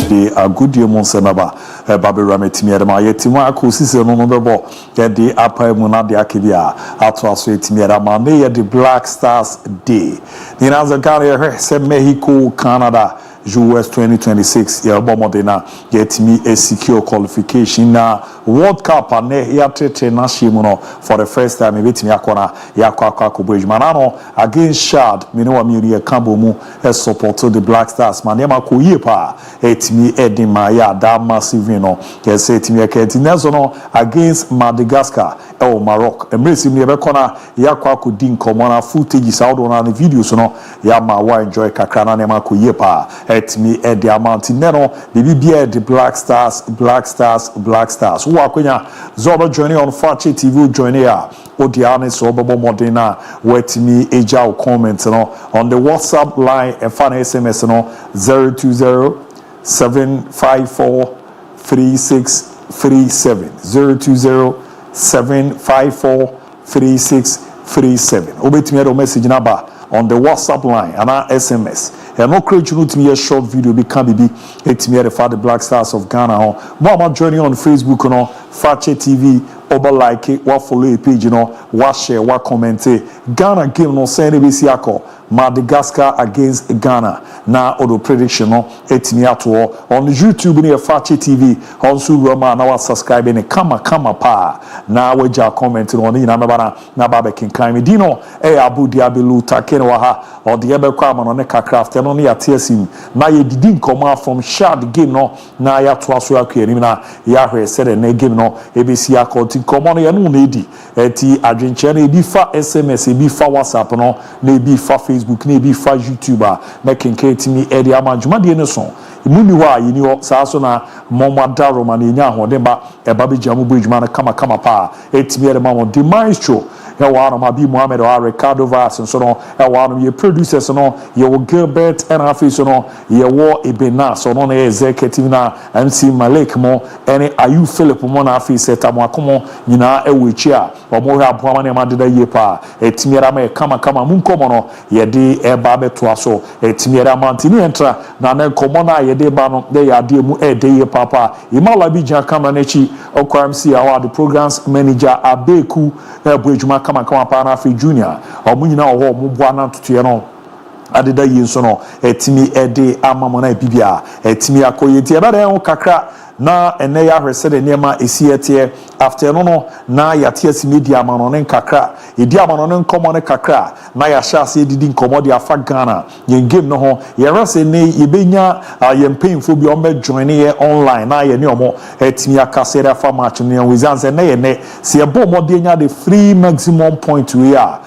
the good year monsenaba Baby Rametimi Adama Yetima Kusisi no bebo the upper muna de akibia atwaso etimi Adama ne the Black Stars Day. The Naza Ghana se Mexico Canada US 2026 ya bomodena get me a secure qualification na World Cup ane ya tete na shimuno for the first time ebetimi akona ya kwa manano against Shad mini wa miuri ya kambo mu support the Black Stars manema ko yepa etimi edima ya da massive no yes etimi eketi nezo no against Madagascar el Maroc emresi mi ebekona ya kwa din komona footage saudo na videos no ya ma wa enjoy kakra na nema ko yepa etimi edi amount neno bibi bia the Black Stars who akwenya zoba joining on Fakye TV joining ya odiane so bobo modena wetimi eja comment no on the WhatsApp line and fan SMS no 020 754 3637 020 754 3637 obetimi do message number on the WhatsApp line and our SMS. And no create you to me a short video become BB etimi the Black Stars of Ghana. Mama joining on Facebook no Fakye TV over like it, what follow a page, what share, what comment. Ghana game no send BC Madagascar against Ghana. Now auto prediction no etimi ato on YouTube near Fakye TV. Also Roma now subscribe and kama pa. Now we just comment on it na babe kin kan dino ABOU DIABY takene waha or the ebe kwa man on craft and on ya TSM. Na ye didn't come from Shad game no na ya to aso akwe na ya hwe said na game no ABC akoti come on ya no edi eti adwenche na ebi fa SMS ebi fa WhatsApp no na ebi fa Facebook na ebi fa YouTube na kenke mi edi amanjuma de ne so imuni wa yini o sa so na momma daro ma na nya hode ba eba be jamu bridgman na kama pa etimi ede ma mo the maestro Ewa ma bi Mohammed or Ricardo Vaz and so on. Ewa ye producers no ye Gilbert and Afis no ye wo Ebena so no executive na MC Malik mo any Ayu Philip mo na Afis etamo akomo nyina ewechi a omo hwa aboama na ma deda ye pa etimiera ma kama munkomo no ye de eba beto aso etimiera mantini entra na na nkomo na ye de ba no de ya de mu de ye papa imala bi jan camera na chi okwa MC award the programs manager Abeku Ebuejuma kama pa na Afi Junior omunyina oho mubwa na tutuye no adeda yinso no etimi ede amamo na bibia etimi akoyeti ebada en kakra na ene ya hwese de nema esiete after no na ya tiasi media amano ne kakra edi amano ne nkomo ne kakra na ya shase didi nkomo de afa Ghana yen game no ho ye rase ne yebenya yen painful bi o me join ye online na ye ne omo etimi akasere afa match ne wizanse na ye ne se ebo mo de nya the free maximum point we are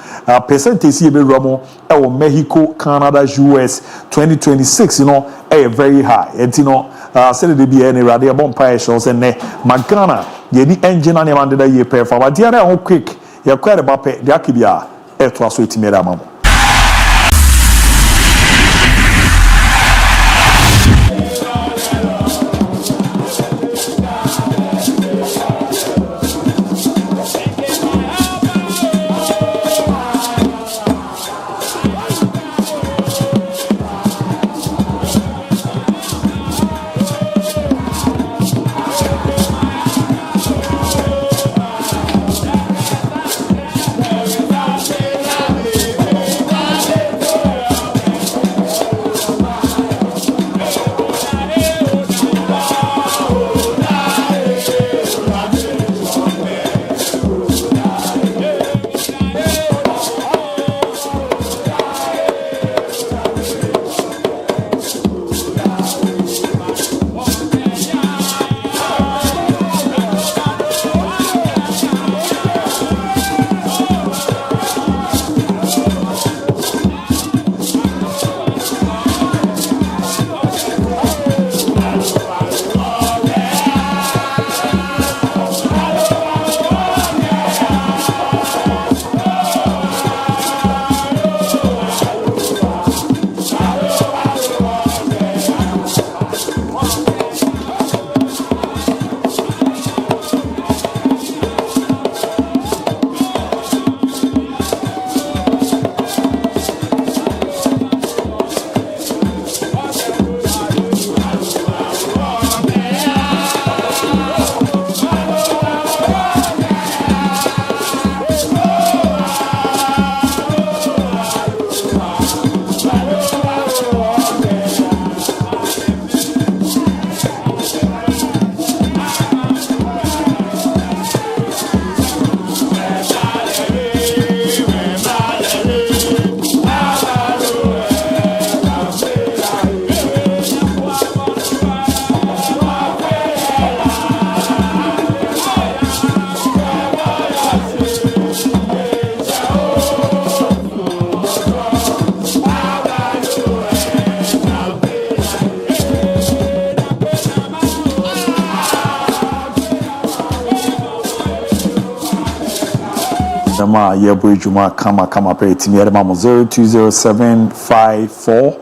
percentage ye be romo e wo Mexico Canada US 2026 very high etino said the be any radio bomb shows and Magana ye the engine and your under ye pay for but dear quick you're quite about the akibia it was with me mamo ma ye bridgema kama pe timi yere ma 020754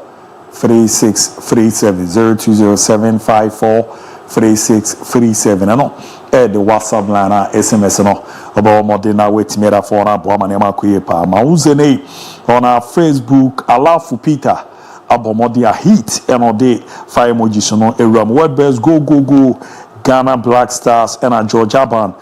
3637 020754 3637 ano the WhatsApp line SMS no about modena wetimi ra for na bo ma ne ma koye pa ma uzene on our Facebook Alafu Peter abomodi a hit and all day fire emoji so no eram word best go Ghana Black Stars and a George Aban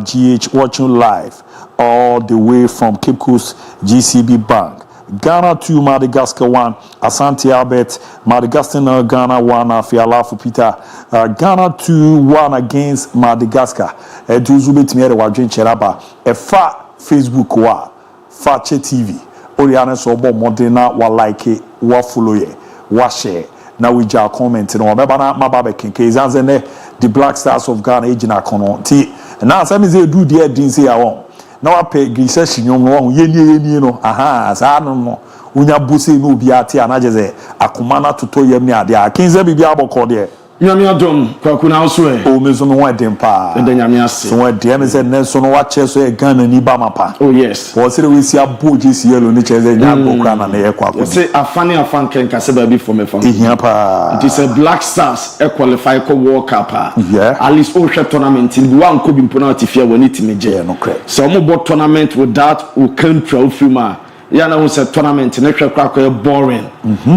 GH watching live all the way from Cape Coast GCB Bank. Ghana 2, Madagascar 1, Asante Albert, Madagascar Ghana 1, Alafu Peter, Ghana 2-1 against Madagascar. Duzube Timiere Wajin Cheraba, a fa Facebook wa, Fakye TV, Oriana Sobo Modena wa like wa follow ye, wa share. Now we just comment no beba na mababe kenke zanzene the Black Stars of Ghana ejina kono ti na say me say do there din say awon na wa pe gise shinyom no yeni no aha sa no unya buse no obi ate anaje say akoma na toto yam ni ade a kinze bibia aboko de nyame adom kwakuna oso e o mezo no wadem pa de nyame ase so wadem me say nenso no wa che so e Ghana ni ba mapa oh yes for say we see aboji si yelo ni che say nya bokra na ye kwakuna say afane afan kan se ba bi for me fam ehia pa it is a Black Stars e qualify ko World Cup yeah at least o hwe tournament bi wan ko bi mpona tifia woni timeje no correct so mo bo tournament without o country of fuma ya na wo say tournament na hwe kwa ko boring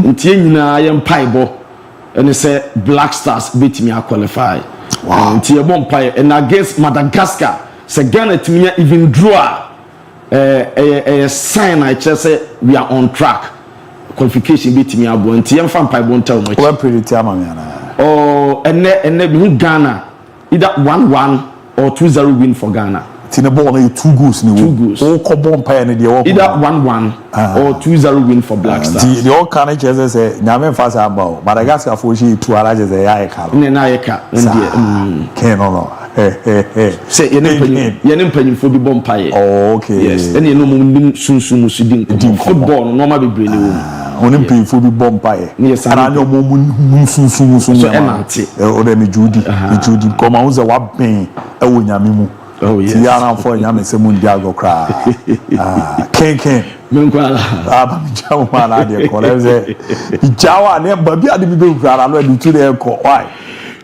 ntie nyina ye mpaibo and say Black Stars beat me qualify. Wow. And against Madagascar, say Ghana to me even draw a sign I just say we are on track. Qualification beat me abo. And TM fan pie won't tell much. What pretty time oh, and then Ghana either 1-1 or 2-0 win for Ghana. Tina ball 2 goals ni 2 goals. Oh, either 1-1 or 2-0 win for Black Stars. The all kind of Jesus say nyame fast about Madagascar for she 2 araje say ya eka. Na eka. Ken no. Say ye mpanyimfo bi bom paye. Oh okay. Yes. Ene no mum sunsun sudin football no ma be brele wo. Oni mpanyimfo bi bom paye. Ana no mum sunsun so enante. O de me Judy come on say wa ben e wo nyame mu. Oh yes. Tiana for nyame se mundiago kra. Ken. Menkwala. Jawa na de ko le say. Jawa ne ba bi ade bi be kra na do to de ko. Why?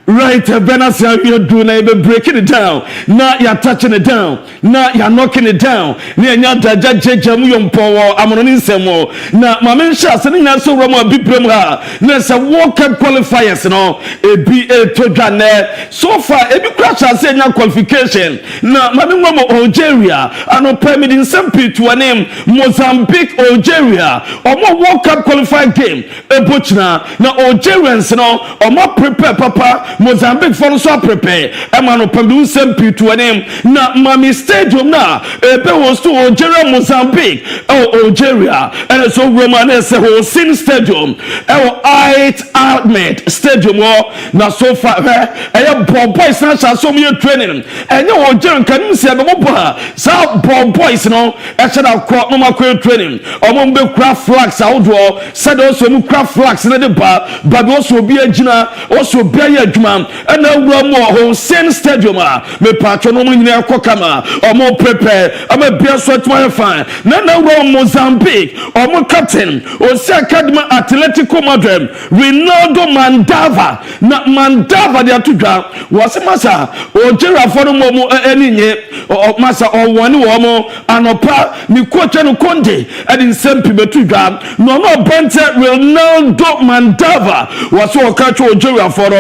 Right, Benasia, you're doing it, breaking it down. Now you're touching it down. Now you're knocking it down. Near Jajajamuyon power, I'm on Insemo. Now, my men shots and in so Roma Biprema. There's a World Cup qualifiers, you know, a BA to Janet. So far, every crash has said no qualification. Now, my men Algeria, and no permit in some people to a name Mozambique, Algeria, or more World Cup qualified game. A butcher now, Algerians, you know, or more prepare, Papa. Mozambique for so prepare emano pambi sempi to name na mami stadium na ebe was to Algeria Mozambique Algeria and so Romanes ho sin stadium Ait Ahmed stadium na so far boys na so me training and you Algerian kan se be mo sa boys no e shada crop no makwa training omo be craft flags outdoor said also mu craft flags na de ba also be agina also be adwuma and now whole same stadium me patrono mu nyina kokama omo prepare am bia so twa fine na Mozambique omo captain Osi Academy Atletico Madrid Ronaldo Mandava na Mandava dia tudwa wose masa Algeria for no mo eninye masa owone wo mo anopa ni coach no Conde and same people tudwa no bente Ronaldo Mandava was so catch Algeria for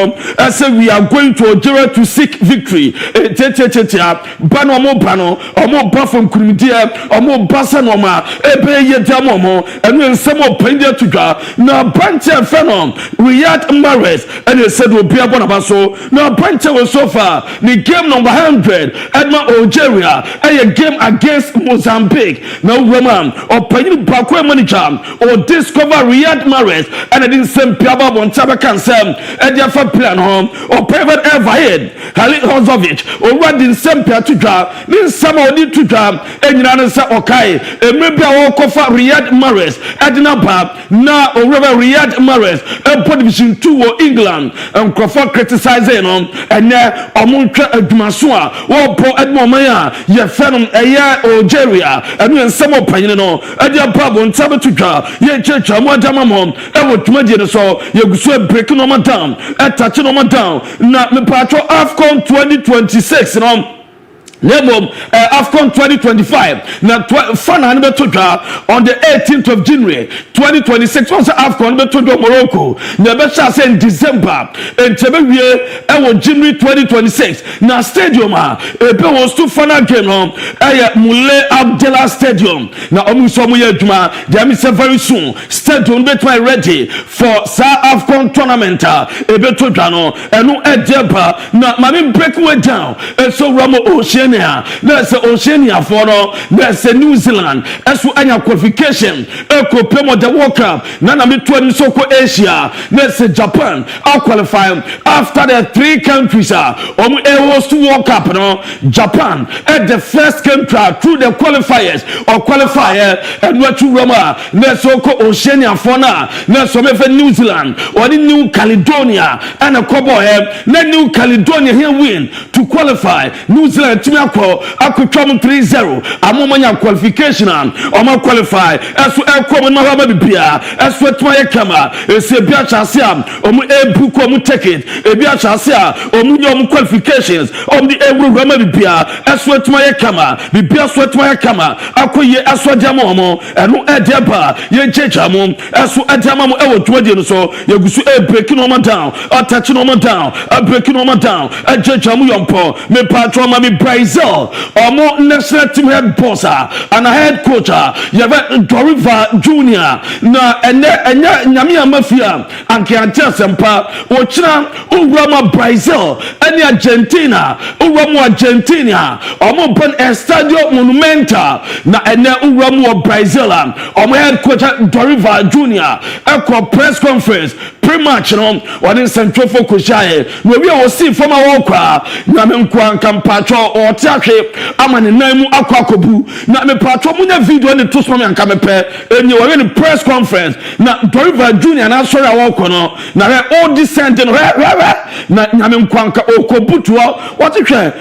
say we are going to Algeria to seek victory. Bano omo ba from Kurumidia, omo basa no ma ebe ye damomo and some of Pendia to ga na Bante Phenom Riyad Mahrez and he said will be a bonabaso na Bante was so far the game number 100 Edma Algeria a game against Mozambique no Roman or Penny Bakwe manager or discover Riyad Mahrez and I didn't send Piaba on Tabakan Sam and their plan home no or private airhead Halihozovic already in Sempia to draw then some need to draw and Nanasa Okai and maybe I will cover Riyad Mahrez Edinaba now or Riyad Mahrez and put division 2 or England and Crawford criticizing on and now Amuntra Dumasua or Pro Edmomaya ye phenom a year Algeria and then some opinion no Edia Pabo and Sabatuka ye church Amadamamon and what Major so you go breaking on my down at touching on my down now the patro AFCON 2026 Lebom AFCON 2025 now fun and to on the 18th of January 2026 once AFCON to Morocco never shall say in December in Tebie and January 2026 now stadium it was too fun game Moulay Abdallah Stadium now Omusomuye Juma they very soon stadium be ready for AFCON tournament to Jano and no Edeba now mami break way down and so Ramo Ocean there's Oceania for there's New Zealand as well any qualification Eco Premo the World Cup Nana Mitwani Soko Asia there's Japan I'll qualify after the 3 countries host to World Cup Japan at the first country through the qualifiers or qualifier and what to Roma there's Oko Oceania for now there's New Zealand or the New Caledonia and a couple then New Caledonia here win to qualify New Zealand to aku twam 3-0 amomanya qualification am qualify eso ekom na haba bibia eso etwa kama ese bia chance am omu ebu ko mu ticket e bia chance a omu nyom qualifications om the ebu rama bibia eso etwa kama bibia so etwa kama akoye eso diamo omo eno edeba ye chechamo eso edama mo ewo twadi no so ye gusu e breaking no man down attach no man down a breaking no man down a chechamo yompo me patron ma me Brazil Omo national team head boss and a head coach Yave Doriva Junior na enya nyame mafia anke ante sempa ochira urama Brazil any Argentina urama Argentina omo bon Estadio Monumental na ene urama Brazil omo head coach Doriva Junior echo press conference pre-match no one central focus jae no we o see former worker nyame nkwa kampacho o tiahwe amane nan mu akwakobu na me patro mu na video ne to so me anka mepe enye we ne press conference na Doriva Junior na sorry awoko no na all descent no na nyame nkwa nka okobutu what hwe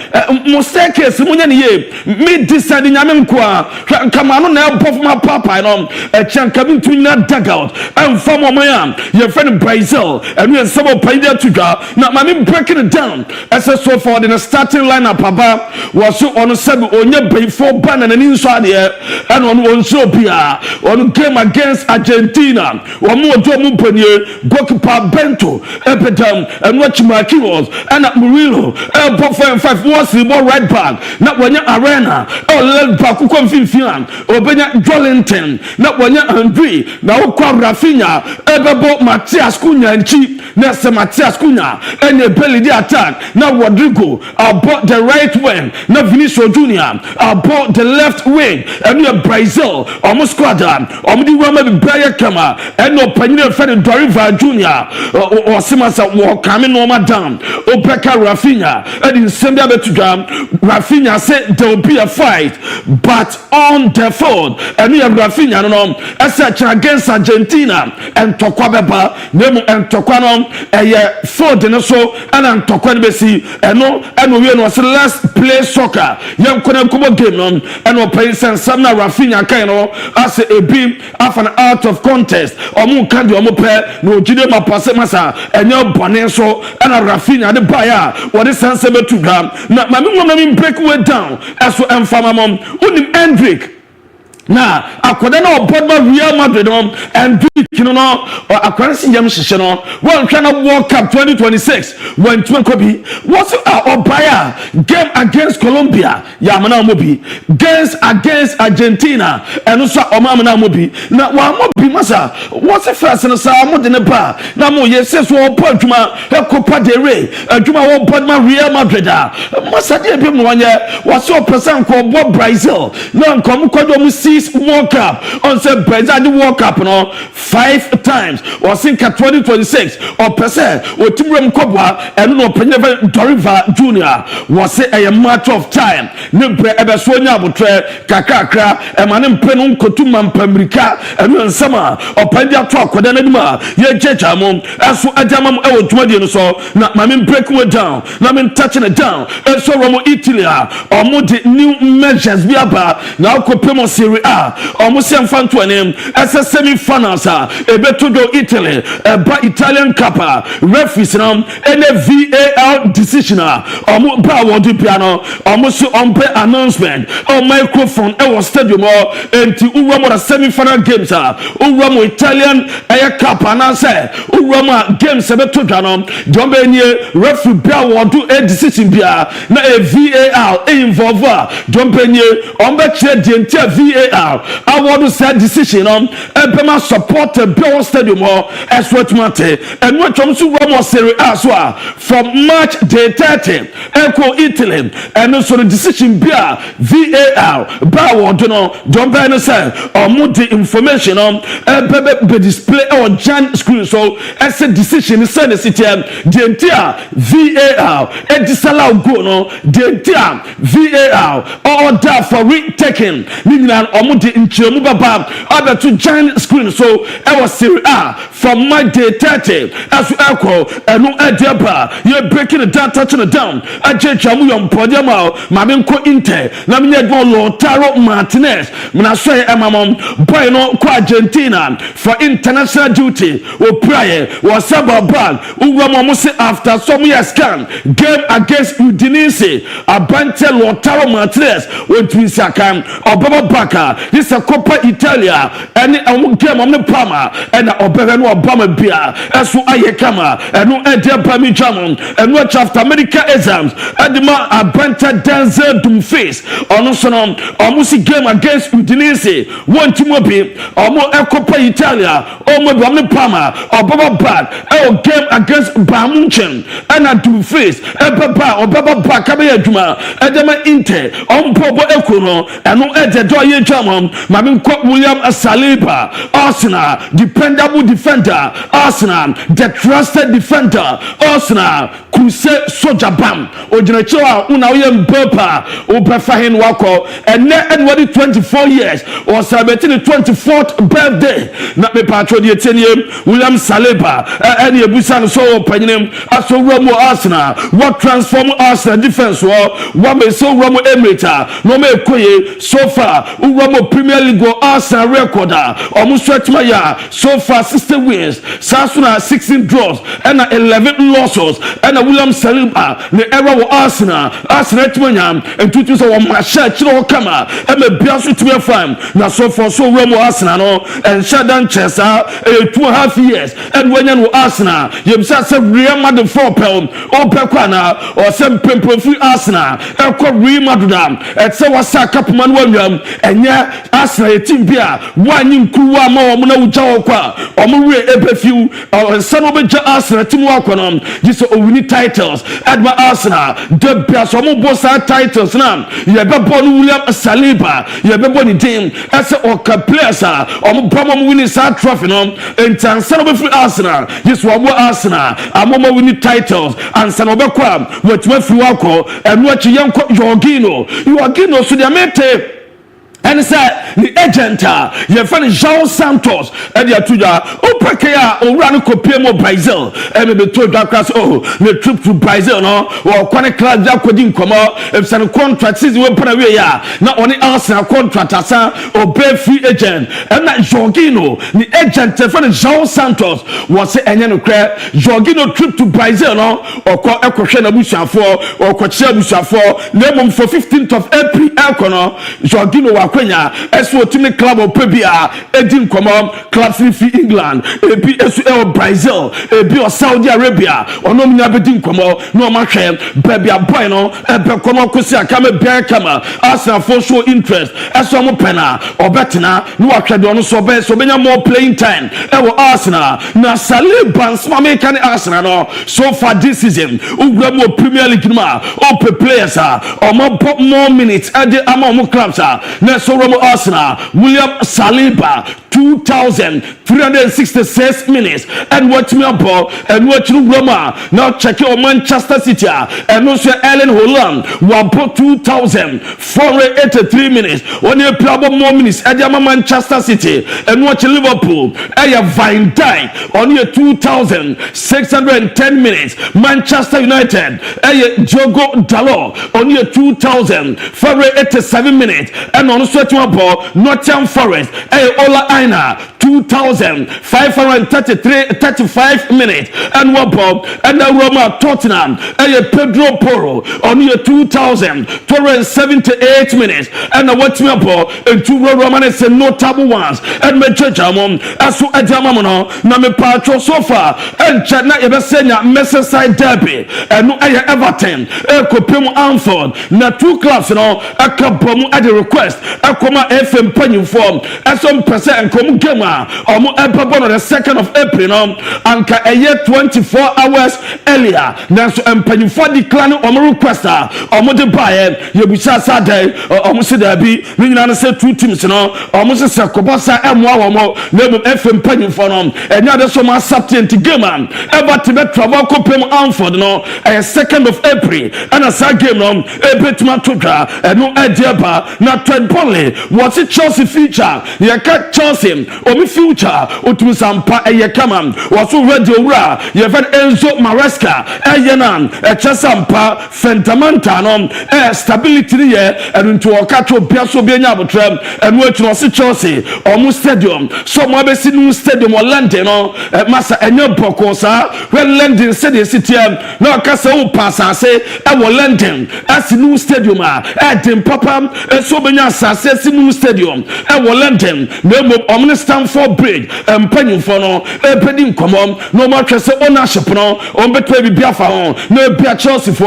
mistake mu nya ne ye me descent nyame nkwa nka ma no na bof ma papa no e chanka bi ntu na dugout and from omoya ye friend Brazil and we some pioneer to now mami breaking it down as a so for the starting lineup papa was so on seven onye before ban and in so there and on so bia on game against Argentina one more do mu panie goalkeeper Bento Epidem and watch Marquinhos and Murilo pop 5 was the ball right back na wanya arena left back ku konfinfian obenya Jolinton na wanya Andre na okwa Rafinha ebebo Matias Cunha nchi na Matias Cunha and the belly the attack now Rodrigo about the right wing now Vinicius Junior about the left wing and we have Brazil almost squadron the Roma Brian Kama and no Panini Fred Doriva Junior or Simasa walk coming no madam Opeka Rafinha and in Sembia Betuga Rafinha said there will be a fight but on the field and we have Rafinha no as such against Argentina and Tokwabeba Nemo and Tokwano Ford and so and Tokwan Bessi and no we was last play soccer young Konakubo game on and no pay and Samna Rafinha Kaino as a beam half an out of contest or more candy or more pair no Jidema Pasemasa and your Bonenso and a Rafinha the buyer what is sensible to them now my mum break way down as well and farmer mom unim Hendrick na akwada na obodma Real Madrid and you know akwara si yam hihye no one try World Cup 2026 when Twenkobi what's buyer game against Colombia ya mana mobi against Argentina and also omamana mobi na wa mobi masa what's the first no sa mo de ne ba na mo yeses wo poduma e Copa del Rey aduma wo podma Real Madrid masa de bi mo wanye what's your person ko Brazil na nkom kwado mo si overseas World Cup. On said Brazil World Cup no 5 times. Or think 2026 or percent or Timram Kobwa and no Peneva Doriva Junior was a matter of time. Nimbre Ebesonia Butre Kakakra and Manim Penum Kotumam Pemrika and Summer or Pendia Talk with Anima. Ye Jejamon as for Adamam El Twadian so not Mamin breaking it down, Namin touching it down, and so Romo Italia or more new measures Biaba now Copemo Serie A or Musian Fantuanem as a semi-finals a better Italy by Italian Kappa referees and a VAR decision or power di piano or Musu Ompe announcement or microphone our stadium or into Uramo semi-final games Uramo Italian Kappa and I say Urama games a better Ganon Dombenye referee power do a decision bia na a VAR involve Dombenye Ombeche the entire VAR I want to say decision on Ebema support the Bill Stadium or as what matter and what comes to Ramos Serie A from March day 30 Echo Italy and also the decision bia VAR Bow don't buy say or move the information on be display or Jan screen so as a decision is the city the entire VAR and disallow go no the entire VAR order for retaking meaning or move the inchemu baba other to Jan screen so I was Serie A from my day 30 as we echo and no idea you're breaking it down touching it down I just jamu yon podium maminko inte na minye go Lautaro Martinez mina say mamam boy no ko Argentina for international duty o prayer was sababag uwamo mo say after some years can game against Udinese abante Lautaro Martinez when twinsa kan obaba baka this a Coppa Italia and game on the Palma and obebe no obama bia esu aye kama and no idea pami jamon and watch after medical exams and the man abante Denzel Dumfries ono sono almost game against Udinese one timobi omo Coppa Italia omo be on the Palma obaba bad game against Bamunchen and Dumfries ebaba obaba baka be aduma edema inte ompobo ekono and no ede do ye jamon mamin William Saliba Arsenal dependable defender Arsenal the trusted defender Arsenal Kuse Soja Bam Ojinachiwa una uyem Bopa Ubefahin Wako and anybody 24 years or celebrating the 24th birthday not me patro the 10 year William Saliba and Busan so opening aso Romo Arsenal what transform Arsenal defense war what me so Romo Emerita no me koye so far Romo Premier League Arsenal recorder almost so far 60 wins Sasuna 16 draws and 11 losses and William Saliba the era of Arsenal Tmanyam and 2000 Masha Chino Kama and a Biasu to be fine now so far so Romo Arsenal and Shadan Chesa 2.5 years and when you Arsenal you say Real Madrid 4 pound or Pekwana or some pimple free Arsenal Real Madrid at Sawasa Kapman William and yeah Arsenal team bia one in Kuwa ma omuna ujawo kwa omure ebefiu sanobeja Arsenal team wakonom this win titles adma Arsenal the best omo bossa titles na ye be born William Saliba ye be born team as o players omo promo win sa trophy no entan sanobefi Arsenal this one Arsenal amomo win titles and sanobekwa wetmefi wako enu achi yanko Jorginho so dia mete and say the agent your friend João Santos and the atuja Fakye o run kopemo Brazil and be told that class the trip to Brazil no or kwane class ja kodin komo if some contract season we put away ya na only Arsenal contract asa or be free agent and that Jorginho the agent your friend João Santos was say enye no kra Jorginho trip to Brazil no or ko ekohwe na busuafo or ko chia busuafo na for 15th of April ekono Jorginho Kwenya eso timi club opebia edin komo clubs in England ebi eso Brazil ebi o Saudi Arabia ono mnya bedin komo no ma hwe babia boy no ebe kono kosi akama bia kama Arsenal for show interest eso mo pena obetena no ahwede ono so be so benya more playing time ewo Arsenal na Saliba nsma kan Arsenal no so far this season ugura mo Premier League ma o players o mo more minutes at the among clubs na so Romo Arsenal William Saliba 2,366 minutes and watch me about and watch Roma now check your Manchester City and also Ellen Holland wabɔ 2,483 minutes on your problem more minutes at Manchester City and watch Liverpool Van Dijk on your 2,610 minutes Manchester United Diogo Dalot on your 2,487 minutes and on Nottingham Forest Ola Aina 2,535 minutes and Wabo and the Roma Tottenham Pedro Porro on your 2,278 minutes and the Watchmabo and two Romanes and notable ones and Mechajamon Asu Adamamono Name Patro Sofa and China Ebesenia Merseyside Derby and no Everton Kopemo Anford na two clubs no akabomu at the request akoma FM penny form as some percent and come gema omo epabon on the 2nd of April no anka a year 24 hours earlier na so penny for decline omo requester omo de buy yebusa Saturday omo se da bi ni nyina say two teams no omo se sekobosa emwa omo na FM penny for no enya de so ma subtent game Everton be travel kopem Anford no a 2nd of April and a sad game no ebetuma todra eno ediaba na Ted Bonley was it Chelsea feature you cat Chelsea omi future otum sampa kama was already owura you have Enzo Maresca yenan chesampa fundamental no stability here and into okacho biaso bianya abotrem and we to see Chelsea omu stadium so mo be sinu stadium or London no masa enyo bokosa when London city na kasa o pasase e wo London asinu stadium dem papa so benya asase sinu stadium e wo London na mo omni Stamford Bridge mpanyimfo no pedi nkomom no ma twese ownership no on betwe bibia fa ho na bia Chelsea for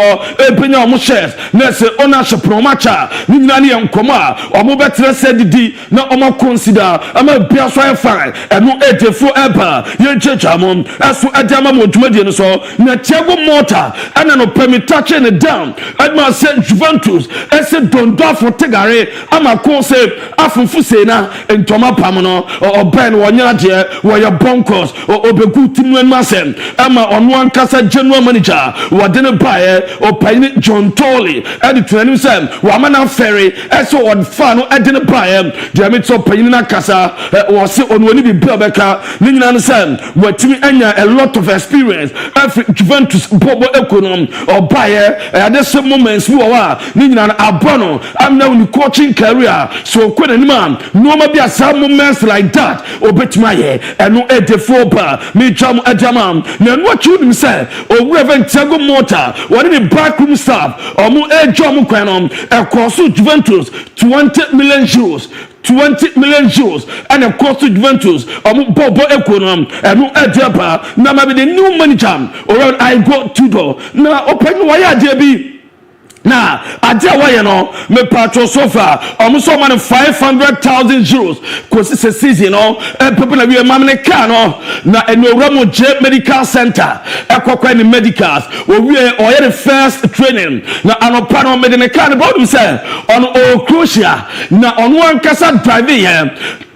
penya omo shares na se ownership no matcha ni nyina ne nkomo a omo betre se didi na omo consider ama bia so e fine eno edefo eba ye chechamom aso adama mo dwumadi no so na Thiago Motta ana no permitache ne down adma se Juventus ese dondo for tegare ama ko se afunfu se na entoma pam no oben wonya de wo ya bonkos obegu timu masem ama ono ankasa general manager wode ne bae opani John Tolley edi tuanim sem wa mana ferry ese won fa no edi ne bae de me to panyin na kasa wo se ono ni bi beka ni nyina no sem watimi anya a lot of experience Juventus bobo econom obae ade some moments we wa ni nyina abono am now ni coaching career so kwena ni man no ma bia some moments like that obetimaye eno edefo ba me jam adamam na no tune say o Reverend Thiago Motta what the backroom staff omo ejom kwanom ekoso Juventus 20 million euros 20 million euros and of course to Juventus bobo econom eno ediaba na ma be the new manager around I go to do na open wire DIABY na adia wa no me patro sofa so man 500,000 euros kosi se season no people na we mamne car no na enowra mo je medical center ekokwa ni medicals we oye the first training na anopa no me de car about say on crucial na on one kasa driving here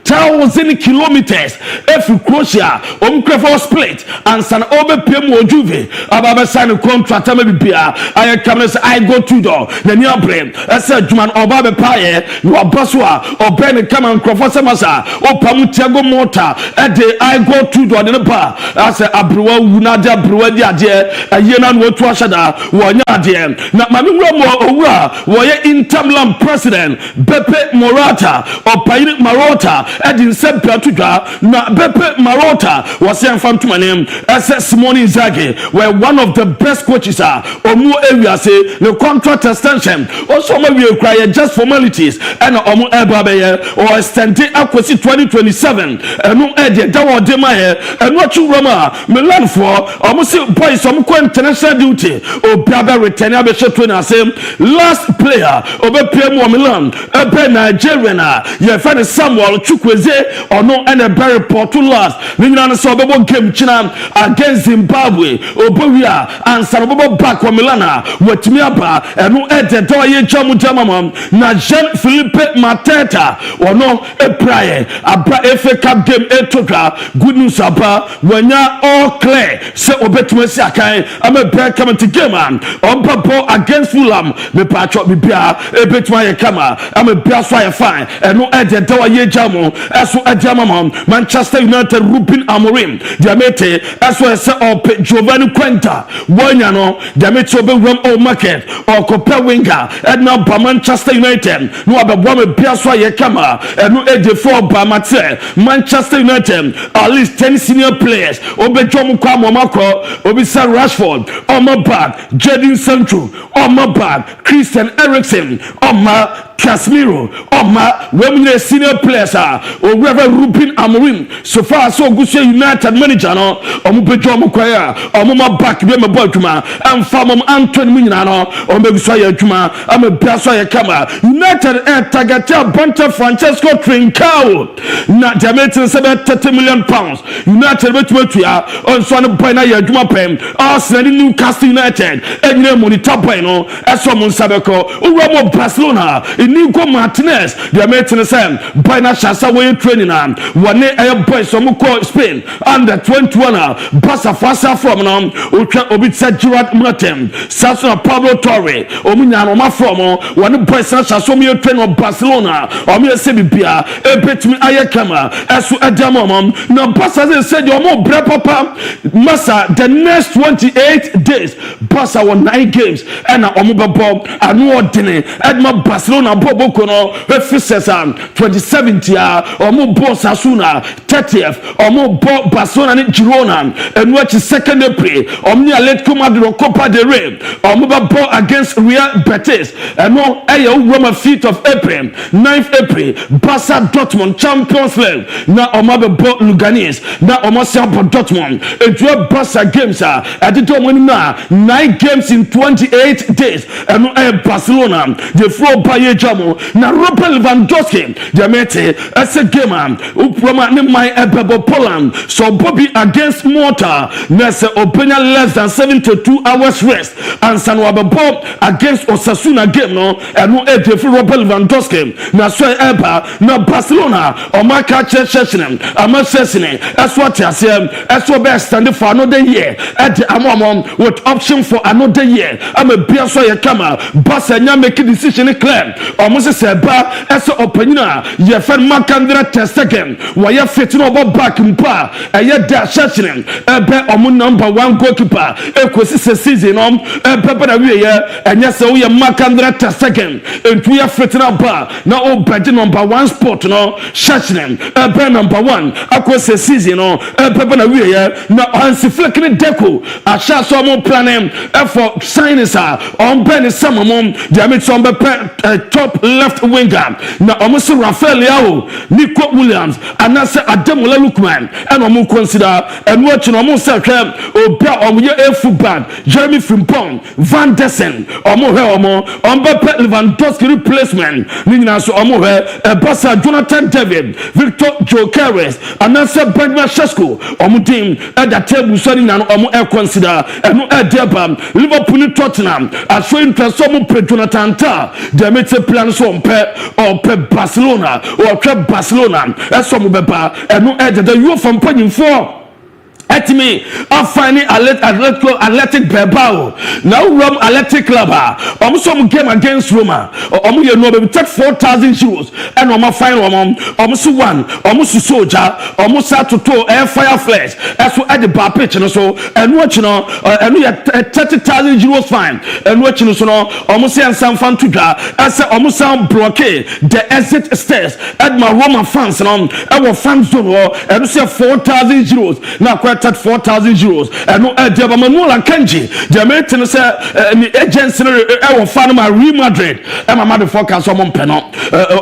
1,000 kilometers every Croatia Crefo split and san obe PM Juve ababa sign contract maybe bia I come say I go to do na near brain I said Juman oba paye no abaswa oben come and Crefo semasa opamu Thiago Motta de I go to do the ba I say abruwa wunada abruwa di ade ayena no to ashada wonya ade na mami mo owura woye Inter Milan president Beppe Morata opayi Marota Edin Sempia Tudra na Beppe Marota was saying from Tumanem as Simone Inzaghi were one of the best coaches omu area say the contract extension also we require just formalities and omu ebabe or extend it up to 2027 and no edge dawo de ma and what you Roma Milan for almost boys some international duty or Baba return abeshe to na same last player obe PM Milan ebe Nigerian ye find Samuel Chukwu Ekweze ono and a very portal last. Nina so bebo game china against Zimbabwe. Obewia and Sarobo back wa Milana. Wetimiaba and no ede do ye jamu jamamam. Na Jean Philippe Mateta ono e prayer. Abra FA Cup game etoka. Good news aba wenya all clear. Se obetumesi akai. I'm a break coming to game man. Papo against Fulham. Me patch up me bia. Ebetuma ye kama. I'm a bia so ye fine. And no ede do ye jamu. Aso Jamamam, Manchester United, Ruben Amorim, Diamete, as well as Giovanni Quenta, Wanyano, Diamete Rum O Market, or Copa Winger, and now by Manchester United, no other woman Piaswa Yakama, and no Eddie for Bamate, Manchester United, at least 10 senior players, Obejomu Kwamako, Obisa Rashford, Omar Bag, Jadon Sancho, Omar Bag, Christian Eriksen, Omar Casemiro, Oma, women senior players are, or Reverend Ruben Amorim, so far so good United manager, no, Omupejo Mukwaya, Omuma back, be my boy Juma, and Famum Anthony Minano, or Megusoya Juma, I'm a Piasoya Kama, United Air Tagata Bunter Francesco Trincao, not Jamaican £30 million, United Metria, on Son of Pina Juma Pem, Arsenal Newcastle United, and Nemoni Tapano, as someone Sabeco, Uromo Barcelona, Nico Martinez, the American Sam, Bina Shasa way training on one air boys from Spain under 21 Bassa Fasa from Ucha Obitsa Gerard Martin, Sasson Pablo Torre, Ominano Mafomo, one boy Sasha Somio train of Barcelona, or me a Sebia, a bit me Ayakama, as to Adamom. Now Bassa said you're more bread papa, Massa, the next 28 days, Bassa won 9 games, and Omuba Bob, and no dinner at my Barcelona. Bobokono, Efesesan, 2070, or more boss Asuna, 30th, or more Barcelona and Girona, and watch the second April, or near Atletico Madrid Copa del Rey, or move ball against Real Betis, and more Ayo Roma feet of April, 9th April, Barca Dortmund Champions League, now or mother ball Luganis, now or Marseille Dortmund, and 12 Barca games, I did now 9 games in 28 days, and Barcelona, the floor by na Robert Lewandowski Diamete as a gamer Uproma my Ebebo Poland so Bobby against Malta Nessa Opena less than 72 hours rest and San Wababo against Osasuna game no and no edge for Robert Lewandowski na so Eba na Barcelona or my catch session ama session as what I say as what best stand for another year at the amom with option for another year I'm a biaso yakama Barca make a decision clear almost seba eso opanyina ye fan makandra test again why you fitting over back mpa eye da shachinen ebe omo number 1 goalkeeper ekosi season ebe na we ye enye se we makandra test again entu ya fitting over na o beje number 1 spot no shachinen ebe number 1 akosi season ebe na we ye na Hansi Flick ni Deco asha so mo planem for signings on Ben Samamom Jamit Sombe top left winger na almost Rafael Yao, Nico Williams, and Nasa Ademola Lukman, and Omu consider and watching almost a camp or Omu fullback, Jeremy Frimpong, Van Dessen, Omo Helmo, Ombepe Lewandowski replacement, Ninaso Omo, Bassa Jonathan David, Victor Jokeres, and Nasa Brendan Shesko, Omu team at the table setting and Omu consider and no Deba, Liverpool Tottenham, as showing Trasomo Pre Jonathan Ta, the Mete plan so or Barcelona or Barcelona that's some beba and no edge that you from putting for at me, I'm finding Athletic Bilbao. Now Rome Athletic Club. Some game against Roma. You know, we take 4,000 euros and I'm final almost one, almost soldier, almost to air fire flash. That's what at the bar pitch and so and watching and we had 30,000 euros fine and watching so almost and some fun to draw. I said almost sound blockade the exit stairs at my Roma fans and our fans don't and we say 4,000 euros. Now quite projected 4,000 euros ɛno ɛde aba Manuela Kanji deɛ mete no sɛ ne agency no ɛwɔ fa no ma Real Madrid ɛma ma de forecast ɔmo mpɛ no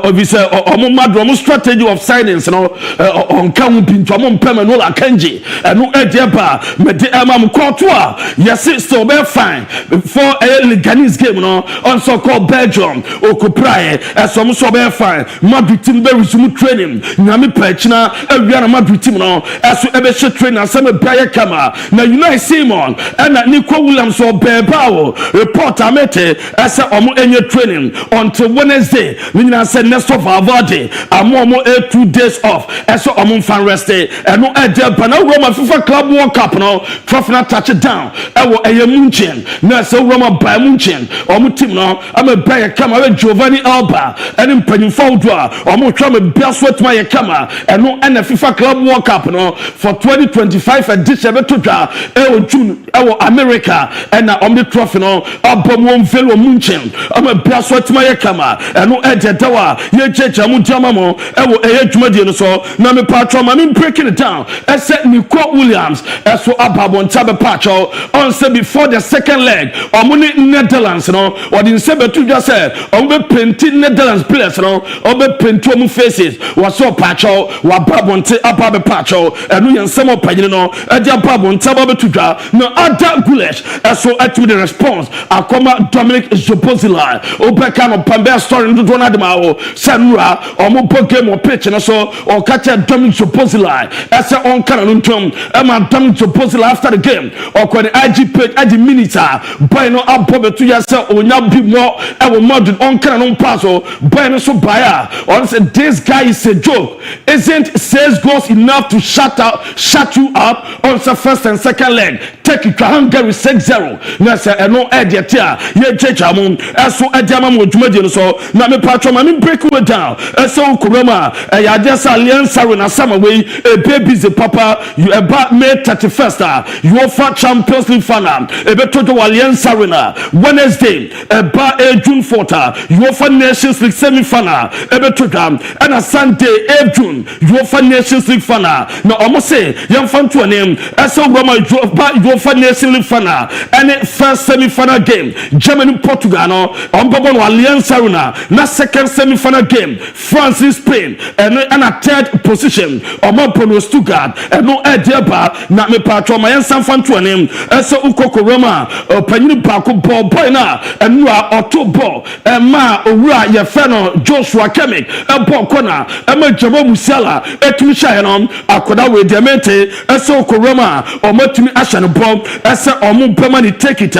obi sɛ ɔmo Madrid ɔmo strategy of signings no ɔnka ho pinto ɔmo mpɛ Manuela Kanji ɛno ɛde aba mede ɛma mo kɔɔto a yɛse still bɛyɛ fine for a Leganese game no also called Belgium okuprae ɛsɛ ɔmo so bɛyɛ fine Madrid team bɛ resume training nyame pɛkyina awia na Madrid team no ɛso ɛbɛhyɛ training asɛm ɛbrɛ kama na Unai Simon ɛna Nico Williams ɔbɛɛba report amete ɛsɛ ɔmo ɛnyɛ training until Wednesday ne nyinaa sɛ Nestor Valverde amo 2 days off ɛsɛ ɔmo fan rest ɛno ɛde bana Roma FIFA Club World Cup no trophy na touch down ɛwɔ ɛyɛ Munchen na ɛsɛ Roma by Munchen ɔmo team no ama ɛbrɛ kama ɛwɔ Giovanni Alba ɛne mpanyinfo do a ɔmo twa me bia so atuma yɛ kama ɛno ɛna FIFA Club World Cup no for 2025 edition beto dwa ɛwɔ June ɛwɔ America ɛna ɔmo de trophy no abɔ mo velo Munchen ama bia so atuma yɛ kama ɛno ɛde dawa yɛ jeje mo diama mo ɛwɔ ɛyɛ dwumadie no so na me patro ma me breaking it down ɛsɛ Nico Williams ɛso ababonta be patro on say before the second leg ɔmo ne Netherlands no ɔde nse beto dwa sɛ ɔmo be penti Netherlands players no ɔmo be penti ɔmo faces wɔso patro wa babonte ababe patro ɛno yɛ nsɛm ɔpanyine no ɛde ababonta ababe to dwa na Ada Gulesh ɛso atumi the response akoma Dominic Zobozilai obeka no pambe story no do na de ma wo sanura ɔmo bo game o pitch no so ɔkacha Dominic Zobozilai ɛsɛ ɔnka no ntom ɛma Dominic Zobozilai after the game ɔkɔ the IG page adi minutes boy no abɔ beto ya sɛ onya bi mo ɛwɔ Madrid ɔnka no pass o boy no so buyer on say this guy is a joke isn't 6 goals enough to shut you up on the first and second leg take it to Hungary 6-0 na say ɛno ɛde tia ye jeja mo ɛso ɛde ama mo dwumadie no so na me patro ma me break it down ɛso kuroma ɛya ade sa Alliance Arena sama we baby the papa you about May 31st UEFA Champions League final ebeto to Alliance Arena Wednesday about June 4th UEFA Nations League semi final ebeto dam and a Sunday June UEFA Nations League final na omo say yemfa to anem ɛso Roma UEFA Nations League final and first semi final game Germany Portugal no ombabo no Alliance Arena na second semi final game France Spain and a third position omo Bruno Stuttgart no edeba na me patro ma yensan fanto anem ɛsɛ ukoko Roma panyini baako boy na enu a auto ball ma owura ye fe no Joshua Kimmich ball corner ma Jabo Musiala etumi hyae no akoda we diamante ɛsɛ ukoko Roma omo tumi ahye no ball ɛsɛ omo bema ni take it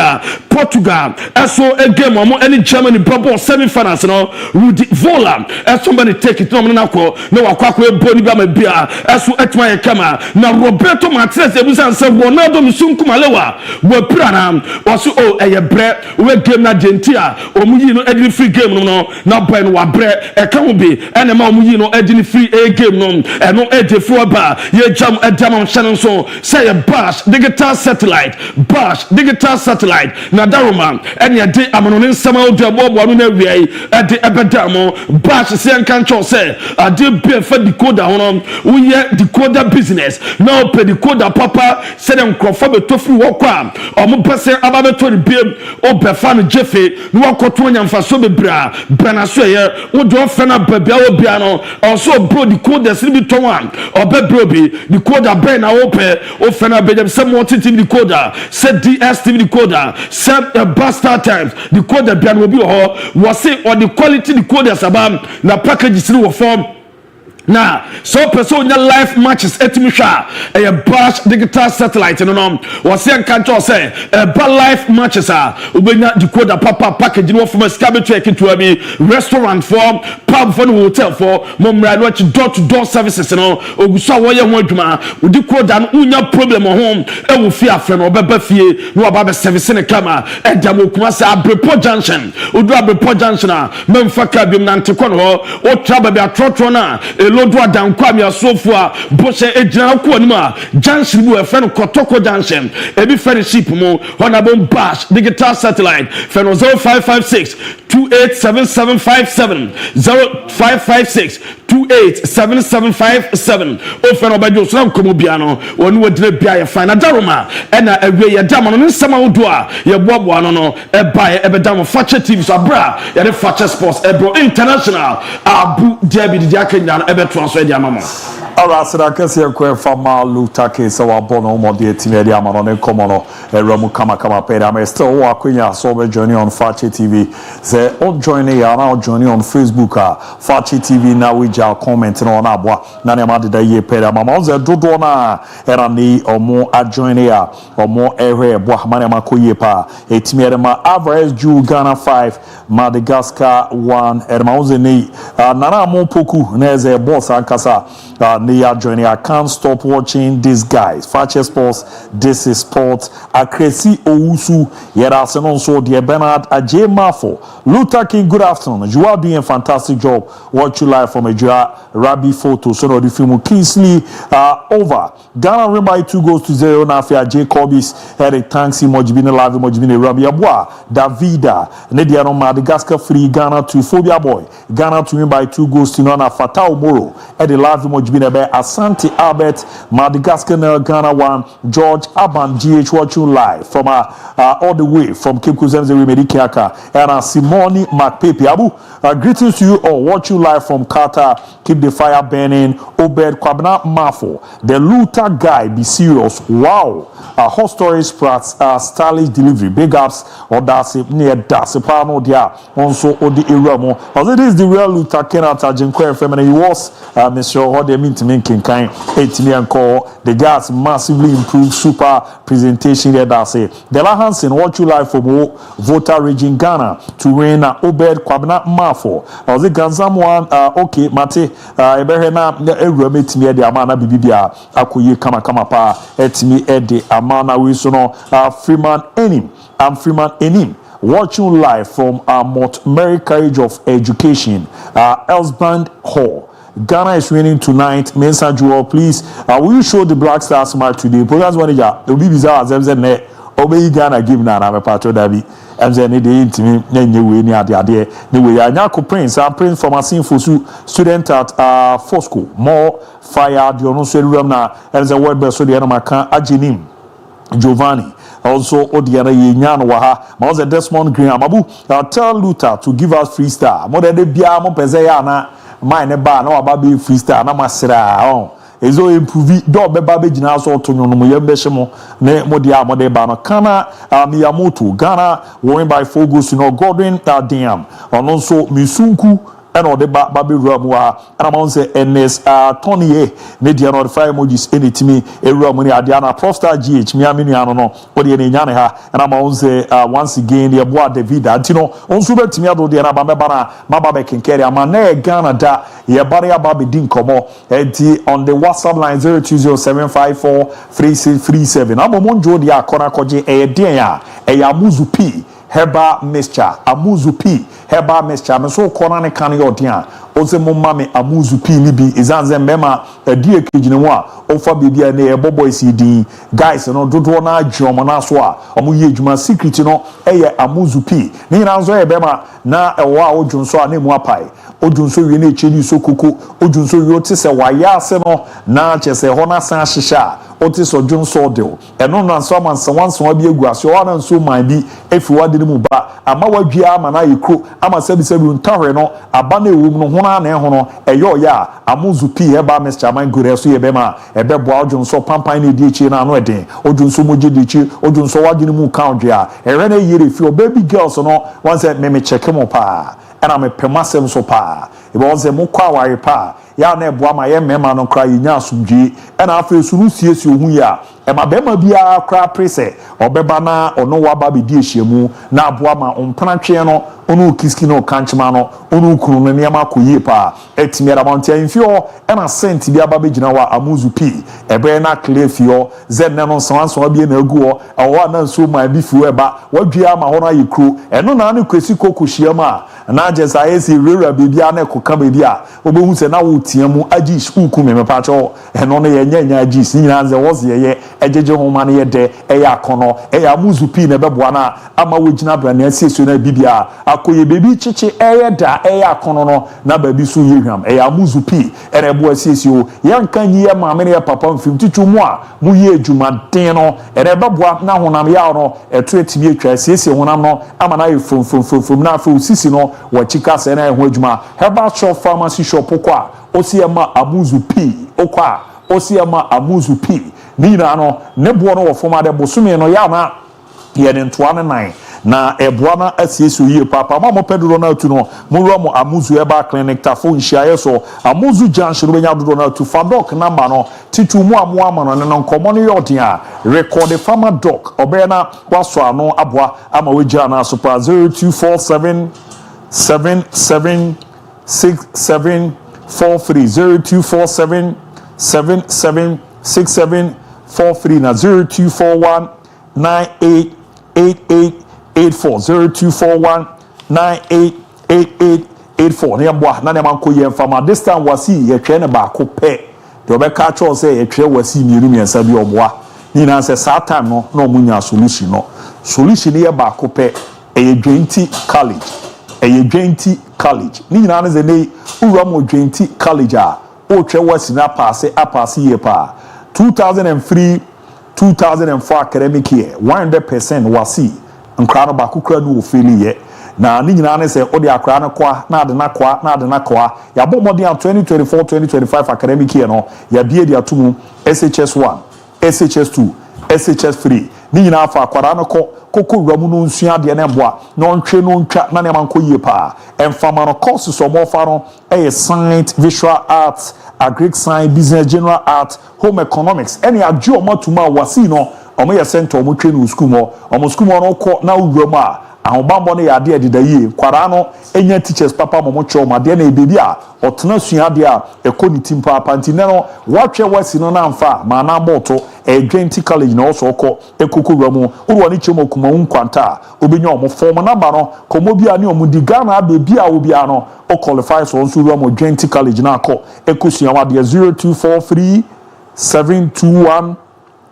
Portugal ɛso a game omo any Germany ball semi finals no Rudi Vola somebody take it no na ko na wakwa eboni ba ma bia ɛso etuma ye kama na Roberto Martinez ebusan se Ronaldo Musunkumalewa wo pira na waso eye bre we game na gentia omuyi no edini free game no na boy no wa bre eka ho bi ene ma omuyi no edini free a game no eno edefo ba ye jam edam channel so say ye bash digital satellite na daroma ene de amono ne nsama odu bobo no na wiai ede ebedam bash se enkan cho say ade be fa decoder ho no wo ye decoder business na o pe decoder papa se dem crofo be tofi wo kwa omo pese ababeto ne biem o be fa no jefe no wakoto nyamfa so be bra bana so ye wo do fa na babia wo bia no also bro decoder se bi to wan obe bro bi decoder be na wo pe o fa na be dem se mo titi decoder se DSTV decoder se Bastard Times decoder bia no bi ho wo se o the quality decoders abam na package si wo form na so person your live matches etimisha a bash digital satellite no was say kanto say ba live matches ubenya decoder papa package no from scabeto ekinto abi restaurant for pub for hotel for momra no door to door services no oguso wo ye ho adwuma decoder no unya problem home e wo fie afre no obeba fie no aba service ne kama edam okuma say Abrepo junction odu Abrepo junction memfa ka bim nante kono ho o traba be atrotro na lodo adankwa mi asofo a bose ejina ko anim a junction bu efe no kotoko junction ebi friendship mu honorable bash digital satellite fe no 0556 287757 0556 287757 ofen obejo so na komo bia no wonu wadire bia ye fine adaroma na awie ye dama no nsama wodo a ye boaboa no e ba ye ebedam Fakye TV so abra ye de Fakye Sports ebro international ABOU DIABY di akenya no ebeto so e di amama. Alright, so that case here kwe fama luta case wa bono mo de timi de amano ne komono ramu kama pe am still wa kwenya so be journey on Fakye TV say on join ya na journey on Facebook Fakye TV na we ja comment no na aboa na ne ma de da ye pe am ma ze dodo na era ni omo a join ya omo ehwe boa ma ne ma koye pa etimi de ma average ju Ghana 5 Madagascar 1 erma uze ni nana mo poku na ze boss ankasa they are joining. I can't stop watching these guys. Fakye Sports, this is sport. Akresi Owusu, Yerasenon so dear Bernard Ajay Mafo. Luther King, good afternoon. You are doing a fantastic job. Watch you live from a Rabbi photo. So no the film Kingsley over. Ghana win by 2-0. Nafia Jacobis, Eric Tanksi, Mojibine Live, Mojibine Rabbi Abwa, Davida, Nediano Madagascar free Ghana to Phobia Boy. Ghana to win by 2-0. Fatao Moro, Eddie Live, Mojibine Asante Albert, Madagascar Ghana 1, George Aban GH watching live from all the way from Cape Coast Medikiaka and Simone McPepe. Abu, greetings to you all. Watching live from Qatar. Keep the fire burning. Obed Kwabna Mafo, the Luther guy. Be serious. Wow. Hot stories, stylish delivery. Big ups. Or that's it. Near that's a pano dia. Also, Odi Iramo. As it is the real Luther Kenata Jinkwe Feminine. He was Mr. Hode Mintimin Kinkain. 18 and call. The guys massively improved. Super presentation there. That's it. Dela Hansen, watch you live from Voter Region Ghana to win Obed Kwabna Mafo. As the Ganzam one, okay, Mate, Eberhena, Erumetimi, the Amana Bibia, Akuye Kama pa, Etimi, Ede, Amana Wisono, Freeman Enim. I'm Freeman Enim. Watching live from Montgomery College of Education, Elsband Hall. Ghana is winning tonight. Mensa Jewel, please. Will you show the Black Stars match today? Programs manager, the bizarre as MZ Obey Ghana give na I'm a part of Dabi. MZ need the intimate way near the idea. The way I now Prince, Prince from a Sinfusu student at Fosco. More fire, the Onosu Ramna, MZ word best so the Anamakan Ajinim Giovanni. Also, Odiana Yenyan Waha, Mauser Desmond Green Amabu. Tell Luther to give us freestyle. More than the Biamo Pezayana. Mine ba na wababe freestyle na masira ezo improve do beba be gina so to nyono mo yembe shemo ne modi amode ba no kana Miyamoto Ghana won by 4-0 no Godwin Diam ono so Misunku and or the baby Ramwa and among the NS Tony ne dia no fire emojis anytime e Ramuni Adiana Prostar GH Miami no odi ne nyane ha and among the once again the boa David antino onso betimi ado de na ba meba na maba be kenkere ama na Ghana da ye bare aba be din komo enti on the WhatsApp line 0207543637 amomonjo de akona koje e den ya e ya muzu p Heba mixture, amuzu P, Heba mixture. Me so corner ne kan yo dia. Oze mo mame amuzu P ni bi izanze mema die kejine ho a ofa bibia na e bobo CD. Guys no dodo na adwom na so a omo ye adwuma secret no eye amuzu P. Ni na nzo e bema na ewo a odwun so a na mu apai. Odwun so wie na echeli so koko. Odwun so wie tese waya ase no na chese ho na san hihya. Otis or John Sordell, and no one someone will be a grass, or one so might be if you are the Muba, a Mawagia, Mana, crew, Ama 77 Tarreno, a Bane woman, Hona, Nehono, a Yoya, a Muzupi, Eba, Mr. My good as Bema, a Bebo John so Pampine Dichi and Anwede, or John Somoji Dichi, or John Sawadimu Countia, a Rene year if your baby girls or no, once that made me check him up, and I'm a Pemasem so pa, it was a Mukawari pa. Ya na eboa ma ye mema no kra yinya asumdwe e na afa esuru siesie hu ya e ma bema bia kra prese obeba na ono wa ba be di ehyiemu na aboa ma ompana twe no onu kiski no kanchema no onu kunu no niam akoyie pa etimi ara monte infio e na sent bia ba be gina wa amuzu p ebe na clefio zenna no sanso bia na aguo awo na nso ma bi fu eba wadua ma ho na yekru eno na ne kwesi kokohyiam a na jesa esi rera bibia na ekoka bibia obehu se na wo tiamu agis uku me pacho eno no ye nya agis ni na ze wo ze ye ejeje homa na ye de eya akono eya amuzu pi na beboa na ama wogina bra na asieso na bibia akoye bebi chichi eye da eya akono no na ba bi so ye hwam eya amuzu pi ere bo asieso ye nkan yi ye ma me ne papa mfim titu mu a mu ye adwuma den no ere beboa na honam ya no eto etimi atwa asiesie honam no ama na ye fom na afo sisi no wo chika se na ye ho adwuma herbal shop pharmacy shop kwa osiema amuzu pi okwa osiema amuzu pi ni na no ne bo no wo foma de bosome no ya na ye ne ntoane nan na eboa na asieso yie papa ma mo pedro na atu no mo ro mo amuzu eba clinic tafo nhia so amuzu junction benya dodo na atu fadok number no titu mu amu ama no ne nkomo no yodin a record the farmer doc obe na waso ano aboa ama wegia na super 0247 77 6743 0247 776743 na 0241 988884 0241 988884 ne mboa na ne manko ye mfama this time wasi ye twe ne ba ko pe de obeka cho say ye twe wasi mienu miensa bi oboa ni na say saa time no na omunya solution ye ba ko pe e Dwenti college Dwenti college ni nyina ne ze nei uwa mo Dwenti college a o twe wasi na apase ye pa 2003 2004 academic year 100% wasi nkra no ba kokura no ofeli ye na ni nyina ne se odi akra no kwa na ade na kwa ya bo modi 2024 2025 academic year no ya bie dia tumu SHS1 SHS2 SHS3 ni nyina afa akwara no koko wuramu no nsua de ne mboa no ntwe no ntwa na ne manko yie pa emfama no courses o mo fa no science visual arts agric science business general art home economics any adjo o matuma wasi no omo ye center omo twe no school mo omo school mo no ko na wuramu a ahobambo ne ya de edidaye kwara no enya teachers papa mo cho ma de na ebebi a otena sua de a ekoniti mpa panti ne no watwe wasi no na amfa ma na moto Dwenti college na also ko ekokowura mu urwo ni chemo kuma nkwanta obenya omo form number no komo bia ni omo di Ghana abebia obi ano o qualify so nso urwo mo Dwenti college na akọ ekosua wa de 0243 721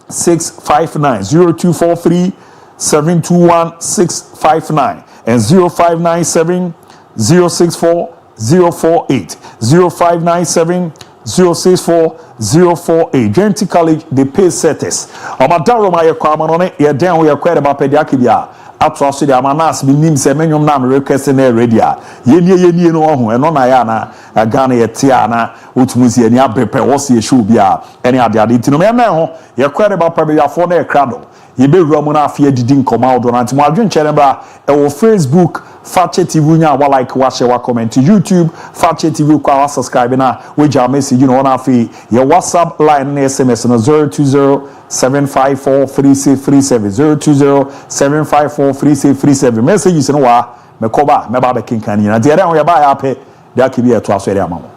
659 0243 721 659 and 0597 064 048 0597 064-048 Dwenti College the pay setters amadaro ma yekwa no ne ye den wo yekwa de ba pedi akibia ato aso de amanas bi nim se menyom na me request na ready a yenie no ho eno na ya na Ghana ye tia na otumusi ani abepe wo se show bia ene ade tino me na ho yekwa de ba pedi afo na ekrado yebewura mu na afia didi nkoma odo na ntimo adwenkyere ba e wo Facebook Fakye TV nya wa like wa share wa comment YouTube Fakye TV kwa wa subscribe na we ja message no na afi ye WhatsApp line na SMS na 0207543637 0207543637 messages no wa mekoba meba be kinkani na de ho ya ba ya pe de akibi eto aso ere amamo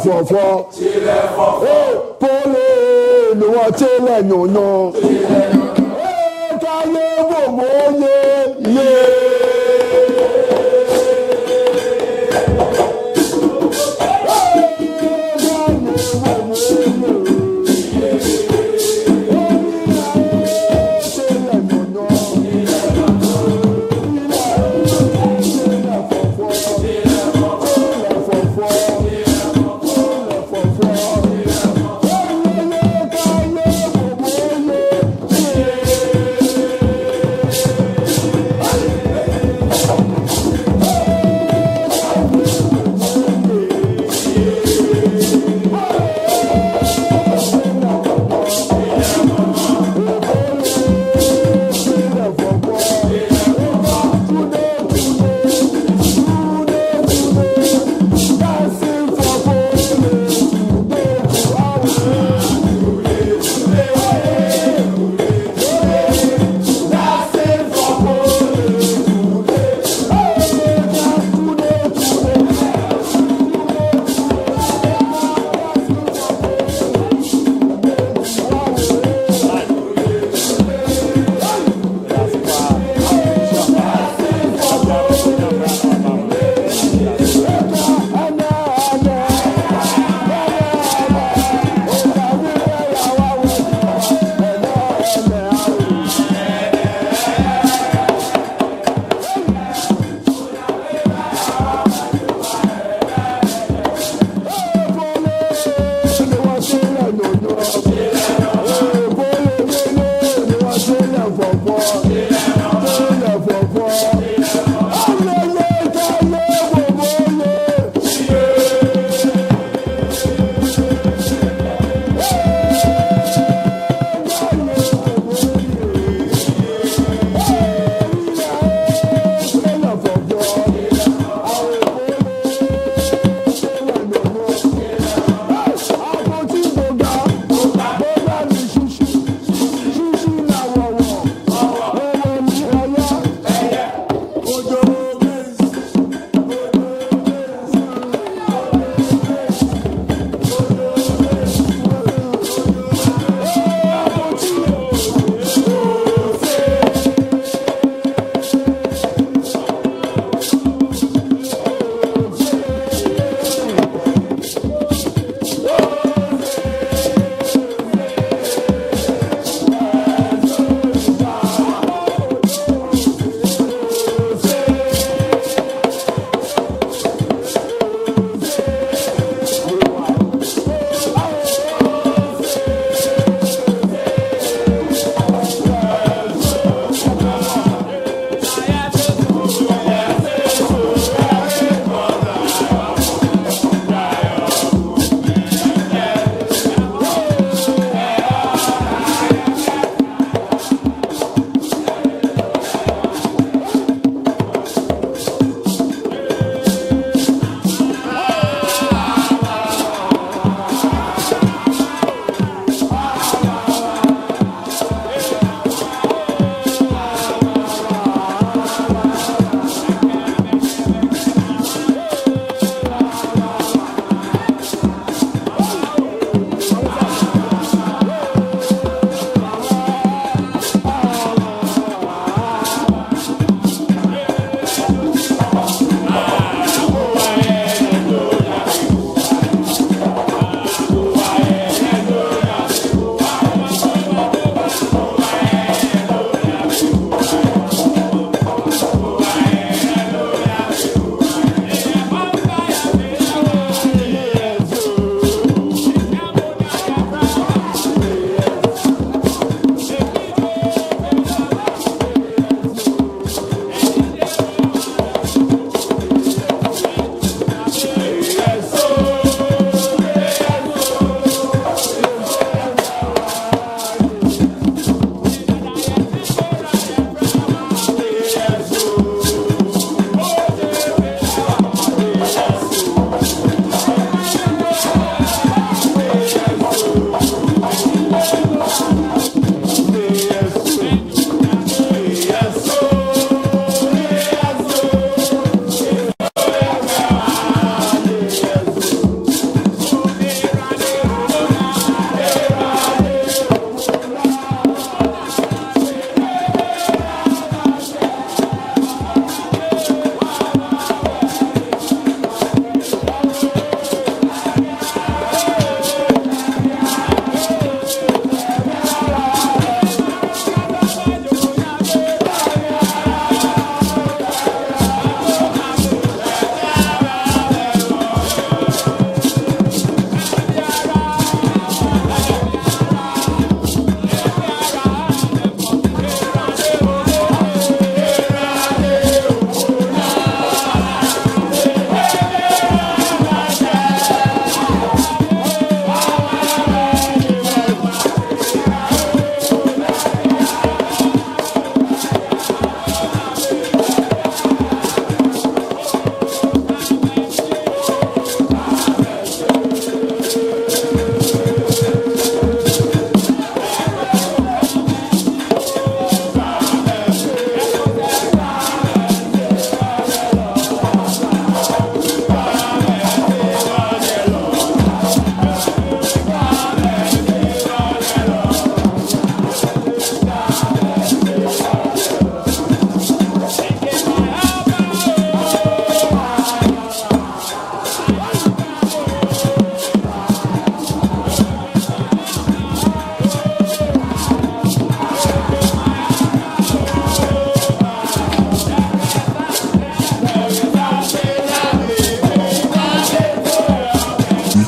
fofo pole no wa tele nyonyo ka ye wo mo ye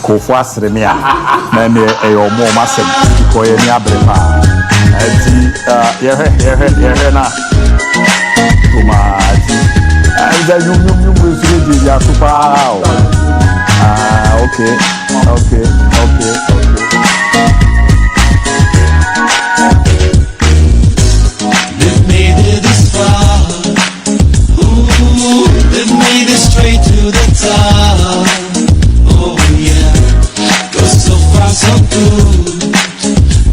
kofo asremia na ne eyo mo masem ko ye ni abrepa ati ye na tomati and you will ya super okay They've made it this far. Ooh, they've made it straight to the top. Oh yeah, goes so far so good.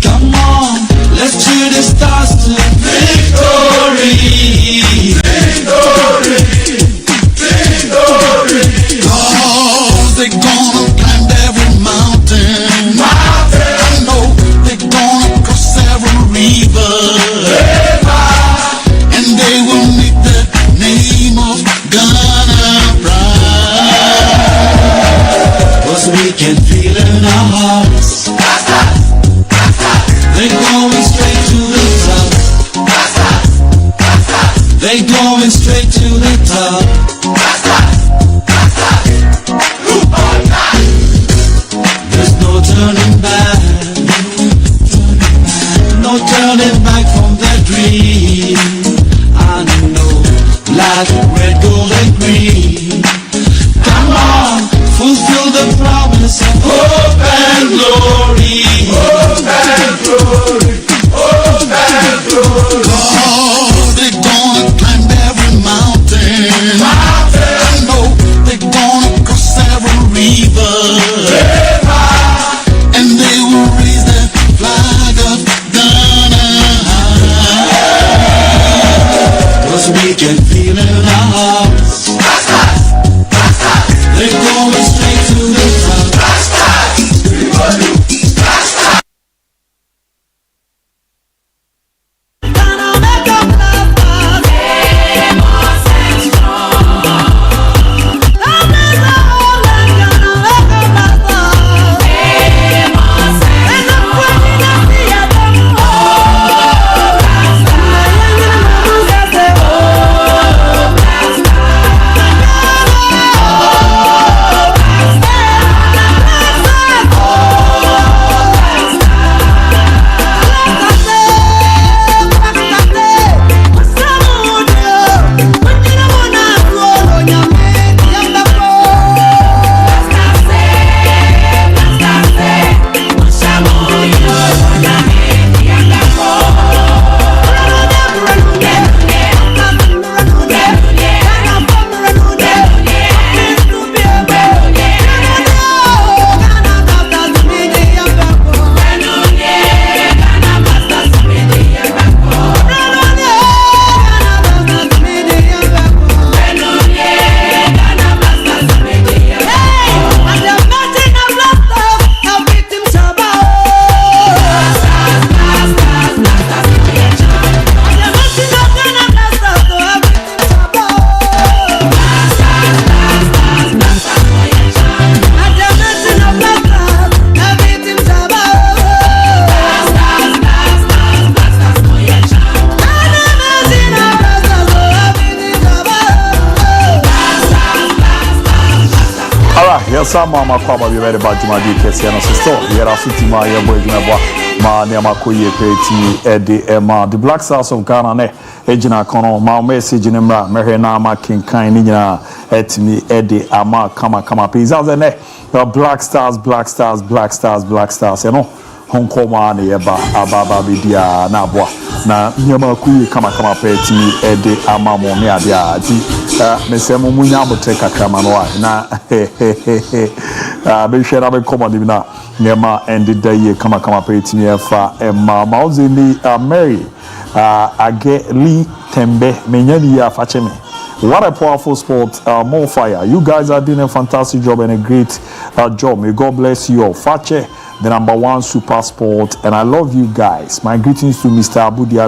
Come on, let's shoot the stars to victory. They're gonna climb every mountain. I know they're gonna cross every river. And they will meet the name of Ghana pride. 'Cause we can feel it in our hearts. They're going straight to the top. They're going straight to the top. Turning back, no turning back from that dream. I know, like red, gold, and green. Come on, fulfill the promise of hope and glory. Hope and glory, hope and glory. Oh, they're gonna climb every mountain. I know they're gonna cross every river. And they will raise the flag of Ghana. 'Cause we can feel it in our hearts. They're going straight to the top. Some mama kwaba be very bad juma di kesi no so yera sutima ye boy juma boa ma ne makoye peti ede ema the Black Stars of Ghana ne ejina kono ma message ne mra mehwe na ama kinkan ni nyina etimi ede ama kama peza ze ne Black Stars you know honkoma ne yeba ababa bidia na aboa na nyama kuyi kama peti ede ama mo ne ade ati mesemo munya bote kakama no na be share be command bi na nyama end the year kama peti ne fa ma mauzeli Mary Ageli Tembe menyani ya facheme. What a powerful sport, MON-FRI. You guys are doing a fantastic job and a great job. May God bless you all. Fakye, the #1 super sport, and I love you guys. My greetings to Mr. ABOU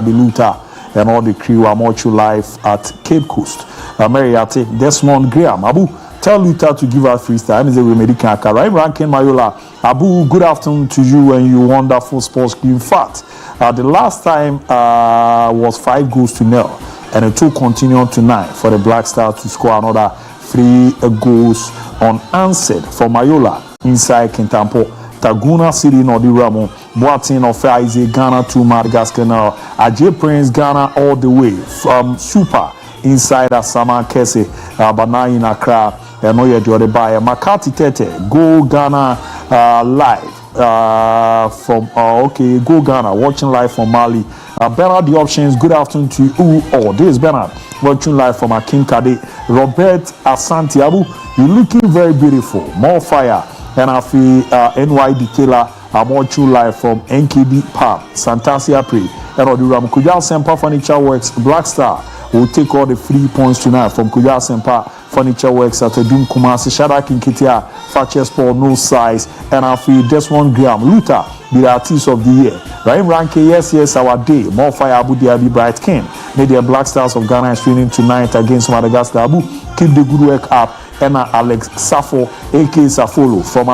and all the crew. I'm watching live at Cape Coast. Mariate, Desmond Graham. ABOU, tell Luther to give us freestyle. I'm the Medican Karai Rankin Mayola. ABOU, good afternoon to you and you wonderful sports crew. In fact, the last time was 5-0, and it will continue tonight for the Black Stars to score another 3 goals unanswered for Mayola. inside Kintampo. Taguna City no the Ramo. Boatin of Isaac Ghana to Madagascar now. Ajay Prince Ghana all the way from Super inside Asama Kese. Bana in Accra. No yet the other buyer. Makati Tete. Go Ghana live. From okay, go Ghana, watching live from Mali. Bernard, the options. Good afternoon to you all. This is Bernard watching live from Akin Kade. Robert Asante Abu, you looking very beautiful. More fire. And I feel NYD Killer. I'm watching live from NKB Park, Santasia Pre. And Oduram Kujal Sempa Furniture Works, Black Star will take all the 3 points tonight from Kujal Sempa Furniture Works at Edum Kumasi, Shadak Inkitia, Fakye Sport, no size, and I feel Desmond Graham, Luther, the artist of the year. Rahim Ranke, yes, our day. More fire, Abu Diaby, Bright King. Media Black Stars of Ghana is training tonight against Madagascar. Abu, keep the good work up. And Alex Safo, A.K. Safolo, from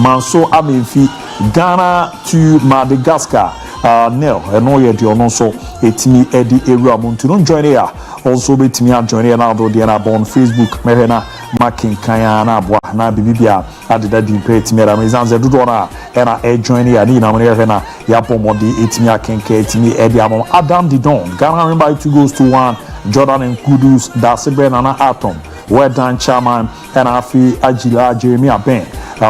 Manso Amenfi, Ghana to Madagascar. Nel, and no yet you also etimi Eddie Area Montuno join here. Also bet me and join here now do the on Facebook, Merena, Makin Kayana, na Bibia, added that deep etimi Ramazan Zedona, and I join here, Nina Merena, Yapomodi, etimi Kenke, etimi Eddie Amon, Adam Didon, Ghana by 2 goals to 1, Jordan and Kudus, Daseben and Atom, well done, Chairman, and Afi Agila, Jeremy Ben,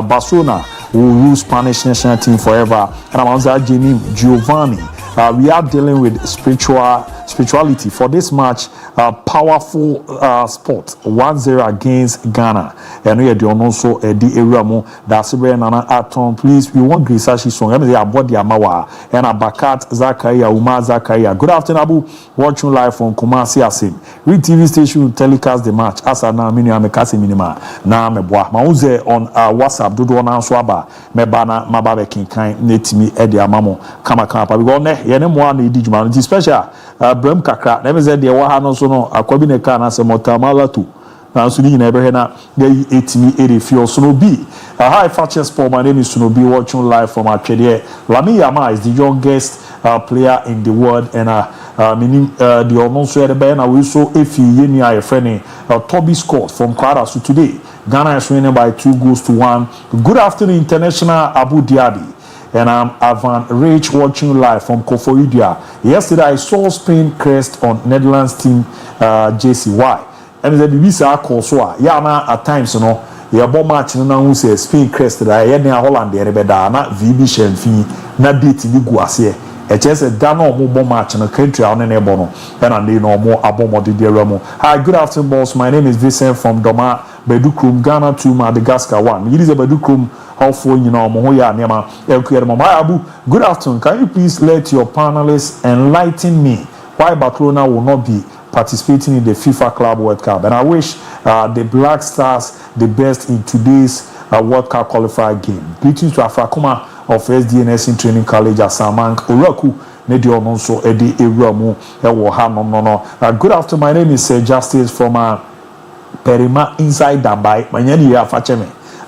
Basona. Will rule Spanish national team forever. And I'm Jamie Giovanni. We are dealing with spirituality for this match. Powerful sport 1-0 against Ghana. And we are doing also the area more. That's where Nana Atom. Please, we want Grisashi song. I'm there about the Amawa and Abakat Zakaria Umar Zakaria. Good afternoon, Abu. Watching live from Kumasi Asim. Read TV station will telecast the match. Asa na minu amekasi minima na meboa. Mauze on WhatsApp. Dodo na swaba. Mebana mababe kinkan netimi edi amamo kama pa. We go ne yene mo na edi juma. It's special. Brem kakra. Never said the waha no so no akwabi ne ka na se motamala tu. Na so ni na ebe na dey etimi ere fio so no bi. Hi Fakye Sport. My name is Sunobi. Watching live from Akede. Lami Yama is the youngest player in the world, and meaning the almost the Ben we saw Efi Yeni a friend Toby Scott from Kwara. So today Ghana is winning by 2 goals to 1. Good afternoon, International Abu Dhabi. And I'm Avan Rich watching live from Koforidua. Yesterday I saw Spain crest on Netherlands team JCY. And the BBC call so yeah at times you know. Ya bo match no na hu say Spain crest that ya na Holland dey beda na VB Shenfi na date ni gu ase e chese da na omo bo match no country on na ebo no and and no omo abomode dey ramo. Hi, good afternoon boss. My name is Vincent from Doma Bedukrum, Ghana to Madagascar 1. It is a Bedukrum how for you know omo ho ya nema elkuere mo. Hi Abu, good afternoon. Can you please let your panelists enlighten me why Barcelona will not be participating in the FIFA Club World Cup? And I wish the Black Stars the best in today's World Cup qualifier game. Greetings to Afrakuma of SDNS Training College at Samank Uraku. Nediononso Edi Iramu Ewoha no. Good afternoon. My name is Justice from Perima inside Dubai.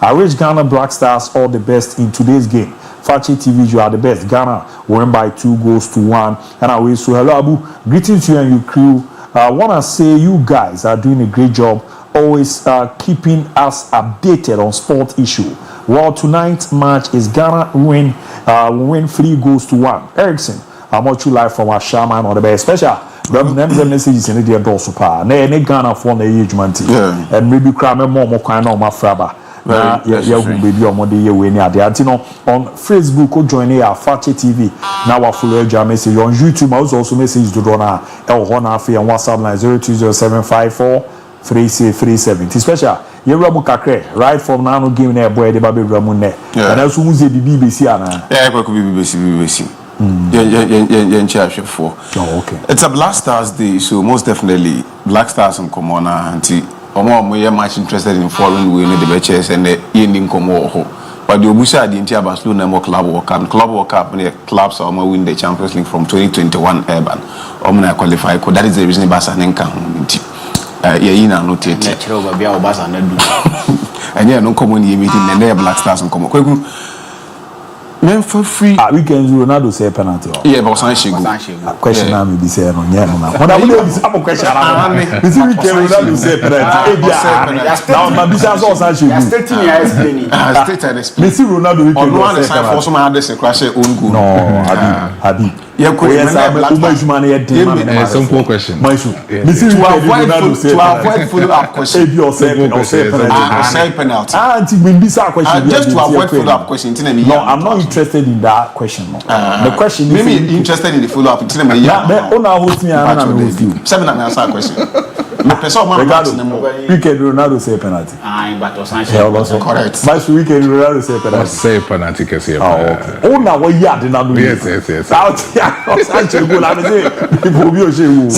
I wish Ghana Black Stars all the best in today's game. Fakye TV, you are the best. Ghana won by 2 goals to 1. And I wish so hello Abu. Greetings to you and your crew. I want to say you guys are doing a great job, always keeping us updated on sport issue. Well, tonight's match is Ghana win 3 goals to 1. Erickson, I'm watching live from our shaman on the best special. The messages in the door super. Ne Ghana for the age manti. And maybe cry more kind of my fraba. Baby on the year when you are on Facebook or join here Fakye TV. Now I follow your message on YouTube. I also message to Donna El Honafi and WhatsApp line 0207543637. Special you Ramu Kakre right from now game there boy the baby Ramu ne. And also who's the BBC ana. Yeah, could be BBC. Okay. It's a Black Stars Day, so most definitely Black Stars and Komona and Omo much interested in following winning the matches and the ending Komo. But the Obusa didn't have Barcelona more Club World Cup. Club World Cup and the clubs are win the Champions League from 2021 Urban. Omna qualify. That is the reason Barca Nenka. Yeah, noted. Natural Babia Barca and yeah, no common meeting and they Black Stars and Komo. Me MON-FRI. Weekends Ronaldo say penalty. Yeah, but Sanchego. Question now me be say no nya no. When I will be some question around. This weekend Ronaldo say penalty. Now my business also Sanchego. Stating ya explaining. State and explain. Messi Ronaldo weekend. On one side for some other say crash own goal. No, Abi. Yeah, simple question. To avoid follow-up question. Penalty. Just to avoid follow-up question. No, I'm not interested in that question. No. The question is maybe interested in the follow-up. Question. Weekend Ronaldo say penalty. But Sanchego. Correct. But weekend Ronaldo say penalty. Say penalty kasi. Oh, now what you had na do. Yes. Sanchego la me say people be oshewu.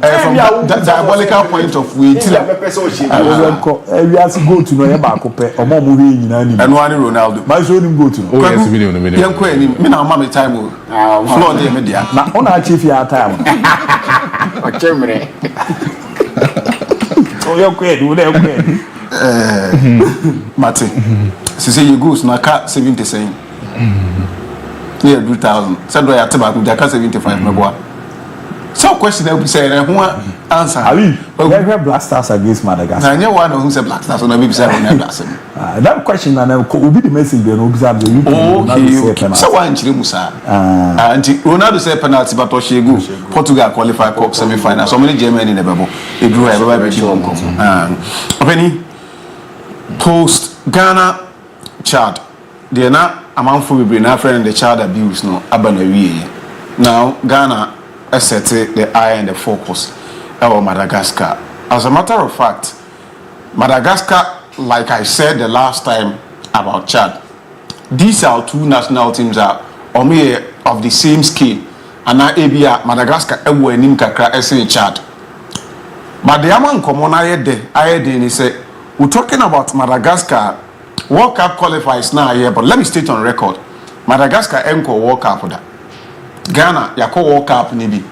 From that diabolical point of view, we have to go to no e ba ko pe omo mo we nyina ni. And one Ronaldo. My so nim go to. Oh yes, million. Yanko eni me na ma me time o. Floor dey me dia. Na ona chief ya time. Ochemre. Oh you do that. Mate. Say you go na ka 70 saying. Yeah, 2000. Said do ya teba ku ka 75 me boa. So question I be say who answer. Abi, we have Black Stars against Madagascar. Na one who say Black Stars on be say Ronaldo asem. That question na will be the message they observe the okay. So one chiri musa. Ronaldo say penalty but Oshego Portugal qualify cup semi-final. So many Germany never go. They drew everybody be sure come. Openi post Ghana Chad. They na amount be na friend the child abuse no abana wie. Now Ghana set the eye and the focus on Madagascar. As a matter of fact, Madagascar, like I said the last time about Chad, these are two national teams are of the same scale. And now ABOU Madagascar ewo enim kakra ese Chad. But the amount common I say we're talking about Madagascar. World Cup qualifies now here, but let me state on record. Madagascar enko World Cup that. Ghana yako World Cup nibi.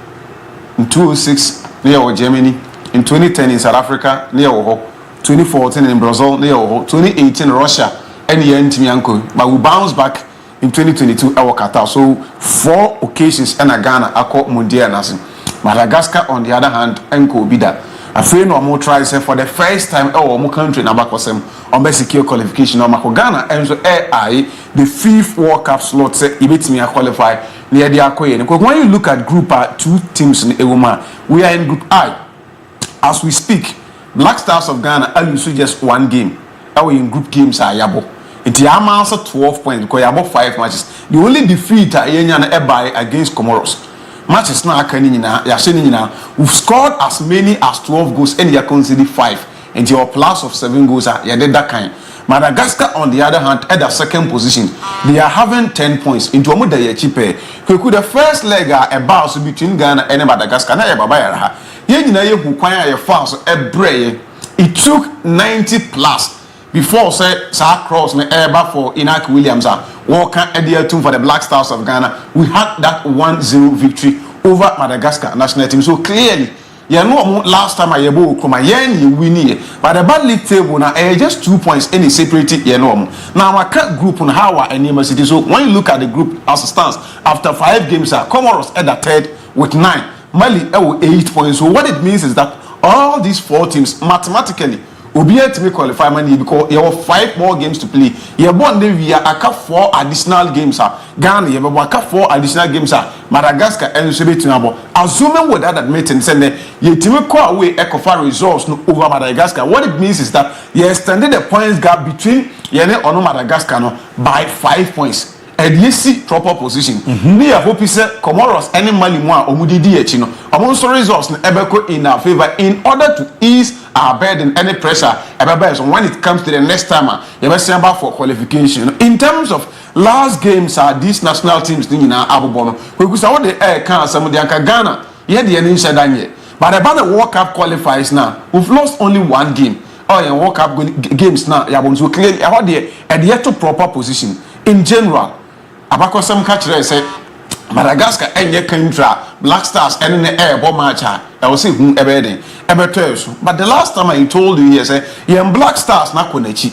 In 2006 near Germany, in 2010 in South Africa near 2014 in Brazil near 2018 in Russia and the but we bounce back in 2022 our Qatar. So 4 occasions and Ghana ako mundial nasin. Madagascar on the other hand enko bida. A friend or more tries for the first time our more country na bakosem on best secure qualification on Ghana and so AI the 5th World Cup slot say ibetimi qualify near the Akoye. Because when you look at group 2 teams in Ewuma, we are in group I. As we speak, Black Stars of Ghana are losing just 1 game. Our in group games are Yabo. It's Yama 12 points because Yabo 5 matches. The only defeat are Ebai against Comoros. Matches now we've scored as many as 12 goals and you are considered 5. And your plus of 7 goals are that kind. Madagascar, on the other hand, at the second position, they are having 10 points. Into a cheaper. The first leg are a bounce between Ghana and Madagascar. It took 90 plus before say cross the air for Inak Williams Walker and for the Black Stars of Ghana. We had that 1-0 victory over Madagascar national team. So clearly, last time I win but the bad league table now just 2 points any separate now I can't group on how I name city. So when you look at the group as it stands after 5 games Comoros at the 3rd with 9, Mali 8 points. So what it means is that all these 4 teams mathematically will be able to make qualify money because you have 5 more games to play. You born via a 4 additional games Ghana you have 4 additional games Madagascar and Sebetinabo. Assuming with that admittance and you team call away Ecofa results over Madagascar. What it means is that you extended the points gap between Yene or Madagascar by 5 points. And you see proper position. Me I hope say Comoros any Mali moi omudidi echino. Among results in our favor in order to ease our burden any pressure. So when it comes to the next time, you must about for qualification. In terms of last games these national teams in ABOU. Because what the air can some of the Ghana. Yeah, the inside danye. But about the World Cup qualifies now, we've lost only 1 game. Oh, yeah, World Cup games now. Yeah, so clearly how they adhere to proper position in general. Abako some catch say Madagascar enye country Black Stars and the air bomb match I will say but the last time I told you yes Black Stars na konechi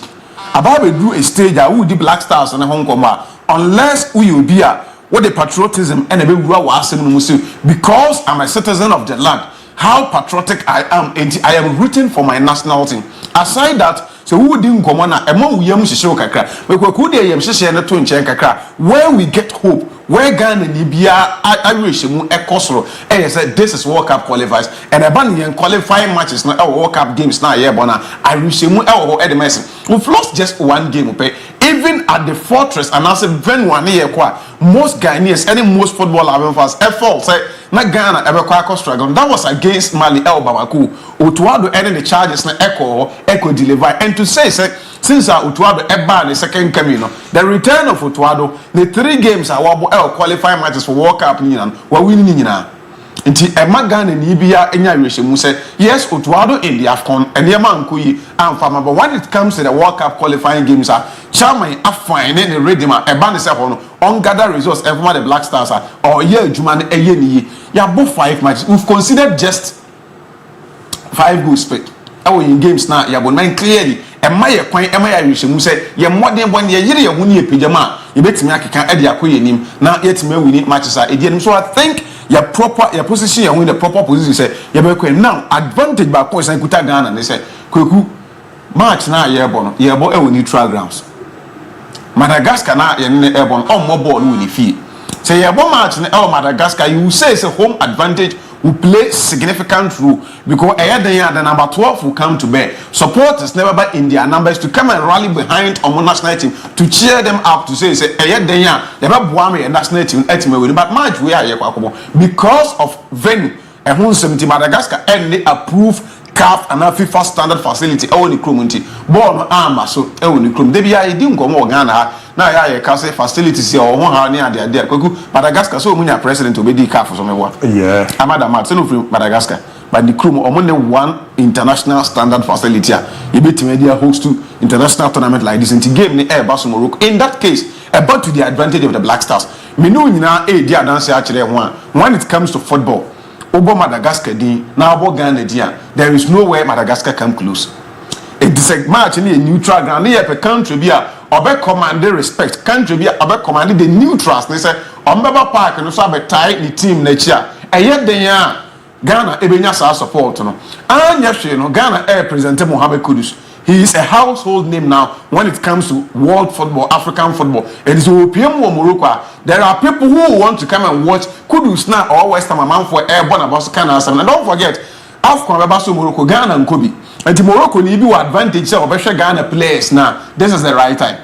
about we do a stage who the Black Stars and Hong Kong unless we will be what the patriotism and because I'm a citizen of the land, how patriotic I am, and I am rooting for my national team. Aside that, so who didn't come on among yam shisho kakra, but could they yam shisha and to kakra, where we get hope, where Ghana and Libya Irish mu ekosro, and said this is World Cup qualifiers, and a bunny and qualifying matches now World Cup games now yeah bona Irish mu edemess. We've lost just one game, okay? Even at the fortress, and I said, when 1 year, most Ghanaians, any most football having fans, effort, say, not Ghana, ever quite struggle. That was against Mali El Bamaku. Utuado ending the charges, na echo deliver. And to say, since Utuado Eba, the second Camino, the return of Utuado, the 3 games are qualifying matches for World Cup, were winning now. Nti Ghana ni bia enya rehemu say yes Otuado in the AFCON and the man kuyi amfama, but when it comes to the World Cup qualifying games chairman afine and ready ma eba ne se ho on gather results from the Black Stars or ye adwuma ne eye ni ya bo 5 matches. We've considered just 5 goals split in games now ya bo man clearly ema ye kwan ema ya rehemu say ye modern bon ye yire ye hu ne ye pejama ye betimi akeka ade akoye nim na yetime wini matches edi. So I think your position, you win the proper position. Say you be now advantage by points and kuta Ghana. They say kweku match na yearborn e neutral grounds. Madagascar na yearborn on more ball win fee. Say yearborn match na Madagascar you say it's a home advantage will play significant role because the number 12 will come to bear. Support is never by in their numbers to come and rally behind our national team to cheer them up to say the national team but match we are here because of venue and who 70 Madagascar and they approve CAF and FIFA standard facility the community born armor so they be didn't go more Ghana now yeah can facilities here or one near there Madagascar so many president obedi CAF for some yeah amada mat so from Madagascar but the crew only one international standard facility you be media host to international tournament like this into game the air basu Morocco in that case about to the advantage of the Black Stars me know nyina dia dance actually when it comes to football Obo Madagascar din na Obo Ghana dia there is nowhere Madagascar come close. It is a match in a neutral ground near per country be obe command respect country be obe command the neutrals they say ombeba park no so be tie the team na chia eye den ya Ghana ebenya sa support no anya hwe no Ghana air president Mohamed Kudus. He is a household name now when it comes to world football, African football. And so European Morocco, there are people who want to come and watch Kudus now or West Ham man for airborne about Canada. And don't forget, AFCON Babaso Morocco, Ghana and Kobe. And Morocco need to advantage of Ghana players now. This is the right time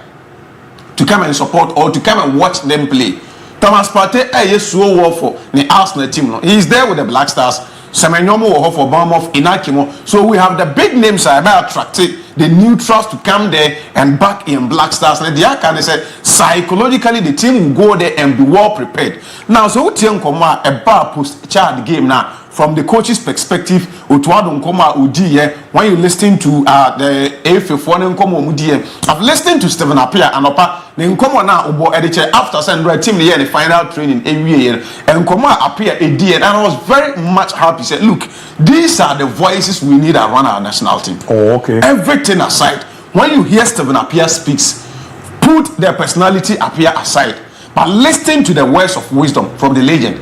to come and support or to come and watch them play. Thomas Partey is so well for the Arsenal team. He is there with the Black Stars. Semenyomo for Bournemouth, Inakimo. So we have the big names about attracting the neutrals to come there and back in Black Stars. And they can say psychologically the team will go there and be well prepared. Now, so team come a bar post child game now. From the coach's perspective, when you listen to the AF4, I've listened to Stephen Appiah and Opa. Then come on now, after sending team the final training every year, and come on Appiah and I was very much happy. He said, look, these are the voices we need around our national team. Oh, okay. Everything aside, when you hear Stephen Appiah speaks, put their personality Appiah aside, but listen to the words of wisdom from the legend.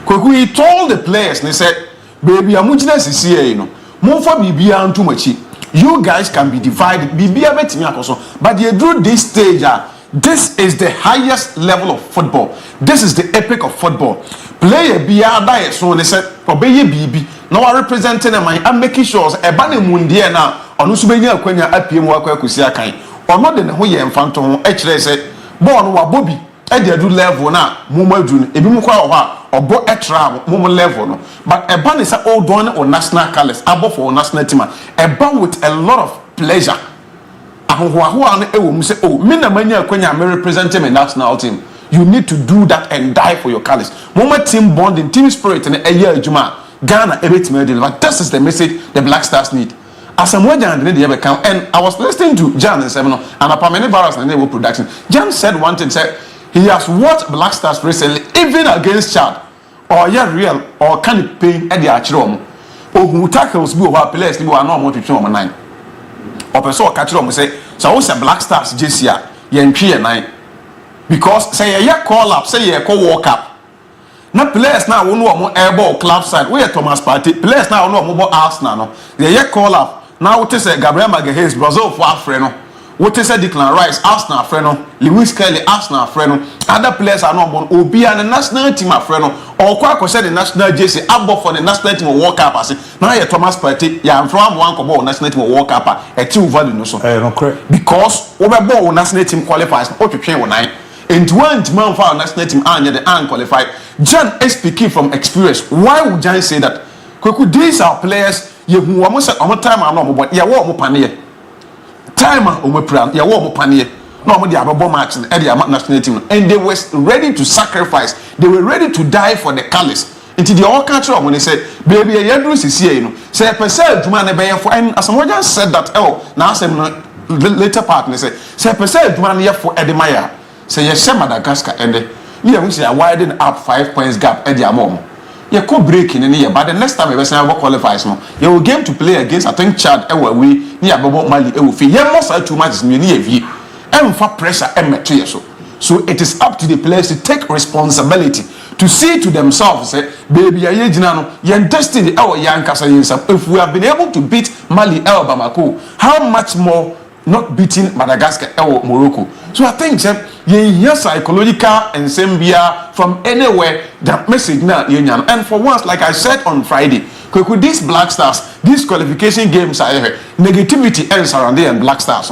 He told the players and he said, baby, I'm is here, you know. Mofa Bibia and too much. You guys can be divided. Bibia but you do this stage. This is the highest level of football. This is the epic of football. Player Bia diet so they said, Obey Bibi. Now I representing them. I'm making sure a banner mundia now on Usubenia Quenya at PM Waka Kusiakai. Or not than who you and Phantom H. said, Born wa Bobby. I do level now, Mumu June, a Bimukwa or bo extra Mumu level. No. But a ban is an old one or national colors, above for national team. A ban with a lot of pleasure. Oh, Minamania when I'm representing a national team. You need to do that and die for your colors. Moment team bonding, team spirit, and a year Juma, Ghana, everything. But this is the message the Black Stars need. As I'm waiting and I was listening to Jan and Seven and a permanent virus and naval production. Jan said one thing, said he has watched Black Stars recently, even against Chad, or real, or can it pay at the Achrom, or who tackles blue players who are not more to 9. person or catch them say so what's a Black Stars this year yen three and nine because say a call up say a call walk up na players now we know more airball club side we Thomas Partey players now we know more Arsenal no they call up now what is Gabriel Magalhaes Brazil for Africa what is Declan Rice Arsenal friend Lewis Kelly Arsenal friend other players are not born obi and the national team friend or quite say the national jersey above for the national team world cup as now you Thomas Partey ya from one come national team world cup a two value no so no correct because over ball national team qualifies or to train one and one man for our national team and the unqualified John is speaking from experience why would John say that because these are players you who almost at time I'm not but yeah what more panier time on plan yeah what more panier no more the above match and the national team and they were ready to sacrifice they were ready to die for the colours until the all country when they said baby a year is here you know say a percent man for and as someone just said that oh now some later part they say a percent man here for Edemaya say yes Madagascar and yeah we say a widen up 5 points gap at the mom you could break in here but the next time we say I qualifies no you will game to play against I think Chad we near Bobo Mali we yeah most of 2 matches me near and for pressure and material so it is up to the players to take responsibility to see to themselves say baby ya jinano your destiny our young kasa if we have been able to beat Mali El Bamako how much more not beating Madagascar or Morocco so I think you psychological and sembia from anywhere that message now and for once like I said on Friday with these Black Stars these qualification games are negativity ends around there and Black Stars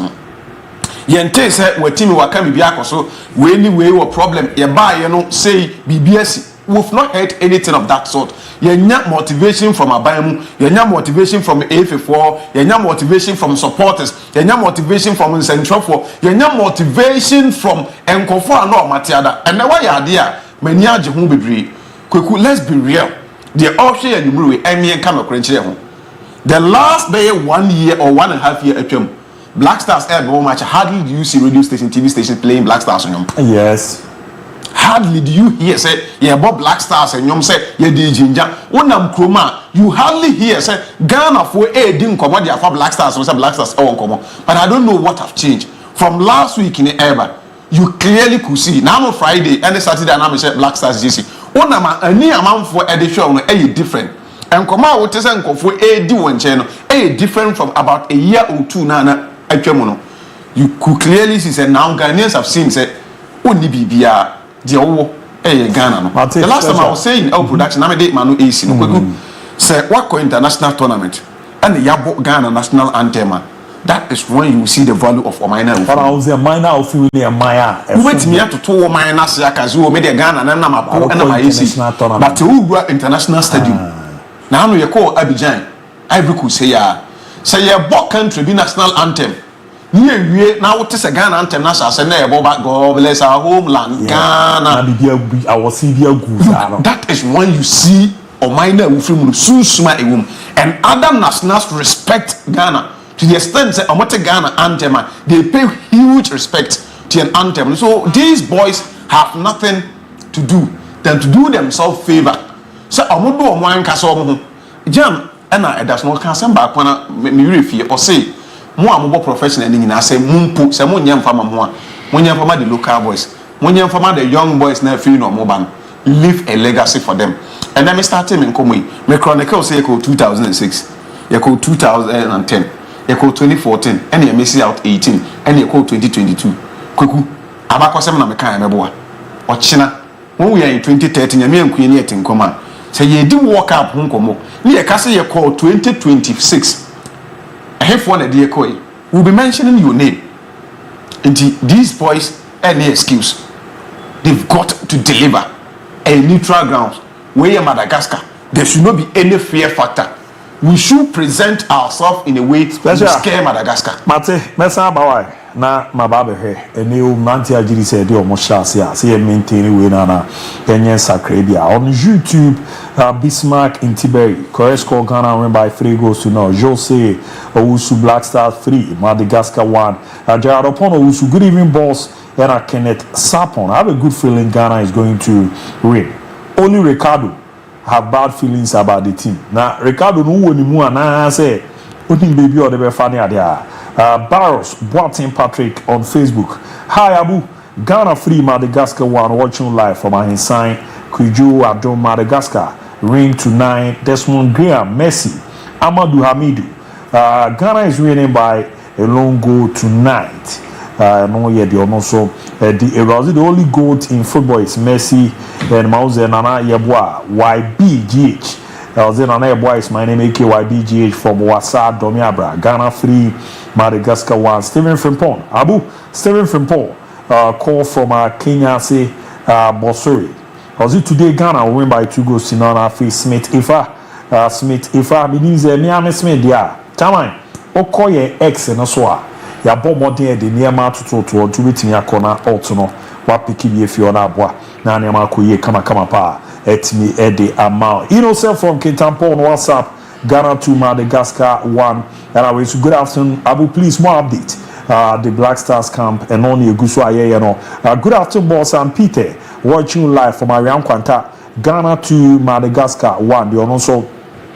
yente say we team waka bibia so we anyway or problem ye buy you know say BBS we've not heard anything of that sort yenya motivation from abamu yenya motivation from AF4 yenya motivation from supporters yenya motivation from central for yenya motivation from enkofo ano matiada and why ya dia mani age ho bebre kweku let's be real the option and we emien come akrenche ho the last day 1 year or 1.5 year atwam Black Stars ever match hardly do you see radio station TV stations playing Black Stars on them yes hardly do you hear say yeah about Black Stars and you say yeah the ginger unam kroma you hardly hear say Ghana for din komo dia for Black Stars say Black Stars on komo but I don't know what have changed from last week in the ever you clearly could see now on Friday and Saturday and I say Black Stars GC unam any amount for edition no different and komo what say for di one channel different from about a year or two na you could clearly see say now Ghanaians have seen say only bibia Ghana no. The last time I was saying our production I made Manu AC no kweku say what international tournament and the Yabo Ghana national anthem that is when you see the value of Omaina. But I was a minor of a Maya. Wait me to 2 Omaina Siakazu made Ghana and Namapo and AC but to international stadium now you call Abidjan Ivory Coast say your book country be national anthem. Now what is a Ghana anthem? God bless our homeland, Ghana. That is when you see Omaina and other nationals respect Ghana to the extent that Ghana anthem they pay huge respect to an anthem. So these boys have nothing to do than to do themselves favor. So Amudu Omwan Kaso Jam and I does not cancel back when I me or say. Mo amobo professional ni na say mumpu say mo nyam fama mo nyam fama the local boys mo nyam fama the young boys na free no mo ban leave a legacy for them and then me start me nkomo yi me chronicle say ko 2006 ye ko 2010 ye ko 2014 and ye miss out 18 and ye ko 2022 kweku abakosem na me kan me boa ochina when we are in 2013 ye me anku ye tinkoma say ye di work up nkomo ni ye ka say ye ko 2026 we'll be mentioning your name. And these boys, any excuse, they've got to deliver a neutral ground. Where Madagascar, there should not be any fear factor. We should present ourselves in a way to scare Madagascar. Mate, mesa bawai na mababe he. Eni o nanti ajiri se di omo shasi ya. Se maintain we na enye sacrebia on YouTube. Bismarck in Tiberi, correct score Ghana win by 3 goals to 0. Jose Owusu Black Stars 3, Madagascar 1. Gerard Opono Owusu, good evening, boss. And Kenneth Sapon. I have a good feeling Ghana is going to win. Only Ricardo have bad feelings about the team. Now Ricardo no one anymore. Now I say, putting baby or the funny idea. Barros Boatin Patrick on Facebook. Hi Abu, Ghana free Madagascar 1 watching live from Ahinsan, Kuju Adom Madagascar, Ring to 9, Desmond Graham, Messi, Amadou Hamidou. Ghana is winning by a long goal tonight. No, yet the also the only goal in football is Messi and Mauze Nana Yeboah YBGH. Nana Yeboah is my name AKYBGH from Wasa Domiabra. Ghana 3, Madagascar 1. Stephen Frimpong. Abu Stephen Frimpong call from Kenya say Bosori. Today Ghana will win by 2 goals to none. Smith Ifa means Miami Smith there. Taman Okoye X and so ya bomb de niema to betimi akona altono wa piki bi efiona aboa na niema akoye kama pa etimi ede amount innocent from Kintampo on WhatsApp. Ghana 2 Madagascar 1. And I wish good afternoon Abu, please more update the Black Stars camp and only Gusu aye no. Good afternoon boss and Peter watching live from Ariam Kwanta. Ghana 2 Madagascar 1. The also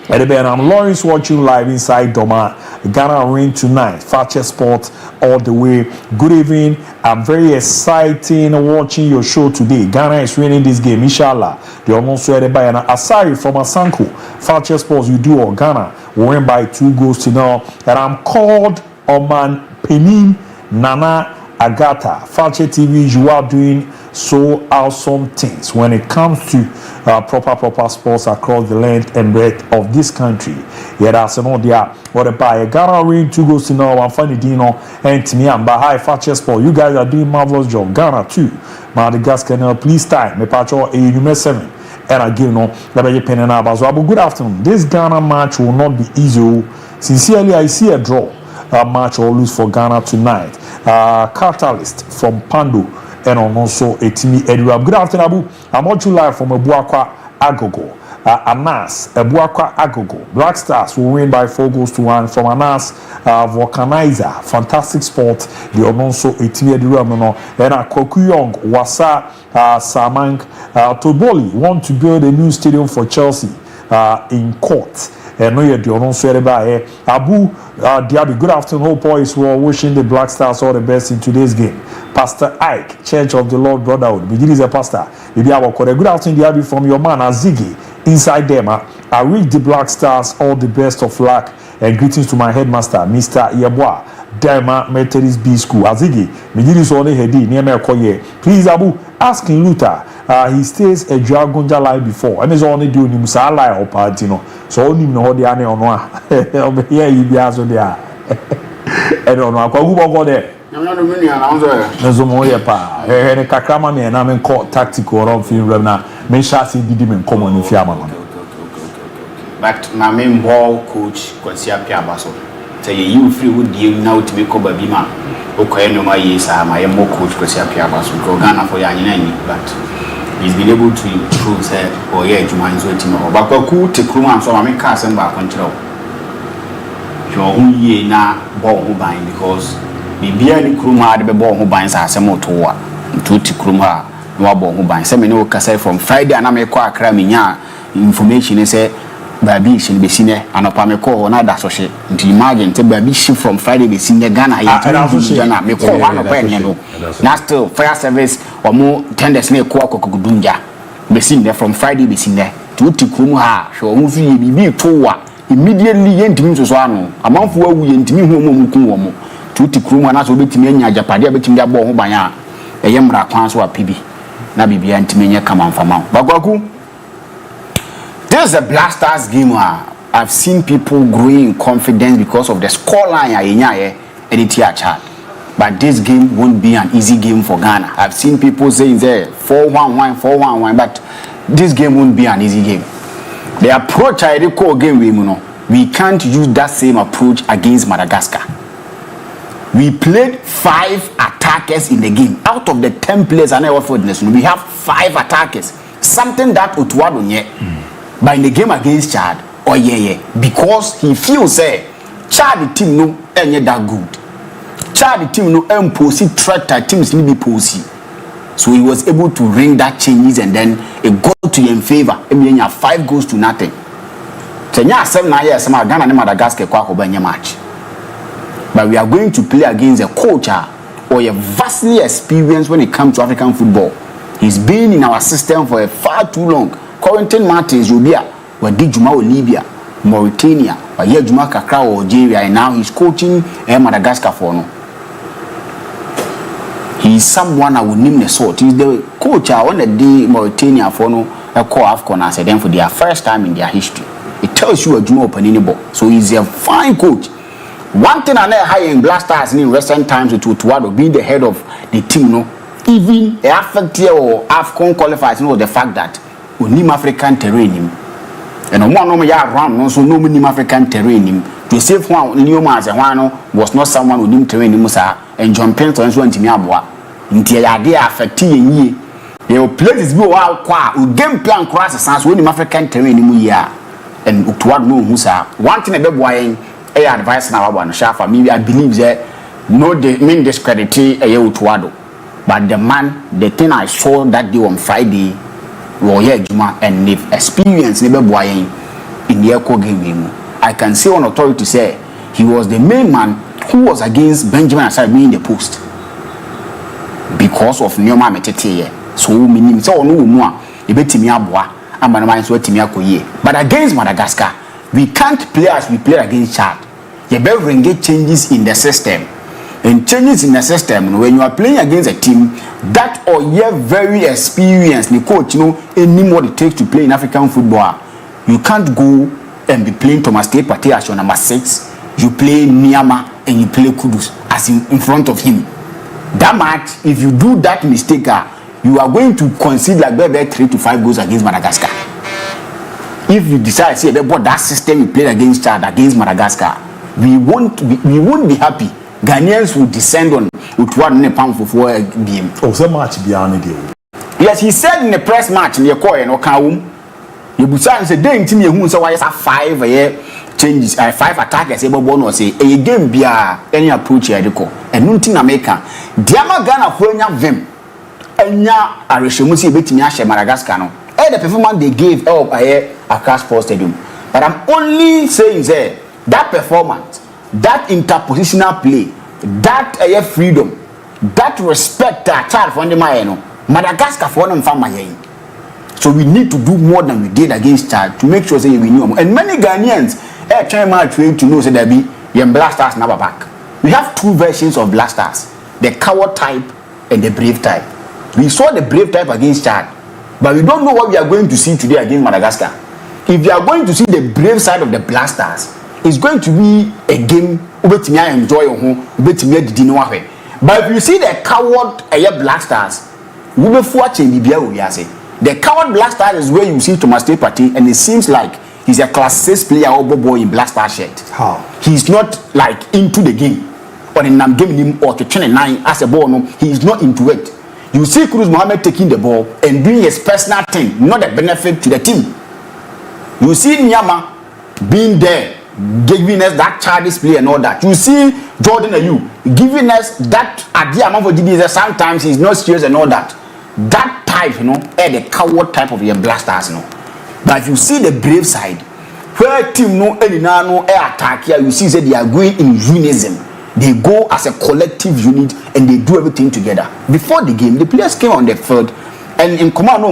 and I'm Lawrence watching live inside Doma. Ghana win tonight. Fakye Sport all the way. Good evening. I'm very excited watching your show today. Ghana is winning this game, inshallah. They almost ready by an Asari from Asanko. Fakye Sports, you do all Ghana. We win by 2 goals to none. And I'm called Oman Penin Nana Agata. Fakye TV, you are doing so awesome things when it comes to proper sports across the length and breadth of this country. Yeah, that's an idea. What about Ghana win 2 goals to none? I'm funny Dino and to me and Bahai Fakye Sport. You guys are doing marvelous job. Ghana 2, Madagascar now. Please time me patcho a number 7. And again no pen and so good afternoon. This Ghana match will not be easy. Sincerely, I see a draw. Match or lose for Ghana tonight. Catalyst from Pando. And also a Timmy Edward. Good afternoon, Abu. I'm watching live from Ebuakwa Agogo. Anas, Ebuakwa Agogo. Black Stars will win by 4 goals to 1 from Anas Vulcanizer. Fantastic sport. The also a Timmy Edward. And Kokuyong, Wasa Samang Toboli want to build a new stadium for Chelsea in court. And no, you're the Abu DIABY. Good afternoon, hope boys. We're wishing the Black Stars all the best in today's game. Pastor Ike, Church of the Lord Brotherhood. Begin is a pastor. Good afternoon, DIABY, from your man Azigi. Inside them, I wish the Black Stars all the best of luck and greetings to my headmaster, Mr. Yeboah, Dema Methodist B School. Azigi, begin is only heady near Merkoye. Please, Abu, asking Luther. He stays a Dragonja line before. I mean, only doing him lie or party, so only know the ane on one. Here you be as there. I don't know. Who go there? No more pa. Any kakrama me and I'm called tactical or film now. Men shall see the demon common in Fiamma. But my main ball coach, Consia Piabaso. Say you free would you now to make over Bima. Okay, no, my yes, my more coach, Consia Piabaso. Go Ghana for Yanni, but he's been able to improve, say, or yeah, to mind waiting. But cool to Kruma, so I make cars and back control. Your own year now, ball who buying because. Bibia ni Kruma de bebo ho ban sa asem otowa ntuti Kruma no abo ho ban se me no kasa from Friday na me kwa akra me nya information say baby shi be sine anopa me ko na da so she nti imagine te baby shi from Friday be sine Ghana ya Ghana me ko wa no pa enye no na still fire service omo tenders na ko akokudunja be sine from Friday be sine ntuti Kruma ha so ho fi bibi towa immediately yentimi so anu amanfo awu yentimi hu omo ku wo mo tuti Kruma na so betimi anya japade betimi abo ho ban a eyemra kwan so apibi na bibia ntimi nya kama mfama bagwaku. This is a Black Stars game. I've seen people growing in confidence because of the scoreline and but this game won't be an easy game for Ghana. I've seen people saying there 4-1-1 4-1-1 but this game won't be an easy game. The approach I recall game we can't use that same approach against Madagascar. We played 5 attackers in the game. Out of the 10 players and we have 5 attackers. Something that Utuado nye. But in the game against Chad, because he feels Chad the team no any that good. Chad the team no imposing threat teams need be posy. So he was able to ring that changes and then it got to in favor. 5 goals to nothing. Tenya 7 years Ghana and Madagascar kwa ko banya match. but we are going to play against a coach or a vastly experienced when it comes to African football. He's been in our system for far too long. Quarantine Martins Rubia, Wadi Juma Libya, Mauritania, Wadi Juma Kakra or Algeria, and now he's coaching Madagascar for no. He's someone I would name the sort. He's the coach on the day Mauritania for no a call AFCON as a them for their first time in their history. It tells you a Juma opening ball. So he's a fine coach. One thing I know high in Black Stars in recent times with Utuado being the head of the team, no, even the Fakye or AFCON qualifiers know the fact that we need African terrain. And one no ya around no so no minimum African terrain. To save one Leoma as a one was not someone who knew terrain Musa and John Penton so into Miabwa. Until ya idea affecting ye. Your places go out qua game plan cross sans when African terrain in year and Utuado no Musa. One thing about why advice now about Shafa, maybe I believe that no the main discredit a Utuado. But the man, the thing I saw that day on Friday, Royal Juma and they've experienced never boying in the Echo game. I can say on authority say he was the main man who was against Benjamin Asare being in the post because of Neoma Metete. So meaning so no more a bit Timiabwa and Manamai so Timiakoye. But against Madagascar, we can't play as we play against Chad. You better get changes in the system. And changes in the system, when you are playing against a team that or you're very experienced, the coach, any more it takes to play in African football, you can't go and be playing Thomas Tate Partey as your number 6. You play Miyama and you play Kudus as in front of him. That match, if you do that mistake, you are going to concede like 3 to 5 goals against Madagascar. If you decide to say about that system you played against Chad, against Madagascar, we won't be happy. Ghanaians will descend on Utuado Nepam for BM. Oh, so much beyond the Yes, he said in the press match in the court and Okawum, you Busan said, "Dang, Timmy, who so why 5 changes, 5 attackers, able bonus, a game be any approach here, and nothing America. Diama Ghana, when you them, and ya Arishamusi betting Madagascar. The performance they gave up at Sports Stadium. But I'm only saying that performance, that interpositional play, that freedom, that respect that child for the Madagascar for them family. So we need to do more than we did against Chad to make sure that we knew. And many Ghanaians trying to know that be Black Stars never back. We have 2 versions of Black Stars, the coward type and the brave type. We saw the brave type against Chad, but we don't know what we are going to see today against Madagascar. If you are going to see the brave side of the Black Stars, it's going to be a game where you enjoy home, but if you see the coward Black Stars, we will watch the coward Black Stars is where you see Thomas Tate Partey, and it seems like he's a class 6 player or boy in Black Star shirt. How? He's not like into the game, or in game him or to 29 as a ball. No, he's not into it. You see Cruz Mohammed taking the ball and doing his personal thing, not a benefit to the team. You see Nyama being there, giving us that childish play and all that. You see Jordan Ayew giving us that idea of sometimes he's not serious and all that. That type, the coward type of your Black Stars, But if you see the brave side, where team attack here, you see that they are going in unison. They go as a collective unit and they do everything together. Before the game, the players came on the field and in command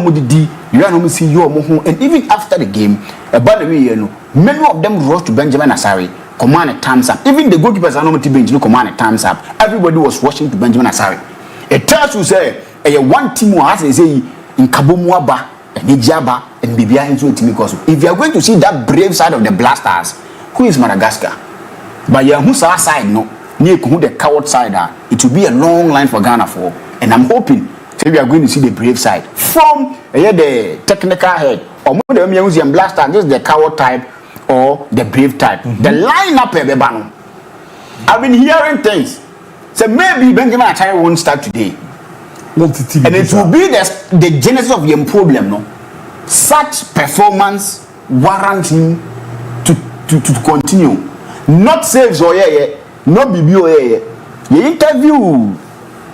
you see you and even after the game, by the way, many of them rushed to Benjamin Asare, command a thumbs up. Even the goalkeepers are not bench, command a thumbs up. Everybody was rushing to Benjamin Asare. It tells you say one team who has say in Kabomuaba and Nijaba and Bibia into team because if you are going to see that brave side of the Black Stars, who is Madagascar? But Yamusa side near the coward side, it will be a long line for Ghana for, and I'm hoping that we are going to see the brave side from the technical head or more the museum Black Stars, just the coward type or the brave type. The lineup I've been hearing things. So maybe Benjamin Asare won't start today. And it will be the genesis of the problem, Such performance warrants him to continue. Not saves or not BBO. You interview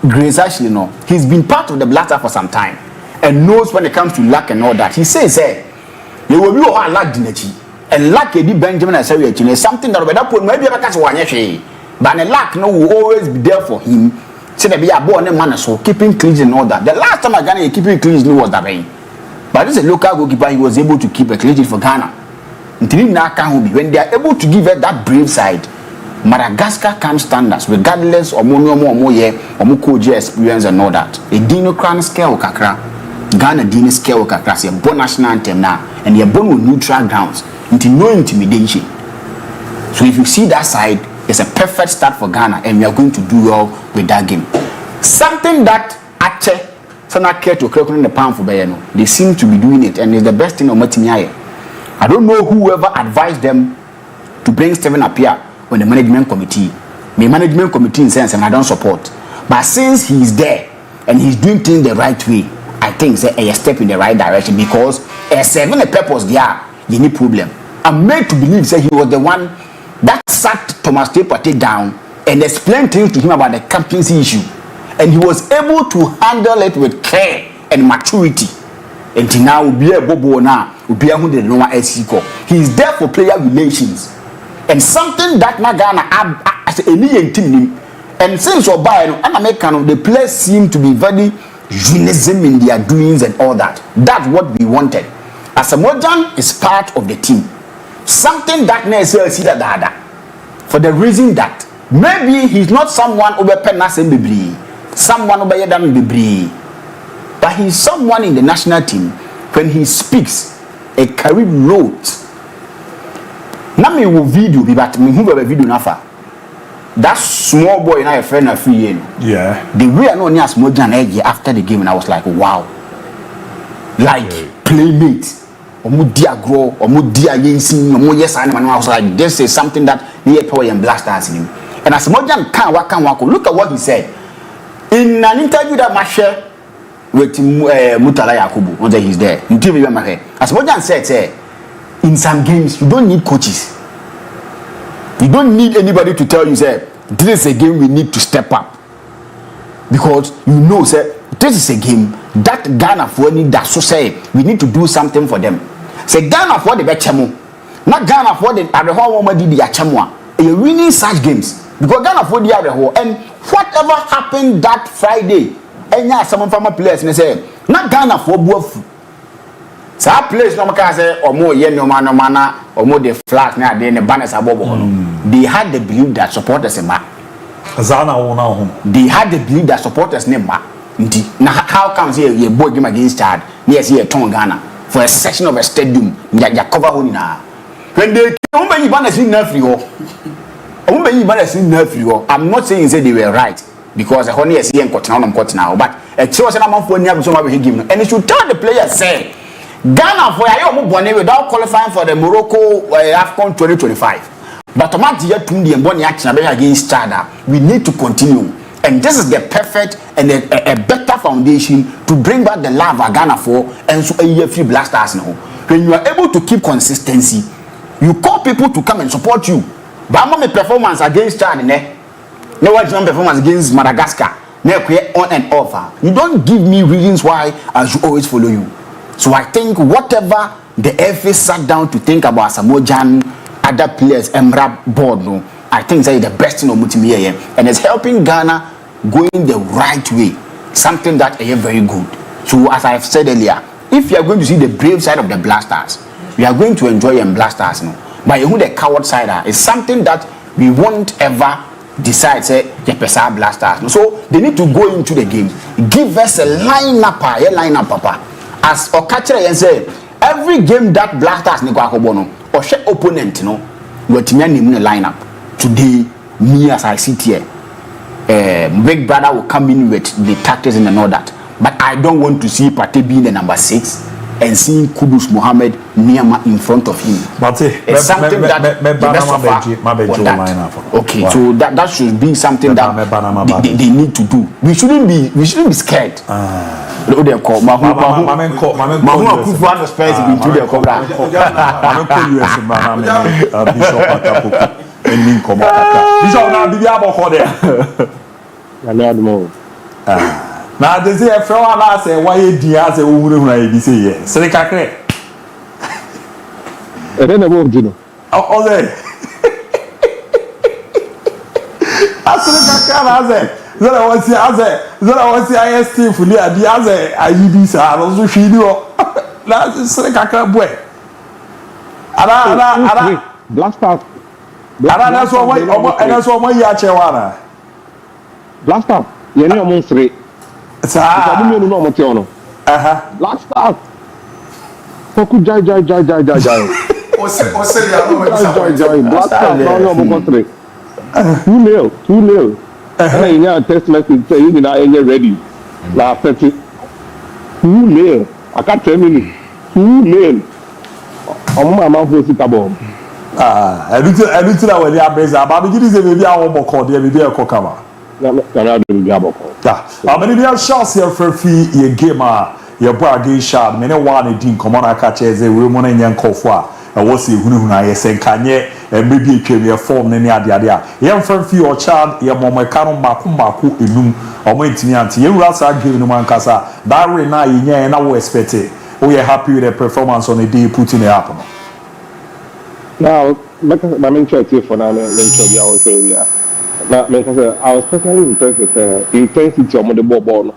Grace Ashley, he's been part of the Black Star for some time and knows when it comes to luck and all that. He says, there will be a luck dinechi and luck Benjamin Asare is something that put maybe a catch one But the lack no will always be there for him. Say that be a born man so keeping clean and all that. The last time I Ghana keeping clean was that rain. But this is a local goalkeeper, he was able to keep a clean sheet for Ghana. Until now can be when they are able to give it that brave side. Madagascar can stand us regardless of more experience and all that. A Dino Crown scale kakra. Ghana Dino scale kakra say a born national anthem now and they are born with neutral grounds. Until no intimidation. So if you see that side, it's a perfect start for Ghana and we are going to do well with that game. Something that Ache Sana care to crack in the palm for Bayano. They seem to be doing it and it's the best thing on Matimiaye. I don't know whoever advised them to bring Steven Appiah on the management committee. The management committee in sense and I don't support. But since he's there and he's doing things the right way, I think it's a step in the right direction because serving a purpose there, you need problem. I'm made to believe that he was the one that sat Thomas Partey down and explained things to him about the captaincy issue. And he was able to handle it with care and maturity. And now will be a bobo now, will be a hundred no He's there for player relations. And something that Ghana as a alien team. And since Obaino and American, the players seem to be very unison in their doings and all that. That's what we wanted. Asamoah is part of the team. Something that necessarily see that for the reason that maybe he's not someone over Penas and Bibri, someone over Yadam Bibri, but he's someone in the national team. When he speaks, a carry load. Now me will video be but me who video nafa. That small boy and I a friend of free. Yeah. The way I know near Asamoah after the game and I was like, wow. Like playmate. Omudiagro, Omudiayensin, Omoyesan, and I was like, this is something that near power and blasters in him. And as Mojan can wako, look at what he said. In an interview that Masha with Mutala Yakubu, whether he's there, as Mojan said, in some games, you don't need coaches. You don't need anybody to tell you, say, this is a game we need to step up. Because you know, say, this is a game that Ghana for need that so say we need to do something for them. Say Ghana for the betchamo, not Ghana for the Areho woman did the Achamwa. A winning such games because Ghana for the Areho and whatever happened that Friday, and yeah, some from a place and say not Ghana for both. So our place no matter say or more yen no mana or more the flag now then the banners above. They had the belief that supporters a they had the belief that supporters name now how comes here you boy game against Chad? Yes, here Tom Ghana for a section of a stadium. You cover one now. When they come by banners in Africa, I'm not saying say they were right because honey is here and cut now, but a choice and I'm for near some given and it should tell the players say Ghana for a without qualifying for the Morocco AFCON 2025. But automatically and Bonnie action against Chad, we need to continue. And this is the perfect and a better foundation to bring back the love of Ghana for and so a few blasters now. When you are able to keep consistency, you call people to come and support you. But I'm a performance against Chad, no one's on performance against Madagascar. On and off. You don't give me reasons why I should always follow you. So I think whatever the FA sat down to think about Asamoah, other players, MRAP board, no, I think that is the best thing of Mutimia and it's helping Ghana going the right way. Something that is very good. So as I have said earlier, if you are going to see the brave side of the blasters, we are going to enjoy them blasters. No? But who the coward side is something that we won't ever decide say the Pesa blasters. No? So they need to go into the game. Give us a lineup, papa. As Okache and say, every game that blasters ni kwa kobono or share opponent, no, you are in the lineup. Today, me as I sit here, Big Brother will come in with the tactics and all that. But I don't want to see Partey being the number 6 and seeing Kudus Mohammed Niyama in front of him. But it's something that the best of that. Okay, wow. So that should be something that they need to do. We shouldn't be scared. They call now they say a fellow I say why you as a woman I say yes. So they can create. And then I won't, you know. Oh, asere kakra na aze zara wasi IST fuli adi aze ayidi sa no so hwini ho na asere kakra boy ara Black Stars ara na so omo ya chewa na Black Stars ye ni omo nsere sa omo mi no omo te ono Black Stars Foku jai Ose ya no Black Stars no omo kontre 2-0 and you have a text message saying you know you're ready na 30 2-0 I can't tell me 2-0 ọmọ àmà fún òsì kábọ̀. ẹnu tí náà wẹ̀ ní abẹ́sẹ̀ àbábí jíjí sẹ́ bèbí àwọn ọmọ kan díẹ̀ bèbí ẹ̀kọ́ kama. Nàmẹ́ àdùn bèbí àbọ̀ kan. àmì níbi ẹ̀ṣọ́ àti ẹ̀fẹ́ fi yẹ géèmù a yẹ bọ́ àgé ṣáà mẹ́ni wà ní dín nkọ́mọ́ náà ká kyẹ́ ẹ̀zẹ̀ wẹ́rẹ́ mu náà nyẹ nkọ́fọ́ a ẹ̀wọ́ sì ehunahun ayẹ sẹ́ nkanyẹ ẹ̀mẹ́ bi etwam yẹ fọ́ọ̀m ní adeade a yẹn fẹ́ fi ọ̀kyá yẹ mọ̀mọ́ ẹ̀ka no mako enum ọmọ ntini àǹtí yẹn wúra saa géèmù no mu ankasa dáre náà yẹ nyẹ ẹ̀ náà wọ́ expect we are happy with the performance on the day putting it up. Now, my main choice for now, I was personally impressed with the intensity of the ball.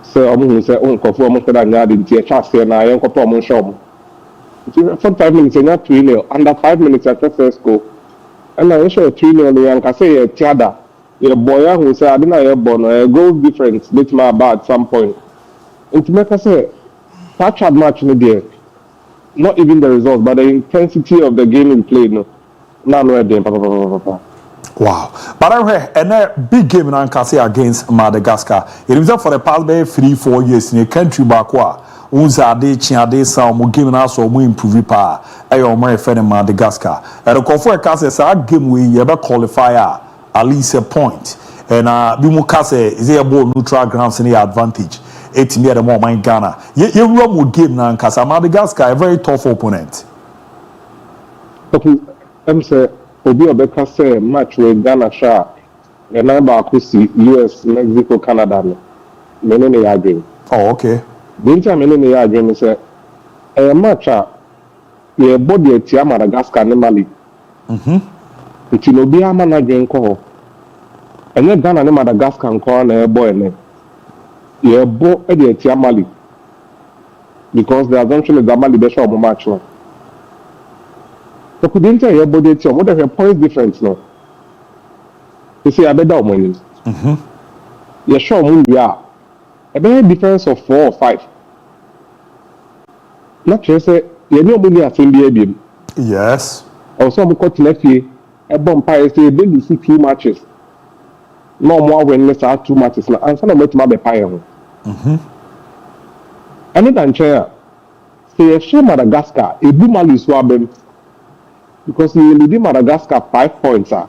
So I'm going to say, oh, conform to that yard in the chance here now. I am conform show. For 5 minutes, not 3-0. Under 5 minutes after first goal, and I show 3-0. And I say, Tiada, your boy who said, I didn't know your born a goal difference. That's my bad at some point. And to make us say, such a match in there. Not even the results, but the intensity of the game in play. No, wow. But I heard a big game in Ankasi against Madagascar. It was for the past 3-4 years in a country back. Unza de chiade sa mo game na so mo improve pa. Ayo mo refer in Madagascar. And the confer case say game we you be qualifier at least a point. And bi mo case is a ball neutral grounds any advantage. Etimi at more mind Ghana. You run game na Nkasa Madagascar a very tough opponent. Okay, I'm say obi obeka say match with Ghana sha. The number akusi US, Mexico, Canada no. Mene ne agree. Oh okay. The inter mene ne agree say a match ye body etia Madagascar ne Mali. Nti no bi ama na dwen ko ho. Ene Ghana ne Madagascar nko na e boy ne. Yeah, both at the Mali because the assumption is that Mali be show match now. So could you tell your body team what are point difference now? You see, I bet that money. You show we are a better difference of 4 or 5. Not just say you know money at NBA. Yes. Also, I'm got next year a bumpire say they will see 2 matches. No more when let's have 2 matches now. And some of them might be paying. And then chair say a share Madagascar a boom Mali swabem because you lead Madagascar 5 points are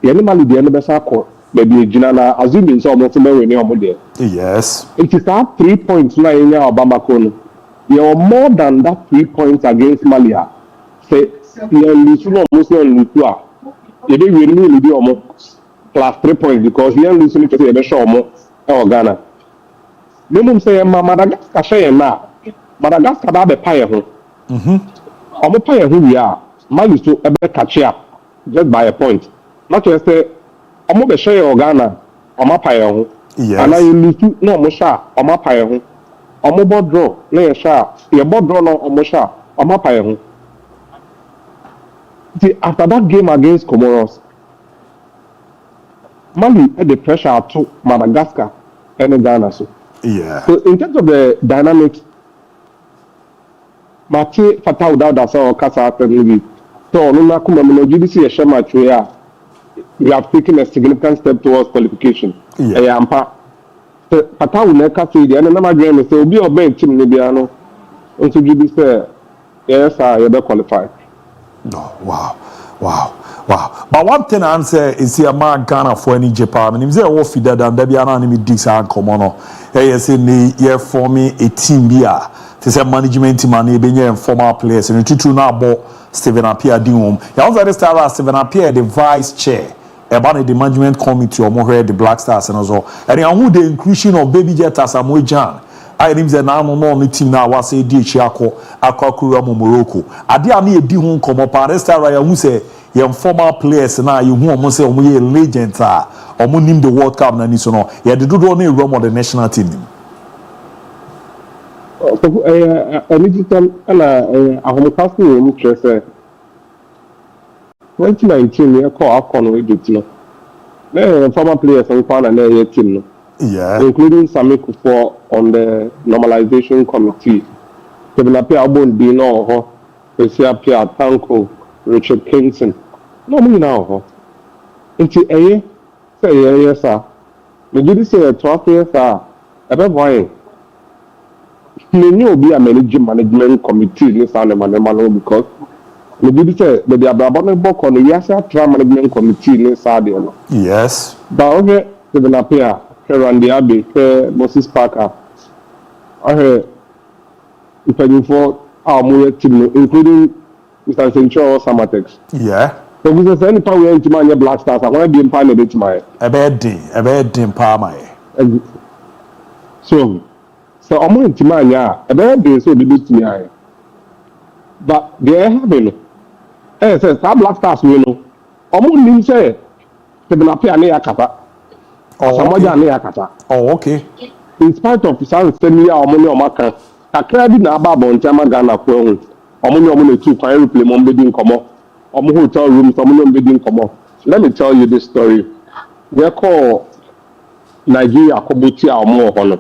the animal the end best court maybe Jinana assuming some of them there. Yes. It is that 3 points now in your Bamako. You are more than that 3 points against Malia. Say you lose no Muslim Lutua. You didn't really do almost plus 3 points because you are losing to say the show more or Ghana. Minimum say Madagascar share na Madagascar ba be pay ho. Omo pay ho we are. Mali so e be catch up just by a point. Not just say omo be share Ghana, omo pay ho. Yes. And you lose no omo sha, omo pay ho. Omo board draw, na ye sha. Ye board draw no omo sha, omo pay ho. After that game against Comoros, Mali had the pressure to Madagascar and Ghana so. Yeah. So in terms of the dynamics, Mati Fatah without that or Kasa maybe. So no kuma no GDC a share match where we have taken a significant step towards qualification. Yeah. So Fatah will never say the end of game so be your bench team Nibiano until GDC yes you be qualified. No, wow. But one thing I say is here, man, Ghana for any Japan. And if they all feed that, there be an enemy dicks and come on. Hey, say me here for me a team here. They say management team and be here former players. And you now bought Stephen Appiah Dinhom. You also understand Stephen Appiah the vice chair about the management committee or more the Black Stars and also. And who the inclusion of Baby Jet as Samuel Jan. I think that now no team now was a DH Akwa Morocco. Adi ani edi hun komo pa restaurant ya hu say your former players now you who almost say omo legends are omo name the World Cup na ni so no yeah the do no run on the national team. Digital and a home casting room interest 2019 we call our Conway Dutino. Former players on Kwan and their team, including Sami Kufo on the normalization committee. Kevin Apia Abon Dino, Apia Tanko, Richard Kingston. No, me now. It's a say, yes, sir. We did say 12 years, sir. About why? Many will be a management committee in San because maybe say the Abrabon on the Yasa management committee in Sadio. Yes. But okay, Kevin Apia, and DIABY, Moses Parker. I heard for our Moya team, including Mr. Central Samatex. Yeah. So we say any power into my Black Stars, I want to be in Pine bit my a bad day, Palma. So I'm going to my a bad day, so the bit me. But they have been. Says Black Stars, we know. Omo say Kevin Apia near Kata. Oh, okay. In spite of San Senia or money or Maka, a credit na Babo and Jamagana for Omo 2 fire replay mom bidding come up. Omo hotel room, some bidding come up. Let me tell you this story. They call Nigeria Kobutia or more honor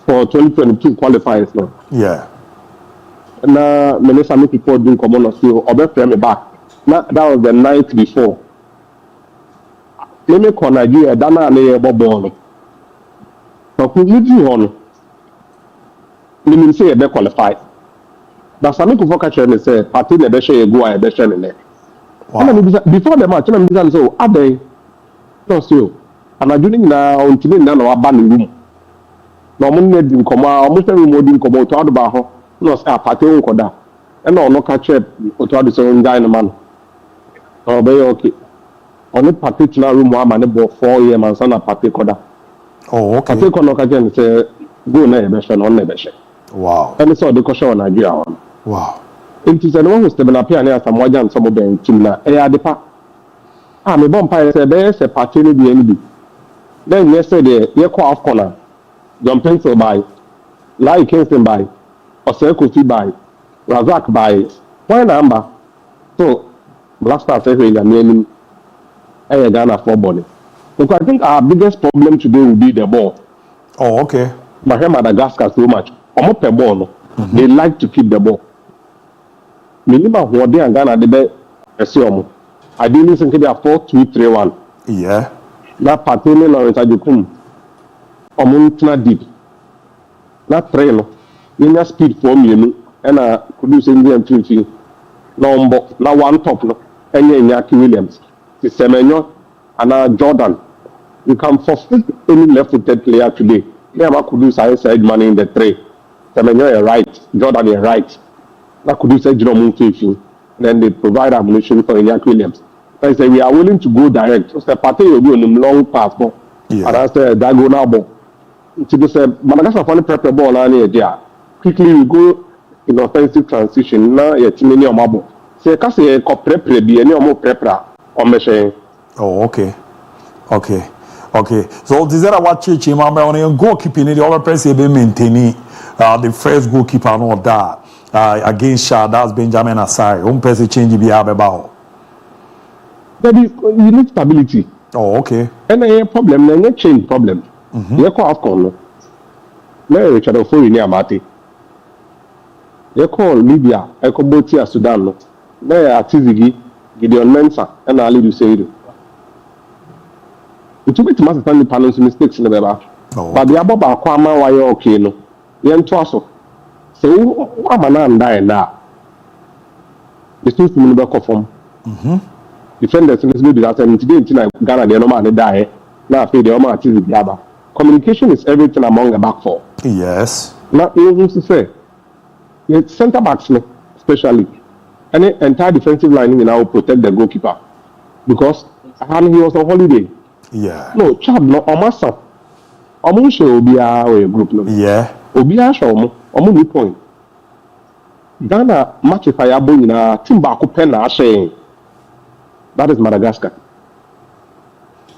for 2022 qualifiers now. Yeah. Now, many people didn't come on or still or me back. Now, that was the night before. Let me call Nigeria, Dana and Bobo. But who need you on? Meaning say they qualified. But some people focus on say party the best go a best in there. Before the match, I'm so are they? No, so and I doing now until none of our band room. No one didn't come out, almost every morning come out to the bar. No, say party on Koda. And no catch up or to the same dynamite. Oh, very okay. On a particular room, one man about 4 years and son a party Koda. Oh, okay. Party Koda again say go na ebeshe on nebeshe. Wow. And so the question on Nigeria. Wow. It is an almost stable appear near some wajan and some of them team na depa. Me bumpire say there's a party in the NB. Then yesterday, you call off corner. John Pencil by, Lai Kingston by, Osei Kofi by, Razak by, why number? So, Black Stars say we are naming Ghana for body. Because I think our biggest problem today will be the ball. Oh, okay. But here Madagascar so much. Almost per ball, they like to keep the ball. Minimum who are there and Ghana the best. I didn't listen to their 4-2-3-1. Yeah. That Patene Lawrence Ajukum. Omuntina deep. That train. In a speed for me, and I could do something and 20. Now one top, and Yaki Williams. The Semenyo and Jordan. You can forfeit any left-footed player today. Never could do side money in the tray. Semenyo is right, Jordan is right. That could do say Jerome Munkefi. Then they provide ammunition for Yaki Williams. I say we are willing to go direct. So the party will go on a long pass. And I say that go now. To say Madagascar funny prepare ball and there. Quickly we go in offensive transition. Now you're teaming your mabo. Say because you prepare be any more prepare on machine. Oh, okay. So this is what Chichi Mamba on a goalkeeping the other person be maintaining the first goalkeeper and all that against Shah, that's Benjamin Asari. One person change be about. That is you need stability. Oh, okay. And a problem, then a change problem. You call Afcon. No, Richard Ofori near Mati. You call Libya, I call Botia Sudan. There are Tizigi, Gideon Mensah, and Ali Duseido. It took me to master the panels mistakes in the Beba. But the Abba Kwama, why you're okay, no? Yen Twasso. So, what man dying now? The two from the back of them. Defenders in this movie that I'm today, Ghana, the normal die. Now, I feel the Oma Tizi Biaba. Communication is everything among the back four. Yes. Now, you used to say, the center backs, especially, and the entire defensive line now protect the goalkeeper because he was on holiday. Yeah. No, Chad, no, Omasa. Omusha Obia group. No. Yeah. Obia Shomo, Omu point. Ghana match if I abon in a team back pen saying. That is Madagascar.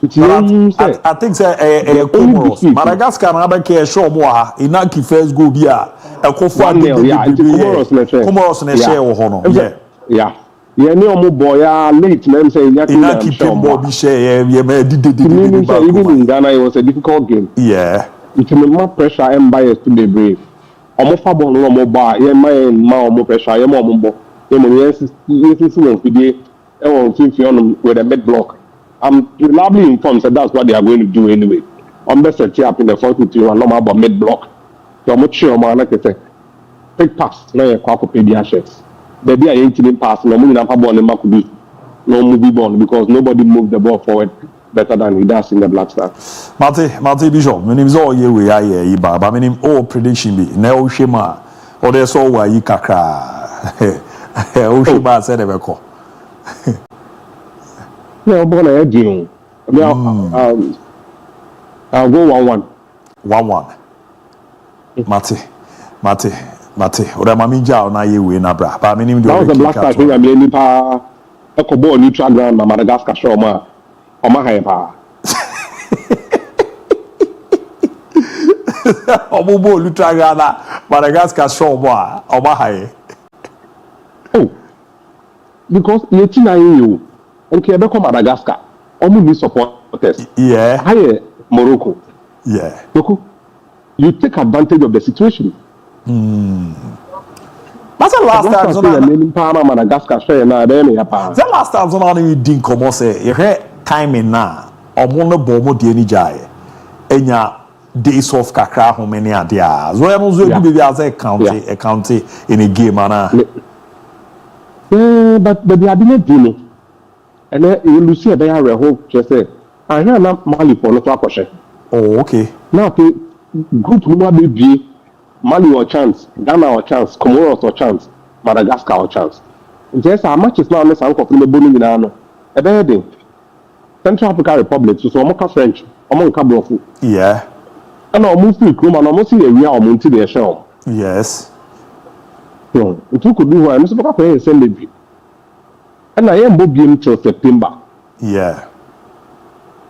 I think say Comoros. Madagascar na be ke show mo a inaki first go bi a ekofo Comoros na share wo hono. Yeah. Yeah, ni omo boy late na say inaki Pimbo bi share ye me did even in Ghana it was a difficult game. Yeah. It me more pressure and bias to the brave. Omo fa ball no omo ba ye ma omo pressure ye mo omo bo. Ye mo yes won fidie e won finfi on with a mid block. I'm reliably informed that that's what they are going to do anyway. I'm best set up in the 4-2-3 and normal about mid block. So I'm sure man like I say take pass na ye kwa pedia shares. Baby I ain't even pass no money na pa ball na could do. No movie ball because nobody moved the ball forward better than he does in the Black Stars. Mate Bishop, my name is all ye we are here but my name all prediction be na o hwema or there so wa yi kakra. O hwema say dey ko. Yeah, I'm gonna edge you. I'll go 1-1. 1-1. Mate. Ora mami ja na ye we na bra. Ba me nim That was the Black Stars thing. I mean, nipa ekobo neutral ground na Madagascar show ma. Oma haye pa. Obobo neutral ground na Madagascar show ma. Oma haye. Oh. Because you tina you. Okay, become Madagascar. Almost be supporters. Yeah. Higher Morocco. Yeah. Morocco. You take advantage of the situation. That's the last time Madagascar share na then ya pa. The last time someone we didn't come say you hear timing na omo no bomo de ni jaye. Enya days off kakra ho many adia. So no zo bi be as a county in a game ana. But the ability do and then you lose a very hope just say I hear na Mali for no to. Oh okay. Now group no be Mali or chance, Ghana or chance, Comoros or chance, Madagascar or chance. Just how much is now unless I'm confident about bowling now. A bad Central African Republic, so Mocha French, among Cabo. Yeah. And I move to Crum and almost see a real Monty their show. Yes. So it could be why I'm supposed to send it. And I am bobbing till September. Yeah.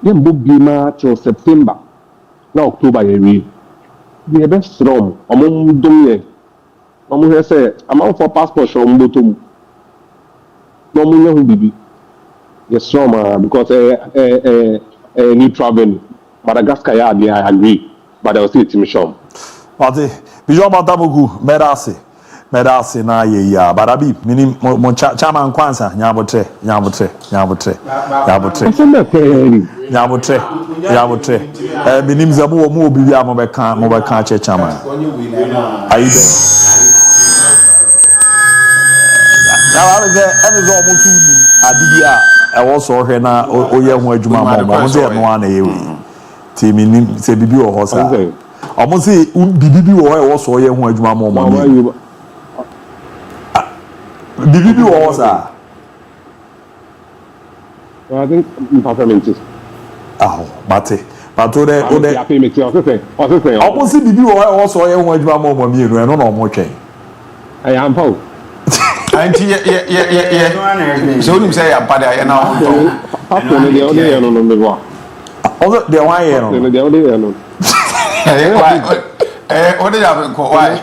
I am bobbing till September. Now October, the best strong among them. Among say, amount for passport show Mbotum. No money who be. Yes, strong because new travel Madagascar, yeah, I agree. But I will see team show. Mate, Bishop Matamugu, Medasi na ye ya. But abi, minim mo chairman kwanza, nyabotre. Nyabotre. Minim zamu mo obi a mo be kan chairman. Ayi be. Na wa be emizo mo su ni adidi a e wo so hwe na oye ho adwuma mo ze no ana ye wi. Ti minim se bibi wo ho sa. Omo se bibi wo ho e wo so oye ho adwuma mo. Bibi wo sa. I think performances. Mate. But o de opposite bibi wo so ye ho adwuma mo mienu e no na omo twen. I am Paul. Auntie yeah. So you say ya pada ya na on. Pastor no dey no me wa. Also the one year no. Dey no. What did happen ko why?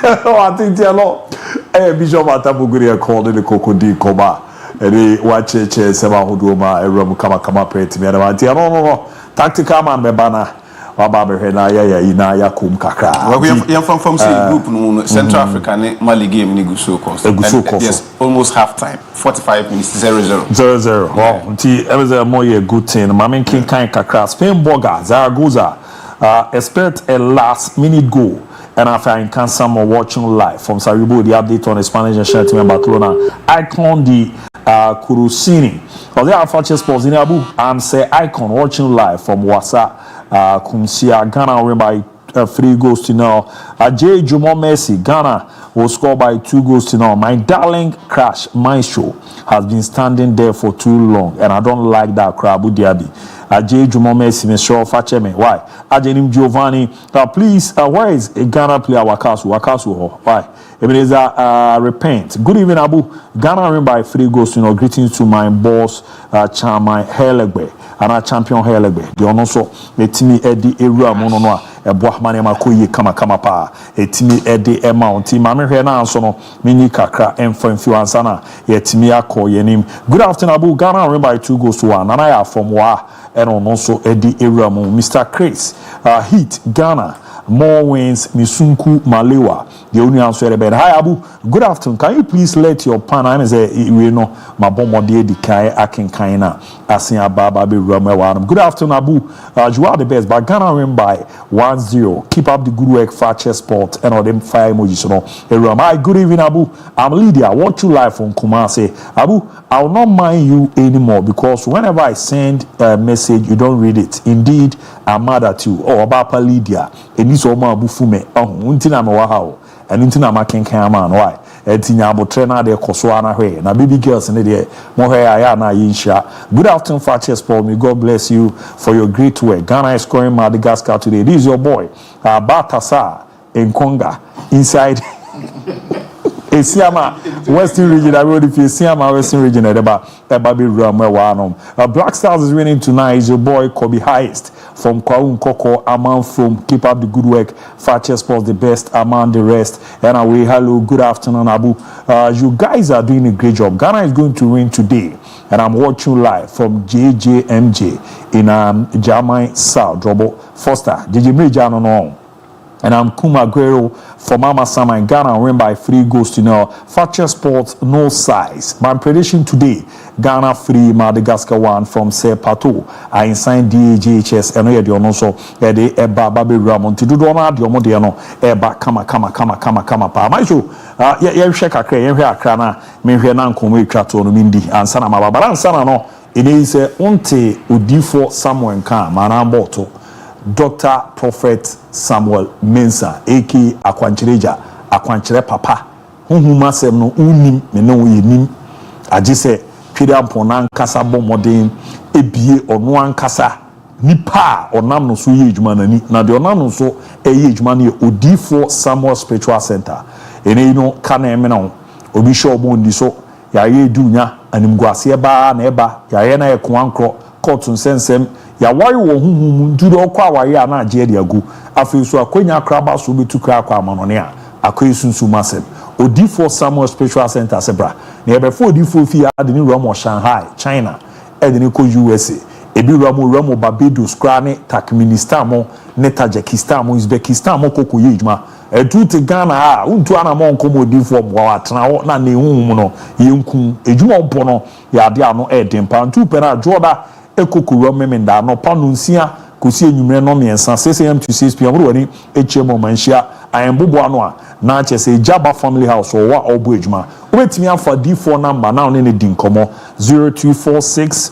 I think the law Bishop Atabuguri called the Kokodi Koba. And watch Seba Huduma, a room kama pretty me. No. Tactical man bebana. Wababe hena ya ina ya kum kakra. Well, we are from group no Central Africa Mali game ni guso course. Yes, almost half time. 45 minutes 0-0. 0-0. Wow. Nti every more a good thing. Mamen king kind kakra. Spain Boga Zaragoza expect a last minute goal. And after I can someone watching live from Saribo, the update on the Spanish national team in Barcelona, Icon the Kurusini. Because they are Fakye Sports in ABOU. I'm say Icon watching live from Wasa, Kumsia, Ghana, win by 3 goals to 0. Ajay Jumo Messi, Ghana will score by 2 goals to 0. My darling Crash Maestro has been standing there for too long, and I don't like that crowd. Abu Dhabi. Ajay Jumo Messi, Mr. Fakye. Why? Ajenim Giovanni, please, where is a Ghana player Wakasu? Why? Ebenezer, repent. Good evening, Abu. Ghana win by 3 goals to 0. Greetings to my boss, Chama Helegbe. And our champion Helegbe. The also Etimi Eddie Erua Mononoa, a Bohmane Makoye Kama pa, Etimi Eddie Emount, Mammy Hena Sono, Mini Kakra, and Fenfuansana, Yetimia Ko Yenim. Good afternoon, Abu. Ghana win by 2 goals to 1. And I from Wa, and also Eddie Erua Mr. Chris, Heat, Ghana. More wins, Misunku Malewa. The only answer about hi Abu. Good afternoon. Can you please let your partner say you know my bomb de kai akin kaina asin ababa be rumewa. Good afternoon, Abu. You are the best, but Ghana win by 1-0. Keep up the good work, Fakye Sport, and all them fire emojis. Hi, good evening, Abu. I'm Lydia. I want you live from Kumasi. Abu, I will not mind you anymore because whenever I send a message, you don't read it. Indeed, I'm mad at you. Oh, about Lydia. And this oma Abu Fume. Oh, untina me wahao. And untina ma kenkan man. Why? Etinya abo trainer de koswana hwe. Na baby girls ne de mo hwe aya na yinsha. Good afternoon, Fakye Sport. May God bless you for your great work. Ghana is scoring Madagascar today. This is your boy, Batasa Nkonga inside. Esiama Western region. I wrote if you Esiama Western region at Eba be Ramwe. Black Stars is winning tonight. Is your boy Kobe Highest from Kwaun Koko Aman from keep up the good work. Fakye Sports the best among the rest. And away hello, good afternoon, Abu. You guys are doing a great job. Ghana is going to win today, and I'm watching live from JJMJ in Jamai South. Drobo Foster JJ Jano no. And I'm Kuma Guerrero for Mama Sama in Ghana win by 3 goals to 0. Fakye Sports no size. My prediction today, Ghana 3, Madagascar 1 from Se Pato. I signed DHS and we are also the Eba Baby Ramon to do Dona Diomodeano Eba Kama Pa. My show, yeah, check a cray, and here Crana, Menhianan Come Krato Mindi, and Sanama Babaran no. It is Unte Udifo Samuel Khan, Manamboto. Dr. Prophet Samuel Mensah, A.K. Akwanchire Papa. Huma sem no unim me no yenim. Aje se twede ampona nkasa bɔ modern ebie ɔno ankasa nipa ɔnam no so yɛ adwuma nani na de ɔnam no so ɛyɛ adwuma no yɛ Odifo Samuel Spiritual Center. Ene no ka na eme na obi hye ɔbɔ ndi so ya yɛ dunya animguase ba na ɛba ya yɛ na yɛ koankro court nsensem ya wari wo huhum ntudo okwa awari ana agye de agu afi so akonya akraba so betu kra akwa amanone a akoyi sunsu masem Odifo Samuel Spiritual Center sebra na ebefo Odifo fi ade ni Ramo Shanghai China ede ni ko USA ebi Ramo Barbados kra ne Turkmenistan mo ne Tajikistan mo Uzbekistan mo koko ye ejuma etuti Ghana a untu ana mo nkomo Odifo mo wa atena ho na ne huhum no yenku ejuma obo no ya ade ano edempa ntu pera joda ekokuru memenda no panunsia kosi enyumre no miensa 6am to 6pm woni echemo manhia ayembobo ano a na chese Jaba family house or wa obo ejuma obetimi afa D4 number now ne di nkomo 0246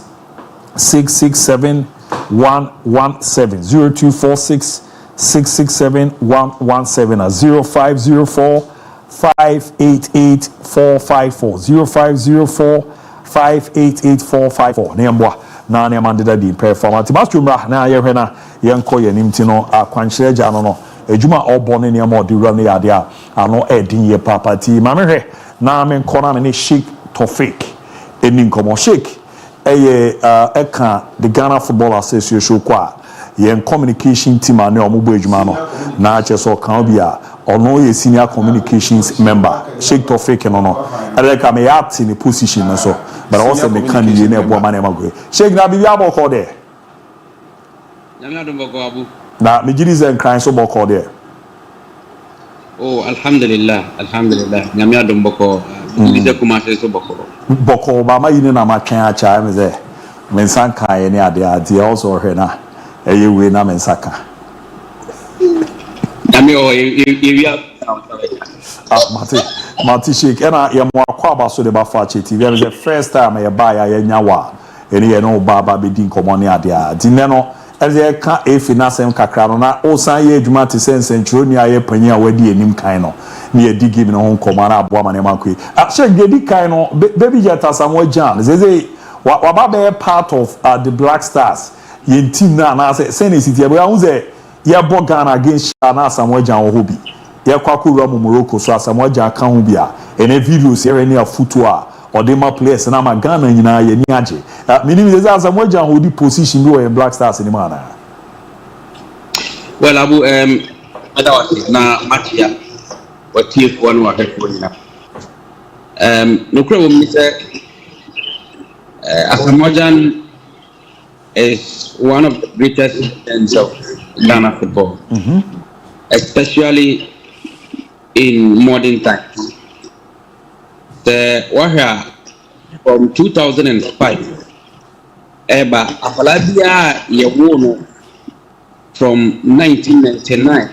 667 117 0246 667 117 0504 588 454 0504 588 454 nembwa na ne mandeda di performance mastumra na ye hwena ye nko ye nimti no akwankyere gya no ejuma obone ne ma odi run ya dia ano edin ye papati ma mehwe na me nkona ne Sheikh Tofik eni nkomo Sheikh eye eka the Ghana Football Association kwa ye communication team ane omugbo ejuma no na acheso kan bia ono ye senior communications member Sheikh Tofik no eleka me yati ni position no so but also me kan ye na ebo mane magwe Sheikh na bibia boko there nyame adom boko abu na me giri zen kran so boko there oh alhamdulillah nyame adom boko giri kuma so boko ba ma yini na ma twen acha me ze me san kan ye ne ade also hwe na eye we na me nsaka nyame o ye Mati Sheikh ena ye mo akwa ba so de ba fa che TV the first time ye ba ya nyawa ene ye no ba be din komo ne ade a dinne no as a ka efi na sem kakra no na o san ye adwuma te sense nchuroni aye panyin a wadi enim kan no na ye di game no ho nkoma na aboa mane makwe she gedi kan no baby jeta Samuel Jan zeze wa be part of the Black Stars ye team na say city e bo say ye bo Ghana against na Samuel Jan wo hobi ye kwakuru mu Morocco so Samuel Jan kan ho bia ene videos ye ni afutu a Odema players na Ghana nyina ye ni age. Meaning is as Samuel Jan hold the position do Black Stars in mana. Well, Abu that na match here. What team one wa help na. No crowd me say Samuel Jan is one of the greatest legends of Ghana football. Especially in modern times. The warrior from 2005 eba afalabia yewono from 1999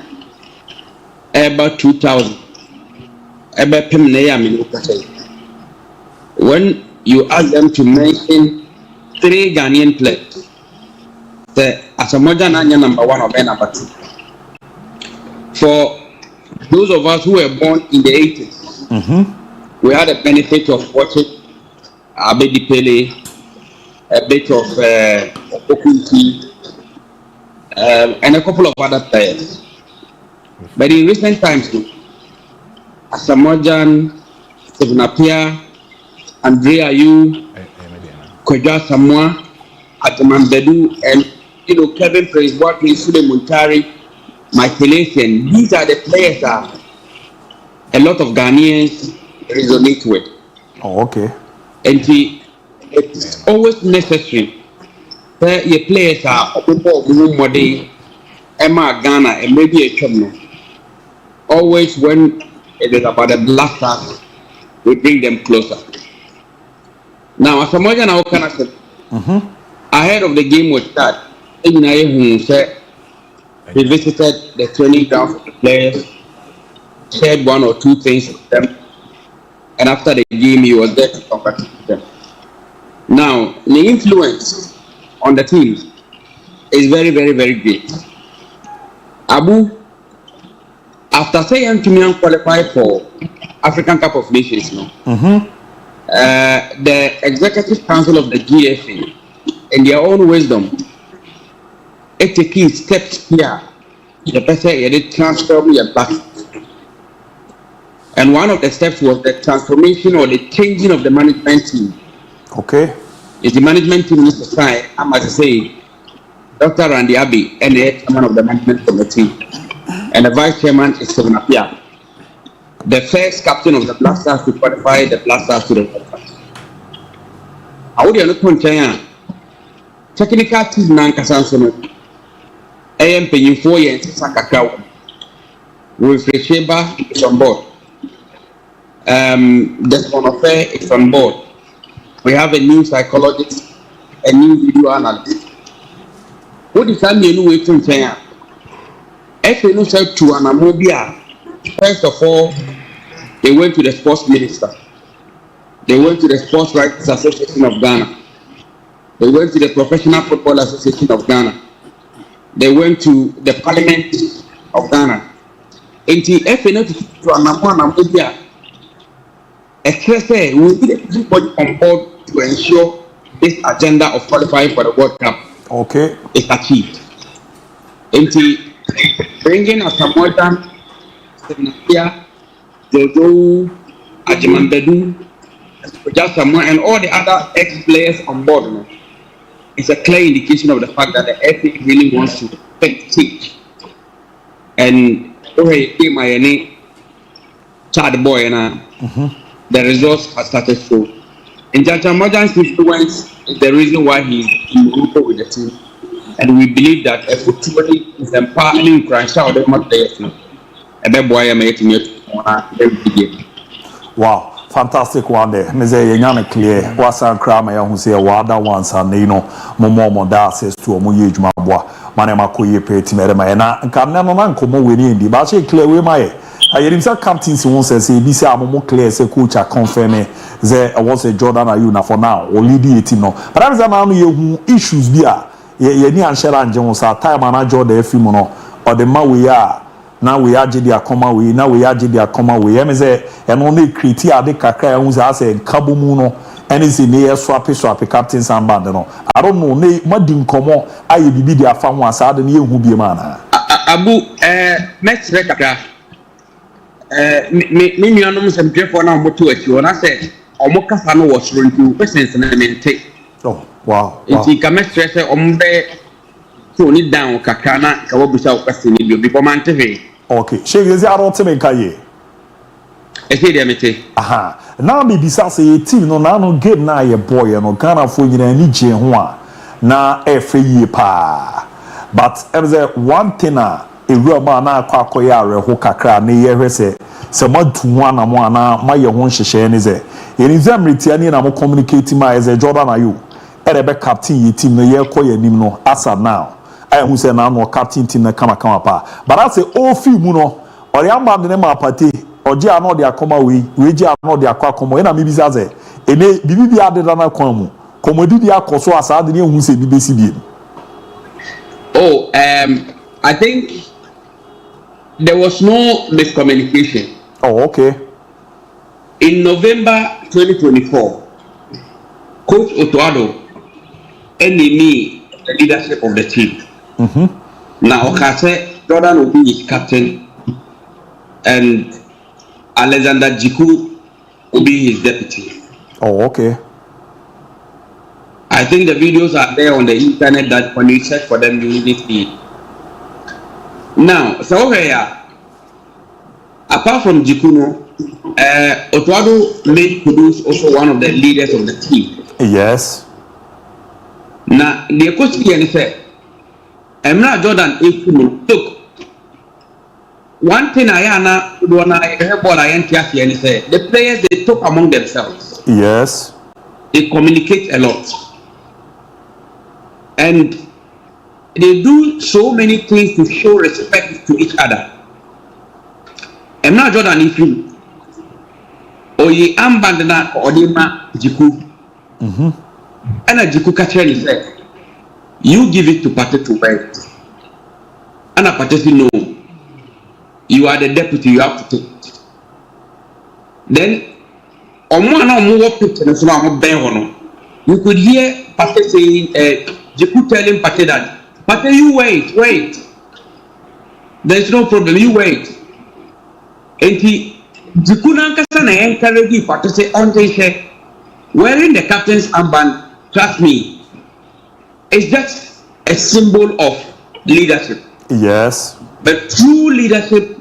eba 2000 eba pemne ya minukase. When you ask them to mention 3 Ghanaian players, the Samuel Jan anya number 1 or number 2. For those of us who were born in the 80s, we had a benefit of watching Abedi Pele, a bit of Okunti, and a couple of other players. But in recent times, Samuel Jan, Stephen Appiah, Andrea Ayew, Koja Samoa, Ataman Bedu, and Kevin Prince Boateng, Sule Muntari, Michael Essien. These are the players that a lot of Ghanaians resonate with. Oh, okay. And it's always necessary that your players are open for Mumode, Emma Ghana, and maybe a Chumno. Always when it is about the Black Stars, we bring them closer. Now, as a Samoan now can I say, ahead of the game was start, he visited the training ground for the players, shared 1 or 2 things with them. And after the game, he was there to congratulate them. Now, the influence on the team is very, very, very great. Abu, after saying Timian qualified for African Cup of Nations, the Executive Council of the GFA, in their own wisdom, it taking steps here. The person did transfer me back. And one of the steps was the transformation or the changing of the management team. Okay. If the management team is assigned, I must say, Dr. DIABY, and the chairman of the management committee, and the vice chairman is Stephen Appiah, the first captain of the Black Stars to qualify the Black Stars to the World Cup. I would not point technical team nan kasansono. AM paying 4 years Sakakawa. Wilfred Sheba is on board. This MON-FRI is on board. We have a new psychologist, a new video analyst. What is that new way to say? If you know to Anamobia, first of all, they went to the sports minister. They went to the Sports Writers Association of Ghana. They went to the Professional Football Association of Ghana. They went to the Parliament of Ghana. And if you know to Anamobia, we need everybody on board to ensure this agenda of qualifying for the World Cup is achieved. And bringing a Samuel Jan, Jojo, Ajimambedu, and all the other ex-players on board, it's a clear indication of the fact that the FA really wants to take change. And my Chad boy and the results have started to show. And Jan's influence is the reason why he's in Morocco with the team. And we believe that effectively is empowering Christ out of my players. And that boy I'm making it every game. Wow. Fantastic one there. Me say yenyane clear. Wasan kra ma ya hu say wada once and you know mo da access to mo ye djuma boa. Mane makoye pe team e ma na nka na no na nkomo we ni ndi. Ba che clear we ma ye. Ayerim say captains won say bi say amomo clear say coach a confirm say was a Jordan Ayew na for now or lead the team no. But that is now ye hu issues bi a ye ni anhyela anje ho sa time anajo da afi mu no o de ma we a na we agye dia koma we na we agye dia koma we em say eno na create ade kakra hu sa say kabo mu no ene si ne ye swap captain samband no I don't know ne madi nkomo aye bibi dia fa ho asa ade ne yehu bi ma na abu mesre kakra me nuanom semtwefo na moto achi ona say omo kasa no wo soro ntu persons na mente oh wow nti ka mesre say omo be so ni down kakra na ka wo busa kwase ni bi before man tv okay she yezi arot me kaye ese dia mete aha na me bisa say team no na no game na ye boy no Ghana fo nyina ni je ho a na efe yi pa but there one thing ewura ma na akwa areho kakra na ye hwese se madu ho na mo ana ma ye ho nhyehyɛ ne ze yeni zamritia ni na mo communicate ma as a Jordan ayu erebe captain ye team no ye kɔ ye nim no asa now I who say na no captain team na kama pa but I say all fi mu no ori amba de ma pate oje ano de akoma we je ano de akwa akoma e na me bisa ze ene bibi ade da na kwa mu komodi dia koso asa de ne hu se bi besi bi oh I think there was no miscommunication. Oh, okay. In November 2024, Coach Otoado ended me the leadership of the team. Now, Okase, Jordan will be his captain, and Alexander Jiku will be his deputy. Oh, okay. I think the videos are there on the internet that when you search for them, you will see. Now, so here, apart from Jikuno, Otoado made Kudus also one of the leaders of the team. Yes. Now, the coach here said, I'm not Jordan Ekuno. Look, one thing I said, the players they talk among themselves. Yes. They communicate a lot. And they do so many things to show respect to each other. I'm not Jordan if you or ye ambandana or ma Jiku. And a Jiku catcher said, you give it to Pate to write. And a Pate said, no, you are the deputy, you have to take it. Then, on one or more picture, you could hear Pate saying, Jiku telling Pate that, Pate, you wait. There's no problem, you wait. And he, Jiku Nankasa na encourage Pate say, on wearing the captain's armband, trust me, it's just a symbol of leadership. Yes. But true leadership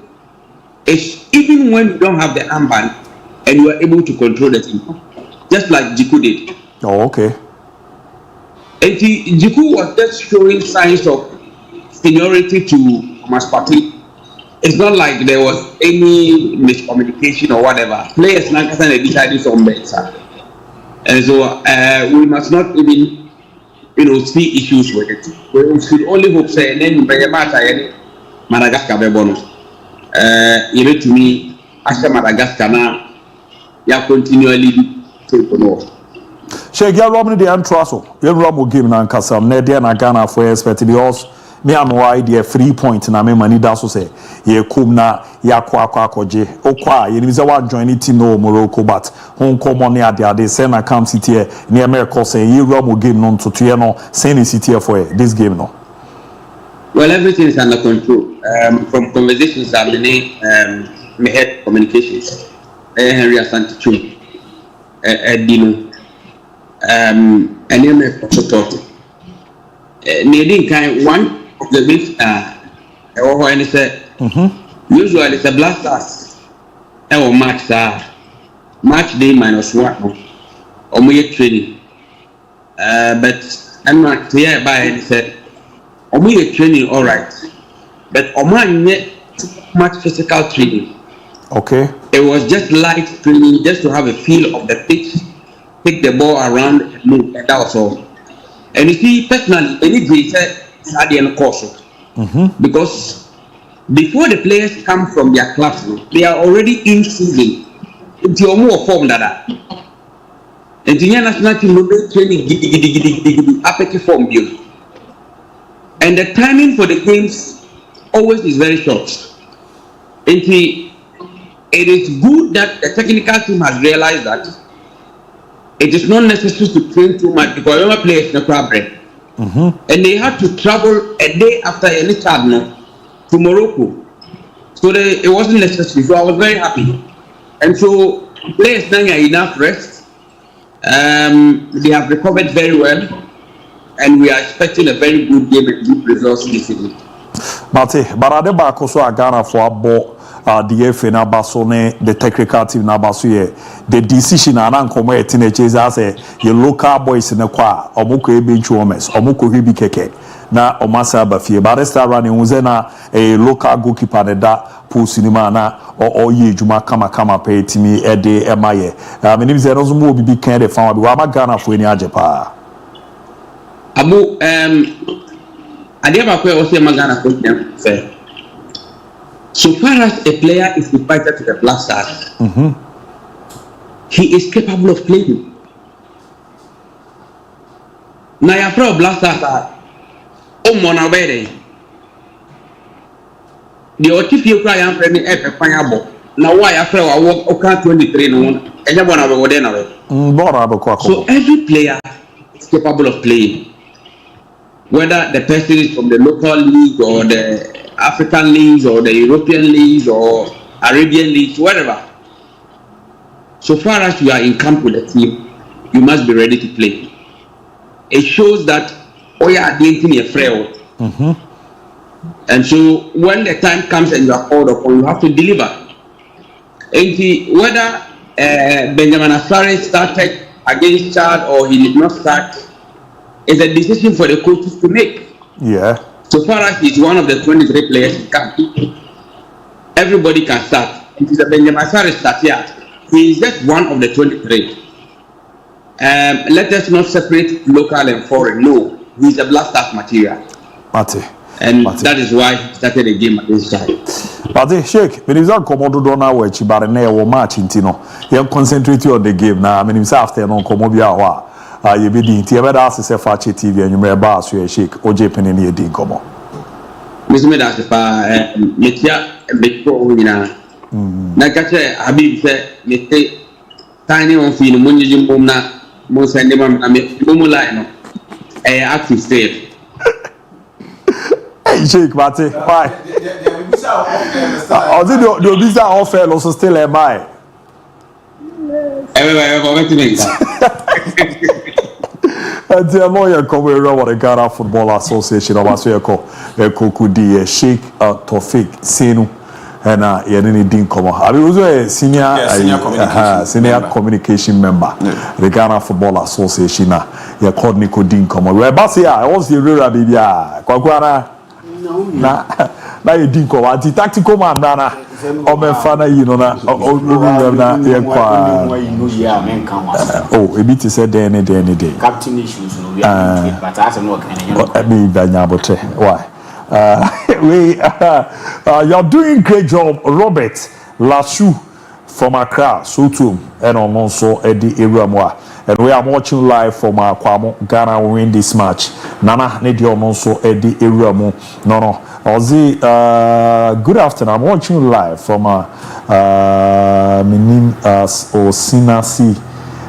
is even when you don't have the armband and you are able to control the team, just like Jiku did. Oh, okay. And Jiku was just showing signs of seniority to Maspati. It's not like there was any miscommunication or whatever. Players Nankasa decided some better. And so we must not even, see issues with it. We should only hope say then Madagascar be bonus. Even to me, after Madagascar now, you continually take on off. She get Robin the Antraso. You Rob game na Nkasa. Ne dey na Ghana for expect because me am why the 3 point na me mani da so say ye kum na ya kwa je okwa ye ni say wan join the team no Morocco but hon come ne ade say na come city here near America say ye Rob game no to ye no say ni city for this game no. Well, everything is under control. From conversations I me head communications. Henry Asante Chum, Dino, and then me Fototo. Needing kind one of the big and said usually it's a blasters or match day -1 or more training. But I'm not clear by it said we training all right, but Oman not much physical training. Okay. It was just light training, just to have a feel of the pitch, take the ball around and move, and that was all. And you see, personally, any greater Sadian course, because before the players come from their clubs, they are already in season. Into a more form than that. And the national team will be training giddy, appetite form you. And the timing for the games always is very short. It is good that the technical team has realized that it is not necessary to train too much because younger players no problem. And they had to travel a day after any time to Morocco. So it wasn't necessary. So I was very happy. And so players now are enough rest. They have recovered very well. And we are expecting a very good game and good results this evening. Mate, but at the back also a Ghana for the FA na basone the technical team na baso the decision and ankomo e teenagers as your local boys in the kwa omoko ebenchu omes omoko hibi keke na omasa bafie but rest running uzena a local goalkeeper da post cinema na or ye juma kama pay timi e de emaye me nim say no so mo bibi kan de fan wa ba Ghana for any ajepa Abu Adiaba also Ghana coach them say so far as a player is invited to the Black Stars, he is capable of playing. Now your friend Black Stars are MON-FRI. The OTP cry and friend epe panyabo. Now why your friend walk okan 23 no one. So every player is capable of playing. Whether the person is from the local league or the African leagues or the European leagues or Arabian leagues, whatever. So far as you are in camp with the team, you must be ready to play. It shows that Oya didn't a frail. And so when the time comes and you are called upon, you have to deliver. And whether Benjamin Asare started against Chad or he did not start, is a decision for the coaches to make. Yeah. So far as he's one of the 23 players in camp, everybody can start. It is a Benjamin Asare start here. He is just one of the 23. Let us not separate local and foreign. No, he is a Black Stars material. Mate. And that is why he started the game against Chad. Mate, Sheikh, when he's on Komodo Dona, where Chibarene or match in Tino, you concentrate on the game now. I mean, himself after no Komobia. You be the TV that's a Fakye TV and you may buy so Sheikh OJ Penny near the come on. Miss Medas, Metia, a big pro winner. Nakache, Habib said, Mete, tiny on film, Munjim Mumna, Monsandema, Mumulino, a active state. Hey, Sheikh, Mate, why? The visa offer also still a buy. And the lawyer come around the Ghana Football Association of Asweko, Kokudi, Sheikh Tofik Senu, and Yanini Din Komo. I was a senior communication member, the Ghana Football Association. You called Nico Din Komo. Where Basia, I was the real Bibia, Quaguana. Na you didn't go at the tactical man, Nana. MON-FRI, you know, oh, a bit is said any day. Captain issues, but as I'm not why? You're doing great job, Robert Lassou from Accra, Sotum, and also Eddie Iramwa. And we are watching live from Kwamo. Ghana will win this match. Nana Nedio also Eddie Iramu. No. Ozzy, good afternoon. I'm watching live from Minim Osinasi.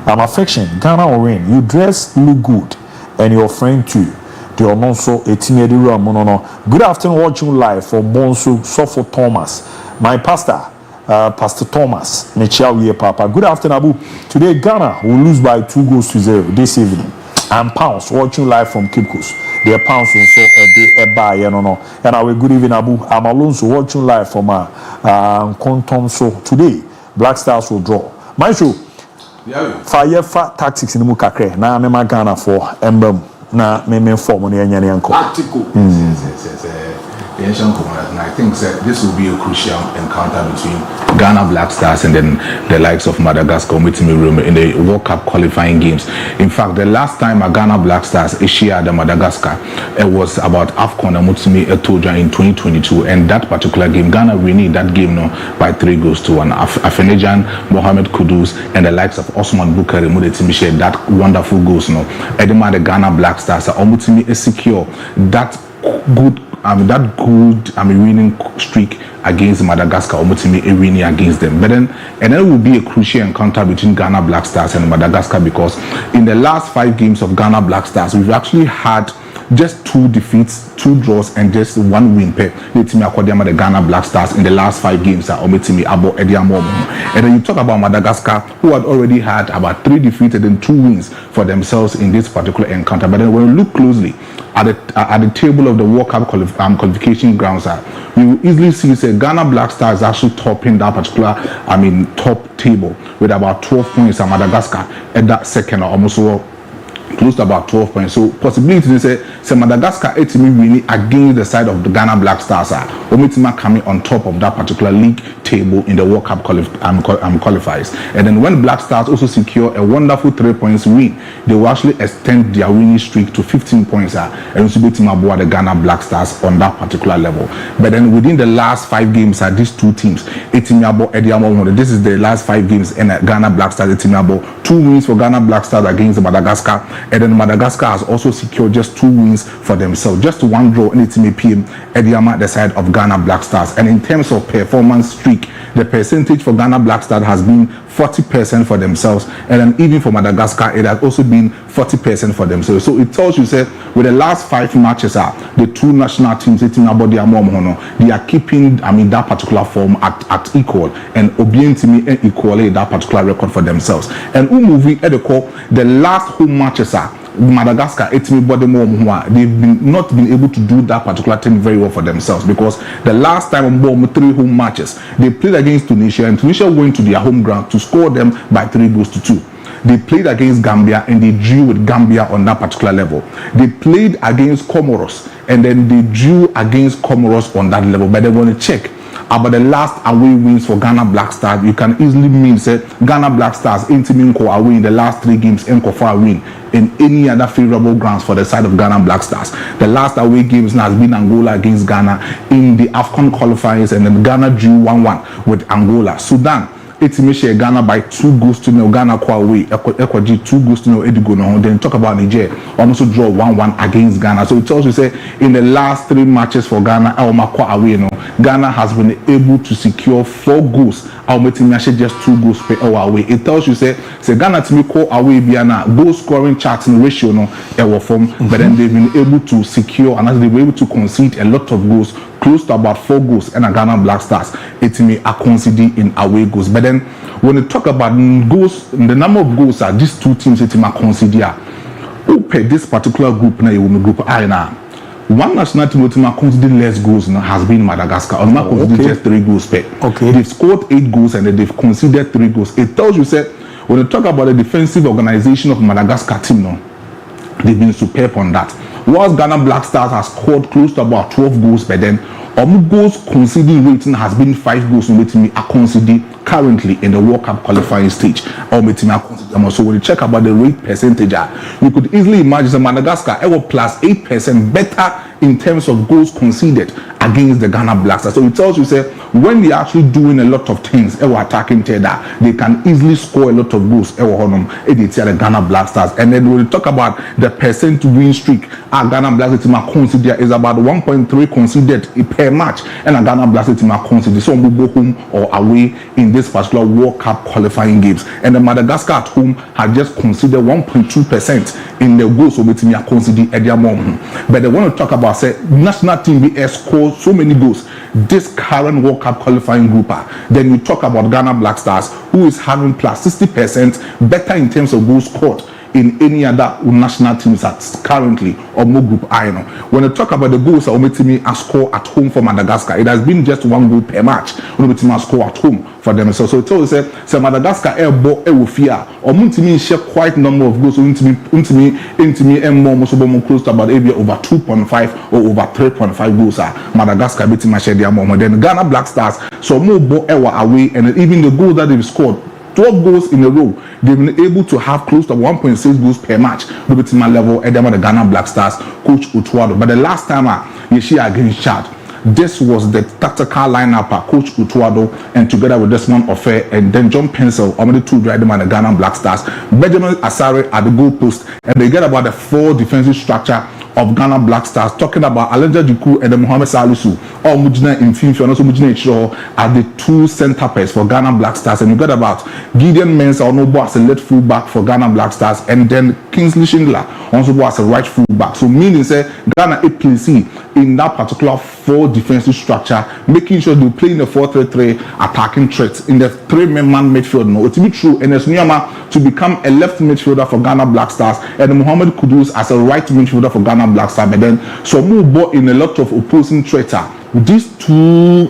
I'm affection. Ghana will win. You dress look good, and your friend too. The also a team Eddie Iramu. No. Good afternoon. Watching live from Bonsu Sofo Thomas, my pastor. Pastor Thomas Nechiawiye Papa. Good afternoon, Abu. Today Ghana will lose by 2-0 this evening. I'm Pounds watching live from Cape Coast. They're Pounds also a buy, no. And I will good evening, Abu. I'm Alonso watching live from Konton. So today Black Stars will draw. My show. Fire fat tactics in the Mukakre. Now I'm Ghana for emblem. Now me form on the tactical. The ancient commanders, and I think that this will be a crucial encounter between Ghana Black Stars and then the likes of Madagascar meeting in the World Cup qualifying games. In fact, the last time a Ghana Black Stars shared the Madagascar, it was about AFCON and Mutsumi Etoja in 2022, and that particular game, Ghana renewed that game by 3-1. Afenejan, Mohamed Kudus, and the likes of Osman Bukari Mudetimi shared that wonderful goals. Edema the Ghana Black Stars are Omutimi secure that good winning streak against Madagascar, or winning against them. But then, and then it will be a crucial encounter between Ghana Black Stars and Madagascar, because in the last 5 games of Ghana Black Stars, we've actually had just 2 defeats, 2 draws, and just 1 win per the Ghana Black Stars in the last 5 games. And then you talk about Madagascar, who had already had about 3 defeats and 2 wins for themselves in this particular encounter. But then when we look closely at the table of the World Cup qualification grounds, you will easily see that Ghana Black Stars actually topping that particular top table with about 12 points, and Madagascar at that second, or almost close to about 12 points. So possibility is say Madagascar winning against the side of the Ghana Black Stars coming on top of that particular league table in the World Cup qualifiers. And then when Black Stars also secure a wonderful 3 points win, they will actually extend their winning streak to 15 points and also beat the Ghana Black Stars on that particular level. But then within the last 5 games, these 2 teams, this is the last 5 games, and Ghana Black Stars 2 wins for Ghana Black Stars against Madagascar. And then Madagascar has also secured just 2 wins for themselves, just 1 draw in the PM Ediama, the side of Ghana Black Stars. And in terms of performance streak, the percentage for Ghana Black Stars has been 40% for themselves, and then even for Madagascar, it has also been 40% for themselves. So it tells you, say, with the last 5 matches, the 2 national teams, they are keeping, that particular form at equal, and Obientimi and equally that particular record for themselves. And moving at the last home matches Madagascar, they've not been able to do that particular thing very well for themselves, because the last time 3 home matches, they played against Tunisia, and Tunisia went to their home ground to score them by 3-2. They played against Gambia, and they drew with Gambia on that particular level. They played against Comoros, and then they drew against Comoros on that level. But they want to check about the last away wins for Ghana Black Stars. You can easily mean say Ghana Black Stars away in the last 3 games and for a win in any other favorable grounds for the side of Ghana Black Stars. The last away games has been Angola against Ghana in the AFCON qualifiers, and then Ghana drew 1-1 with Angola. Sudan, Ghana by 2-0. Ghana away, 2-0 Edigo. Then talk about Niger, also draw 1-1 against Ghana. So it tells you, say, in the last 3 matches for Ghana, away, Ghana has been able to secure 4 goals. Just 2 goals per hour away. It tells you, say Ghana to me call away Biana goal scoring charting ratio form, but then they've been able to secure, and they were able to concede a lot of goals, close to about 4 goals, and a Ghana Black Stars are conceding in away goals. But then when you talk about goals, the number of goals are these 2 teams are conceding. Who per this particular group now, group I now. One national team conceded less goals has been Madagascar. Conceded just 3 goals per. They've scored 8 goals and they've conceded 3 goals. It tells you, say, when you talk about the defensive organization of Madagascar team, they've been superb on that. Whilst Ghana Black Stars has scored close to about 12 goals per then, goals conceding rating has been 5 goals are conceded currently in the World Cup qualifying stage. So when you check about the rate percentage, you could easily imagine that Madagascar plus 8% better in terms of goals conceded against the Ghana Black Stars. So it tells you, say, when they're actually doing a lot of things, attacking they can easily score a lot of goals. The Ghana Black Stars. And then when you talk about the percent win streak, Ghana Black Stars consider is about 1.3 conceded per match, and a Ghana Black Stars consider some go home or away in this particular World Cup qualifying games. And the Madagascar at home had just considered 1.2% in the goals of the consider at their mom. But they want to talk about, say, national team has scored so many goals this current World Cup qualifying group. Then you talk about Ghana Black Stars, who is having plus 60% better in terms of goals scored in any other national teams that's currently or more group I. When I talk about the goals Ometimi has scored at home for Madagascar, it has been just 1 goal per match. Ometimi has scored at home for them. So it tells you, say Madagascar airbo fear or Muntimi share quite number of goals. Intimi and more close to about maybe over 2.5 or over 3.5 goals. Madagascar beating Mashedi Amom. Then Ghana Black Stars, so more away, and even the goal that they've scored, 12 goals in a row, they've been able to have close to 1.6 goals per match. The level at the Ghana Black Stars, Coach Utuado. But the last time against Chad, this was the tactical lineup, Coach Utuado, and together with Desmond Ofe and then John Pencil, only 2 driving the Ghana Black Stars. Benjamin Asare at the goal post, and they get about the 4 defensive structure of Ghana Black Stars, talking about Alenja Jiku and Mohamed Salisu, or Mujina in Finfi, and also Mujina Ichiro are the two center pairs for Ghana Black Stars. And you got about Gideon Mensah Onobo as a left full back for Ghana Black Stars, and then Kingsley Schindler also as a right full back. So meaning say Ghana APC in that particular 4 defensive structure, making sure they play in the 4-3-3 attacking threats in the 3-man midfield. No, it will be true. And as Nyama to become a left midfielder for Ghana Black Stars, and Mohamed Kudus as a right midfielder for Ghana Black Stars. But then so move in a lot of opposing threats. These two,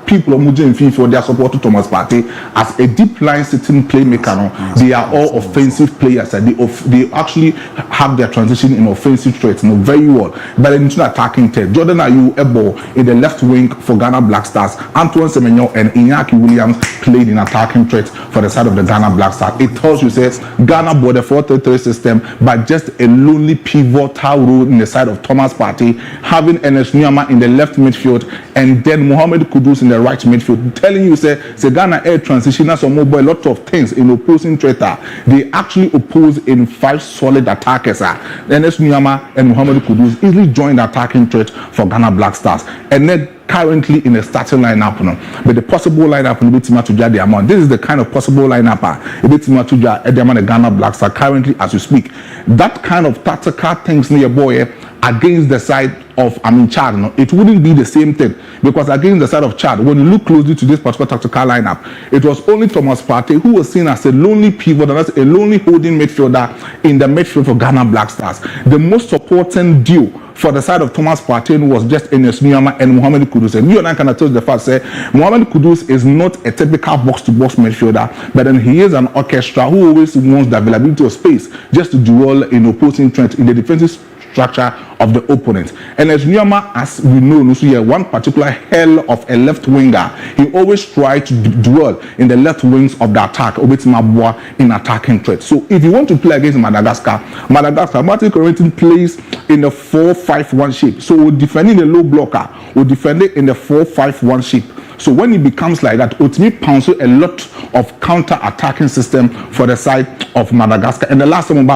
people of Mujin Finfi, they are supporting Thomas Partey as a deep line sitting playmaker. No? They are all offensive players. They actually have their transition in offensive threats very well. But into attacking threat, Jordan Ayew Ebo in the left wing for Ghana Black Stars. Antoine Semenyo and Iñaki Williams played in attacking threat for the side of the Ghana Black Stars. It tells you says Ghana bought the 4-3-3 system, but just a lonely pivotal role in the side of Thomas Partey, having Enes Nyama in the left midfield, and then Mohamed Kudus in the right midfield, telling you say Ghana air transition as a mobile, a lot of things in opposing threat. They actually oppose in 5 solid attackers. Enes Nyama and Mohamed Kudus easily joined the attacking threat for Ghana Black Stars, and then currently in a starting lineup, but the possible lineup will be Timatuja Diamond. This is the kind of possible lineup a bit Timatuja Diamond, the Ghana Black Stars currently as we speak. That kind of tactical things near boy against the side of Chad, it wouldn't be the same thing, because against the side of Chad, when you look closely to this particular tactical lineup, it was only Thomas Partey who was seen as a lonely pivot and as a lonely holding midfielder in the midfield for Ghana Black Stars. The most supporting duo for the side of Thomas Partey was just Enes Nyama and Mohamed Kudus. And you and I can attest the fact that Mohamed Kudus is not a typical box-to-box midfielder, but then he is an orchestra who always wants the availability of space just to duel in opposing threat in the defensive structure of the opponent. And as Nyama, as we know, one particular hell of a left winger, he always tried to dwell in the left wings of the attack, in attacking threat. So if you want to play against Madagascar, Martin Corrington plays in the 4-5-1 shape. So we're defending the low blocker, we're defending in the 4-5-1 shape. So when it becomes like that, Otimi pounds a lot of counter-attacking system for the side of Madagascar. And the last time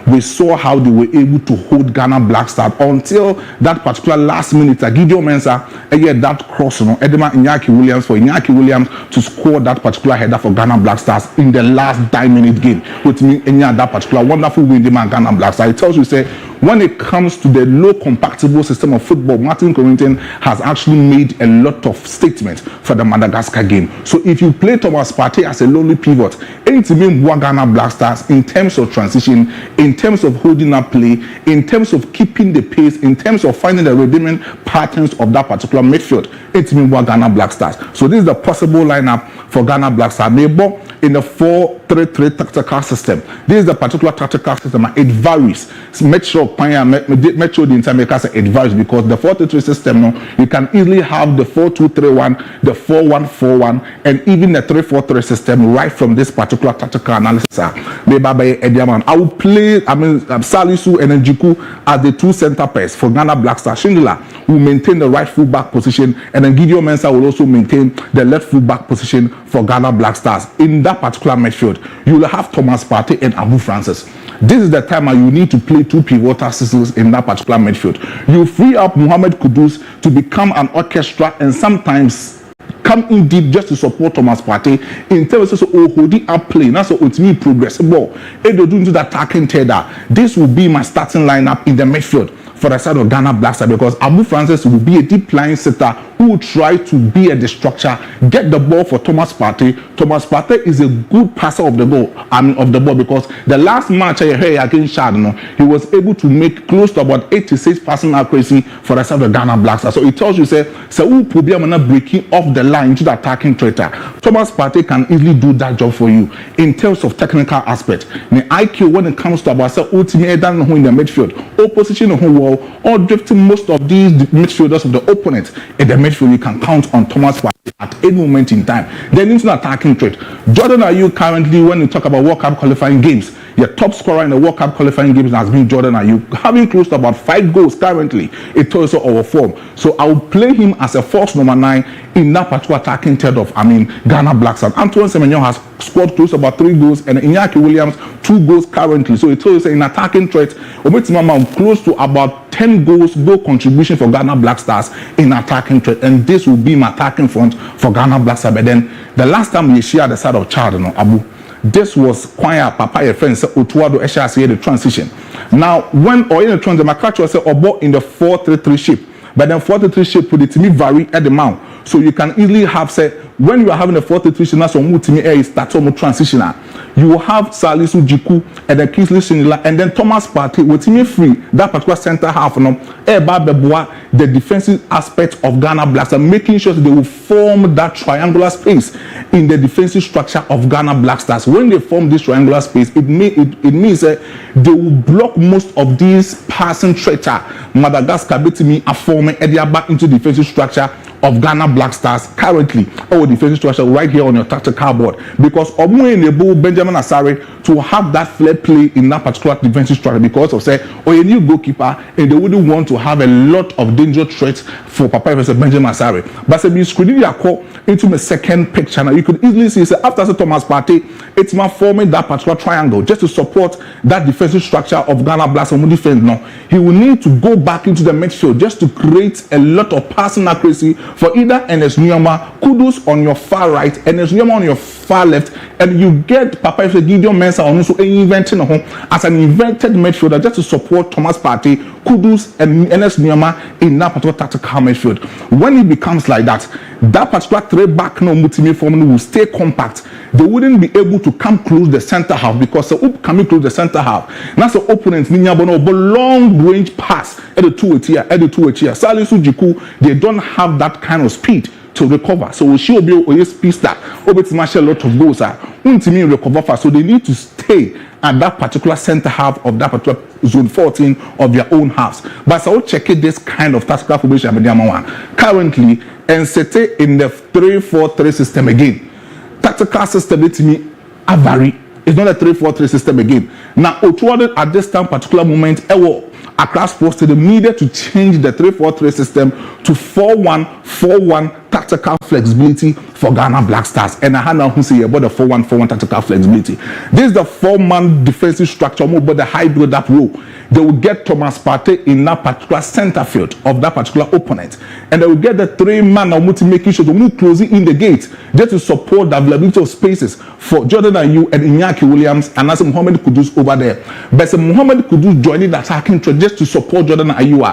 we saw how they were able to hold Ghana Black Stars until that particular last minute. Gideon Mensah, that cross, Edema Iñaki Williams for Iñaki Williams to score that particular header for Ghana Black Stars in the last 9-minute game. Which means that particular wonderful win in Ghana Black Stars. It tells you, say, when it comes to the low compactable system of football, Martin Corrington has actually made a lot of statements for the Madagascar game. So if you play Thomas Partey as a lonely pivot, anything Ghana Black Stars in terms of transition, in terms of holding up play, in terms of keeping the pace, in terms of finding the redeeming patterns of that particular midfield, anything Ghana Black Stars. So this is the possible lineup for Ghana Black Stars. Maybe in the 4-3-3 tactical system. This is the particular tactical system. It varies. Make sure the entire makers it varies, because the 4-3-3 system, you can easily have the 4-2-3-1, the 4-1-4-1, and even the 3-4-3 system right from this particular tactical analysis. I will play Salisu and Njiku as the 2 center pairs for Ghana Black Stars. Schindler will maintain the right full back position, and then Gideon Mensah will also maintain the left full back position for Ghana Black Stars. In that particular midfield, you will have Thomas Partey and ABOU Francis. This is the time you need to play 2 pivotal systems in that particular midfield. You free up Mohamed Kudus to become an orchestra and sometimes come in deep just to support Thomas Partey in terms of holding up play. That's what ultimately progressive ball. If they do into the attacking tether, this will be my starting lineup in the midfield for the side of Ghana Black Stars, because ABOU Francis will be a deep line setter who will try to be a destructor, get the ball for Thomas Partey. Thomas Partey is a good passer of the ball, because the last match I heard against Chad, he was able to make close to about 86 passing accuracy for the side of Ghana Black Stars. So it tells you, say, who problem breaking off the line to the attacking threat. Thomas Partey can easily do that job for you in terms of technical aspect. The IQ when it comes to about ultimate in the midfield, opposition wall, or drifting most of these midfielders of the opponent in the midfield, you can count on Thomas Partey at any moment in time. Then into the attacking threat. Jordan Ayew currently, when you talk about World Cup qualifying games, Your top scorer in the World Cup qualifying games has been Jordan Ayew, having close to about 5 goals currently. It tells you our form. So I will play him as a false number 9 in that particular attacking third of, Ghana Black Stars. Antoine Semenyo has scored close to about 3 goals, and Iñaki Williams 2 goals currently. So it tells you in attacking threat, Obetimama close to about 10 goal contribution for Ghana Black Stars in attacking threat, and this will be my attacking front for Ghana Black Stars. But then the last time we shared the side of Chad, Abu, this was quite a papa friend Otuado Eshasi the transition. Now when or in the transition, my catch was say Obo in the 4-3-3 shape, but then 4-3-3 shape would it me vary at the mount. So you can easily have say when you are having a 4-3-3 that's on Mutimi Air is that transitioner. You will have Salisu Jiku and then Kingsley Sinila and then Thomas Partey with me free that particular center half the defensive aspect of Ghana Black Stars, making sure that they will form that triangular space in the defensive structure of Ghana Black Stars. When they form this triangular space, it means that they will block most of these passing threats. Madagascar betimi are forming back into the defensive structure of Ghana Black Stars currently, or defensive structure right here on your tactical board, because Omo enable Benjamin Asare to have that flair play in that particular defensive structure because of say or a new goalkeeper, and they wouldn't want to have a lot of danger threats for Papa versus Benjamin Asare. But say be screening your call into my second picture now, you could easily see say after say Thomas Partey, it's my forming that particular triangle just to support that defensive structure of Ghana Black Stars defense. Now he will need to go back into the midfield just to create a lot of passing accuracy for either Enes Nyama, Kudus on your far right, Enes Nyama on your far left, and you get Papa Gideon Mensah on also inventing as an invented midfielder just to support Thomas Partey, Kudus, and Enes Nyama in that particular tactical midfield. When it becomes like that, that particular 3-back no Mutimi formula will stay compact. They wouldn't be able to come close the center half because coming close the center half. That's the opponent but long range pass at the 2-8 Salisu Jiku, they don't have that kind of speed to recover. So we should be a speed start. Obetimash a lot of goals are recover fast. So they need to stay at that particular center half of that particular zone 14 of their own halves. But so check it this kind of tactical formation currently and set it in the 3-4-3 system again. Tactical system to me a vary. It's not a 3-4-3 system again. Now Otuado at this time particular moment Accra Sports Stadium needed to change the 3-4-3 system to 4-1-4-1 tactical flexibility for Ghana Black Stars. And I had now who say about the 4-1-4-1 tactical flexibility. This is the 4-man defensive structure, more about the high build-up role. They will get Thomas Partey in that particular center field of that particular opponent. And they will get the 3-man now making sure to move closing in the gate just to support the availability of spaces for Jordan Ayew and Iñaki Williams and also Mohamed Kudus over there. But so Mohamed Kudus joining the attacking threat just to support Jordan Ayew.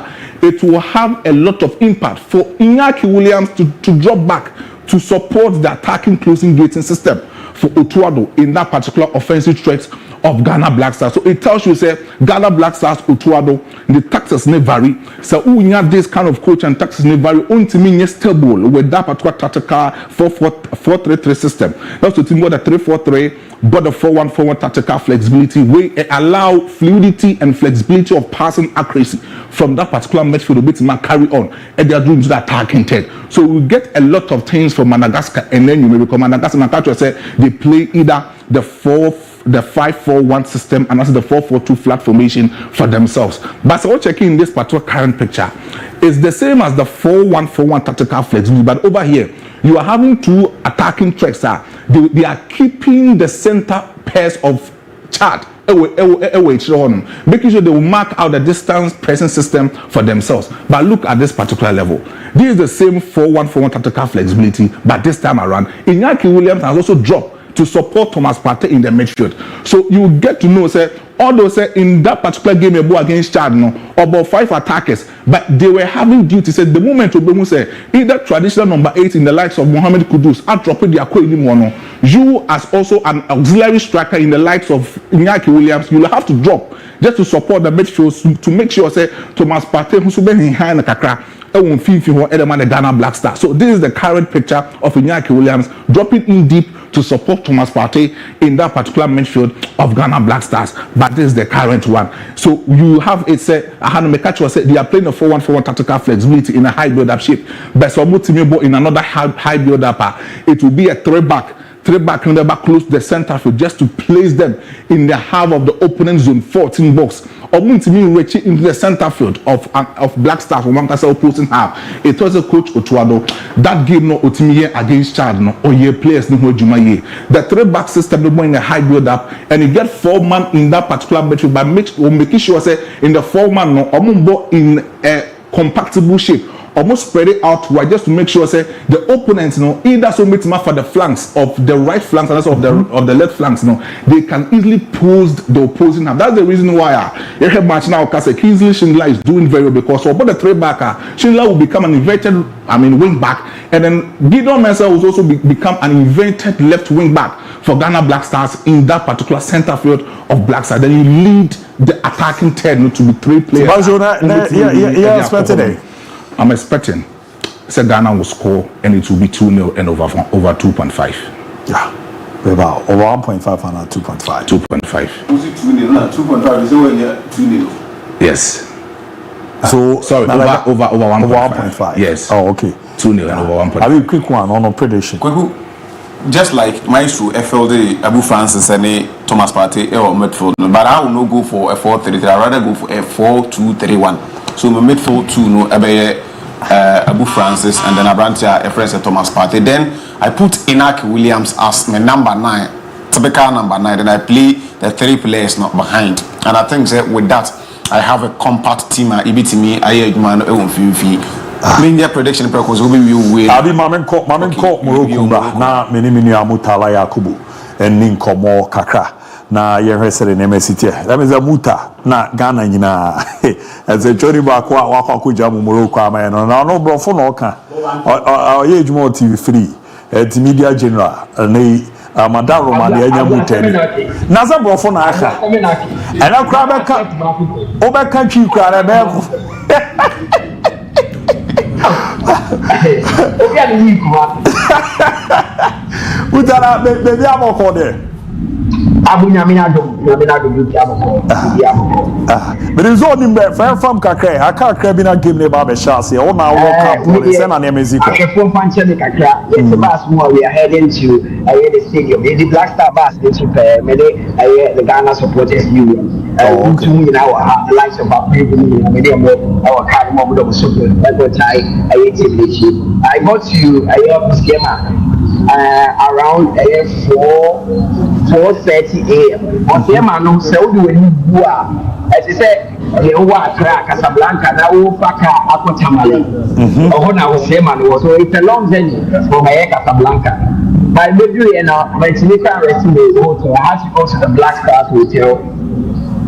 It will have a lot of impact for Iñaki Williams to drop back to support the attacking closing gating system for Otuado in that particular offensive threat of Ghana Black Stars. So it tells you say Ghana Black Stars Otuado the tactics may vary. So we have this kind of coach and tactics may vary until stable with that particular tactical 4-4-3 system. That's the team with the 3-4-3 but the 4-1-4-1 tactical flexibility where it allow fluidity and flexibility of passing accuracy from that particular midfield bit to carry on and they are doing the attacking third. So we get a lot of things from Madagascar, and then you may become Madagascar say they play either the 5-4-1 system and also the 4-4-2 flat formation for themselves. But so checking this particular current picture is the same as the 4-1-4-1 tactical flexibility, but over here you are having two attacking tracks. They are keeping the center pairs of Chad making sure they will mark out the distance pressing system for themselves. But look at this particular level. This is the same 4-1-4-1 tactical flexibility, but this time around Iñaki Williams has also dropped to support Thomas Partey in the midfield. So you get to know say although say in that particular game against Chad about 5 attackers, but they were having duty. Say the moment Obemu say either traditional number 8 in the likes of Mohamed Kudus are dropping their anymore. You as also an auxiliary striker in the likes of Iñaki Williams, you will have to drop just to support the midfield to make sure say Thomas Partey who's been in high Kakra the Ghana Black Star. So this is the current picture of Iñaki Williams dropping in deep to support Thomas Partey in that particular midfield of Ghana Black Stars. But this is the current one. So you have it said they are playing a 4-1-4-1 tactical flexibility in a high build-up shape. But in another high build-up, it will be a 3-back three back and back close to the center field just to place them in the half of the opponent zone 14 box. Or mean reach into the center field of Black Stars from Mankasa opposing half. It was a coach Otuado. That game no Otimiye against Chad no or ye players no Jumaye. The three back system no in a high build up and you get 4 man in that particular battle by making sure say in the 4 man no omumbo in a compactable shape. Almost spread it out wide just to make sure say the opponents either so meet for the flanks of the right flanks and also of the left flanks they can easily pose the opposing half. That's the reason why every match now Kingsley Schindler is doing very well because about the three backer Schindler will become an inverted wing back and then Gideon Mensah will also become an inverted left wing back for Ghana Black Stars in that particular center field of Black Stars. Then you lead the attacking 10 to be 3 players. I'm expecting Ghana will score and it will be 2-0 and over 2.5. Yeah. About over 1.5 and 2.5. 2.5. Was it 2-0? 2.5 is over 2-0. Yes. So sorry, over 1.5. Yes. Oh, okay. 2-0 and over 1.5. I mean, quick one on a prediction. Just like Maestro FLD, Abu Francis and Thomas Partey or midfield, but I will not go for a 4-3-3. I'd rather go for a 4-2-3-1. So my midfield 2 no Abu Francis and then Abrantia a friend Thomas Partey. Then I put Inaki Williams as my number 9, typical number 9. Then I play the 3 players not behind. And I think that with that I have a compact team. Ibitimi Ayedman Ewonfifi. Media prediction because we will win. Abi mamen ko Morocco ba na meni amutala Yakubu eni nkomo kakra na yehwesere na mesite. That means amuta na Ghana nyina. As a chori ba kwa akwakuja mu Morocco ama no na no brofo no ka. Oye ejuma TV free. Media general na Madaro ma de anya mutani. Na za brofo na aka. Ana kra be ka obeka twi kra be ko. Utara baby amoko there. But it's only fair from Kakre. I can't crab in a game near Chassis. Oh, now World Cup. It's an amazing. We are heading to the stadium. The Black Star bus, the Ghana Supporters Union. You know, the likes of our people, our cardamom of super. I got to a schema around 4:30 a.m. On the man so do any as I said, the Accra, Casablanca, now Faka, Akotamale. Oh, now was so it's a long journey from Casablanca. By midway and my Timika resting days hotel, I had to go to the Black Stars Hotel.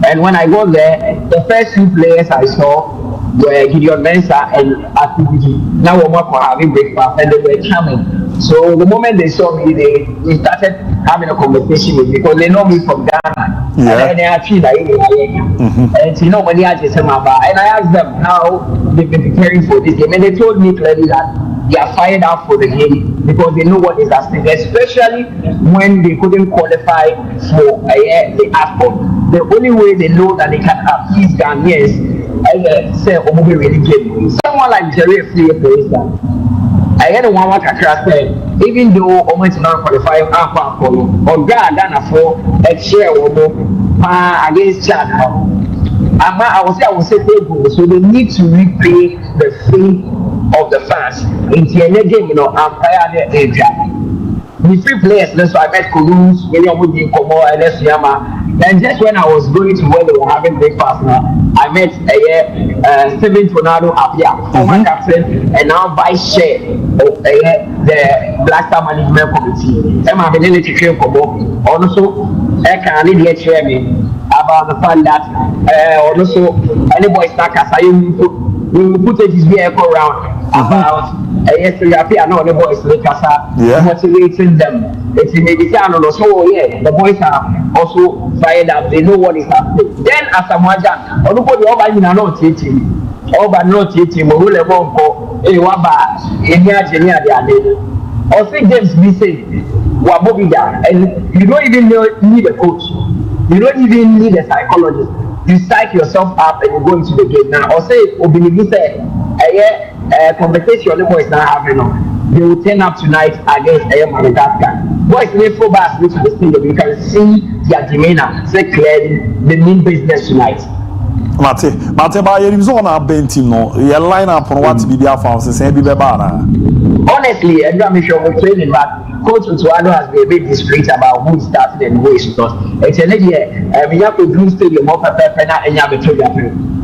And when I got there, the first 2 players I saw were Gideon Mensah and Activity. Now we're having breakfast and they were coming. So the moment they saw me, they started having a conversation with me because they know me from Ghana. Yeah. And they actually and you know when they and I asked them how they've been preparing for this game, and they told me clearly that they are fired up for the game because they know what is at stake, especially when they couldn't qualify for the AFCON. The only way they know that they can appease Ghanaians is say really game. Someone like Jerry Free, for instance. I had one Kakra said, even though almost not qualify or Ghana for a share against Chad. I would say so they need to repay the fee of the fans in the game, empire the area. The 3 players, so I met Kudus, William Woody, Komo, and Yama. And just when I was going to where they were having breakfast now, I met Steven Tornado Apia, former captain and now vice chair of the Black Star Management Committee. I'm having a train Komo. Also, I can need chairman about the fact that also any boy stack as we will put his vehicle around about yesterday. I know the boys motivating them. It's in the so yeah, the boys are also fired up. They know what is happening. Then as a maja, nobody over in a not teaching. Over not teaching, we will go a waba in the or 6 games missing. And you don't even need a coach. You don't even need a psychologist. You psych yourself up and you go into the game now. Or say, conversation the boys now having on. They will turn up tonight against Madagascar. boys play for bass which are stadium, you can see their demeanor, say clearly they mean business tonight. Mate, ba yerim so na ben team no. Your line up on what be their fans say be beba na. Honestly, I don't sure we training, but Coach Utuado has been a bit discreet about who started and who is because it's an idea. We have to do stadium up at Pena and Yabetu.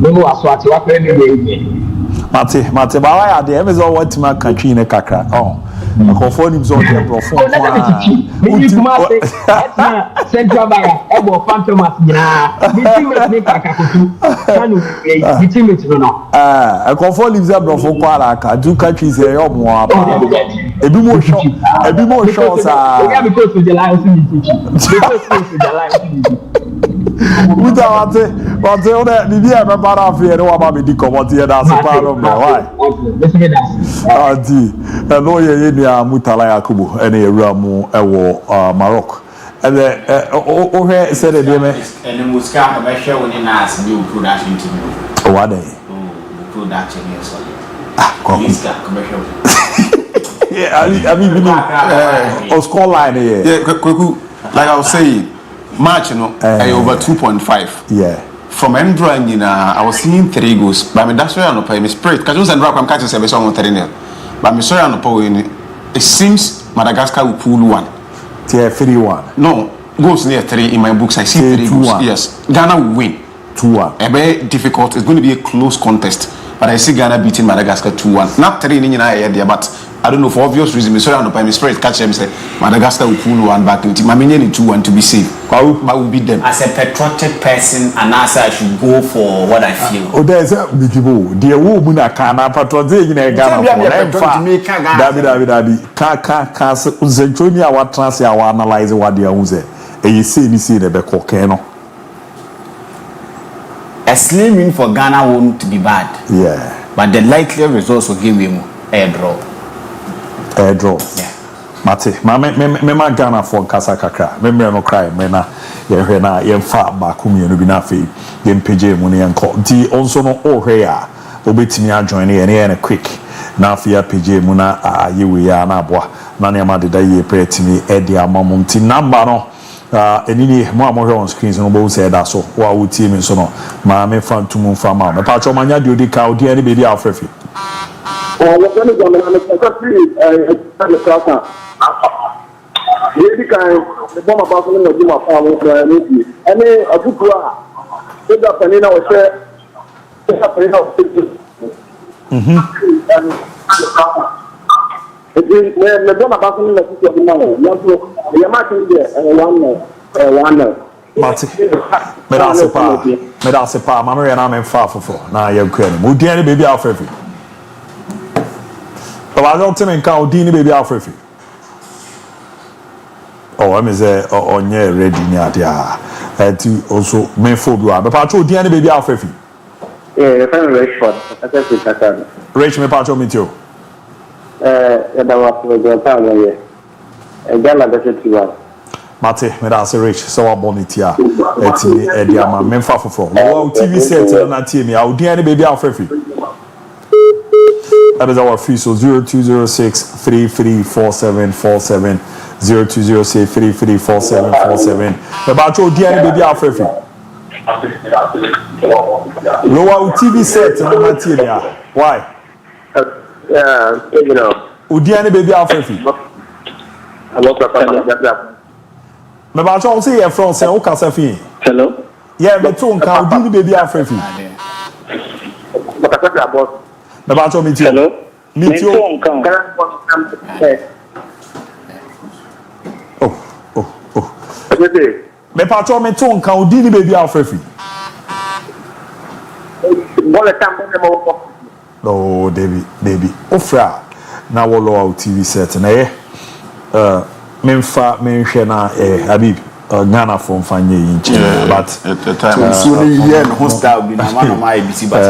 No more Swati, what we Mate, ba why dey em is all what my country in kakra. Oh. Akofo ni mzo dey profo. Oh, na me kuma say Central Bar ebo Phantomas nyina. Me team me kakakutu. Kanu me team no. Akofo ni mzo profo kwara ka do countries here yo mo aba. Ebi mo show sa. We have because to the life to the life. Uta wate ona ni bia me para afie no wa ba me di comot here that super no me why. Adi no ye ni Mutala Yakubu ene ewura mu ewo Maroc. And o he said e dey me and muska be hwe woni na as new production team. O wa dey. Production yes. Muska be hwe. Yeah, I mean o score line here. Yeah, Kweku, like I was saying, match over 2.5. Yeah. From Andrew and I was seeing 3 goals. But that's why I'm not spirit. Because those Andrew I'm catching 7 on 3-0. But I'm sorry I'm not. It seems Madagascar will pull 1. Tier 3-1. No, goals near 3 in my books. I see 3 goals. Yes, Ghana will win 2-1. A very difficult. It's going to be a close contest. But I see Ghana beating Madagascar 2-1. Not 3 in there, but I don't know for obvious reasons. Sorry, I'm not. My spirit catch them say Madagascar will pull 1 back into. My meaning 2-1 to be safe. I will beat them. As a patriotic person, and as I should go for what I feel. Oh, there's a big people. Dear woman, I can't patriotic in Ghana. Dabi. Ka Zentronia what trans ya wa analyze what they are say. E you see ni see the be kokeno. A slimming for Ghana won't be bad. Yeah. But the likely results will give him a draw. A draw. Yeah. Mate, me Ghana for kasa kakra. Me no cry me na ye hwe na ye fa ba kumienu bi na fe. Ye mpege mu ne enko. Di onso no ohwe a obetimi a join ye na quick. Na afia page mu na ye we ya na aboa. Na ne ma deda ye pretimi e dia mamum ti number no. Enini mo amohwe on screens no bo say da so. Wa wo tie me so no. Ma me fantum fa ma. Me pa cho manya de odi ka odi ani be dia afrefi. What when is the class? Really kind the bomb about to do my farm and a good good up and I was there. The bomb about the marking there one me da se pa mama na me fa fofo na ya kwani mo di ani baby afrefi. I don't think I can baby Alfred. Oh, I'm say on your ready near there. To also me phobia. But patrol the baby Alfred. Yeah, I'm rich for. I think it's that. Rich me patrol me too. That was the time here. And then I got it to Mate, me da say rich so abonitia. Eti e dia ma me fa fofo. Wo TV set na tie me. I would any baby Alfred. That is our fee. So 0206 334747 0206 334747. About your dear baby Alfred. Lower TV set and material. Why? Yeah, you know. Udiani baby Alfred. I was a Me ba cho say e from say o ka sa fi. Hello. Yeah, me too nka Udini baby Alfred. But I was Me ba cho me too. hello. Meet you. Me patro me ton kan Udini baby Alfred. No, baby. Ofra na wolo TV set na memfa menhwe na Habib Ghana from Fanye in but at the time so ni yen hostile bi na man my ABC but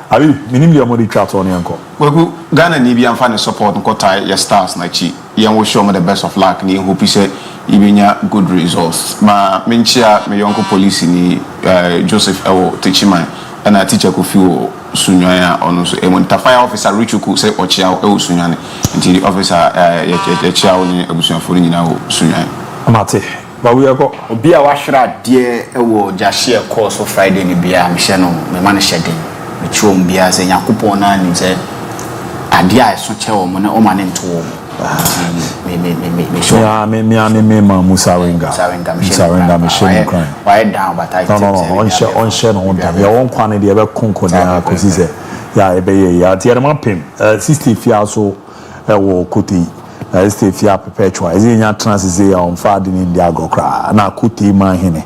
Habib minim le amodi chat on yanko we Ghana ni bi amfa ne support nko tie your stars na chi yen wo show me the best of luck ni hope say ibenya good results ma menchia me yonko police ni Joseph ewo techiman and a teacher could feel Sunya on so a fire officer Richuku say or Chia or Sunyani until the officer a chow in a for Sunya. Amate, but we are go be a washer, dear, just share course of Friday in the beer, Michelle, my man shedding, the chum beer, saying Yakupona, and said, a dear, so tell me, no man into me, Musawenga, Michelle crying. Why down, but I no, on share on time. Your own quantity ever conquer, because he said, yeah, a dear mapping, 60 feet so, a war cootie. Stay fear perpetual. Is in your trances on Friday in the Agocra, and I could team my hinny.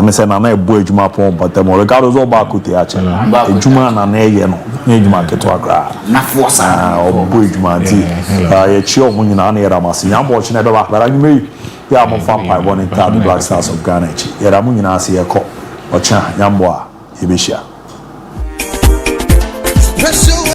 Miss and I boy Juma pom, but the more regardless of Bakuti, actually, Juma and a need market to Agra. Nafosa or boy Juma tea. A chill when you're near Ramasi. I'm watching at the back, but I may be a more fun by one in the Black Stars of Ghana. Yeramuina see a cop or Chan Yamboa, Ibisha.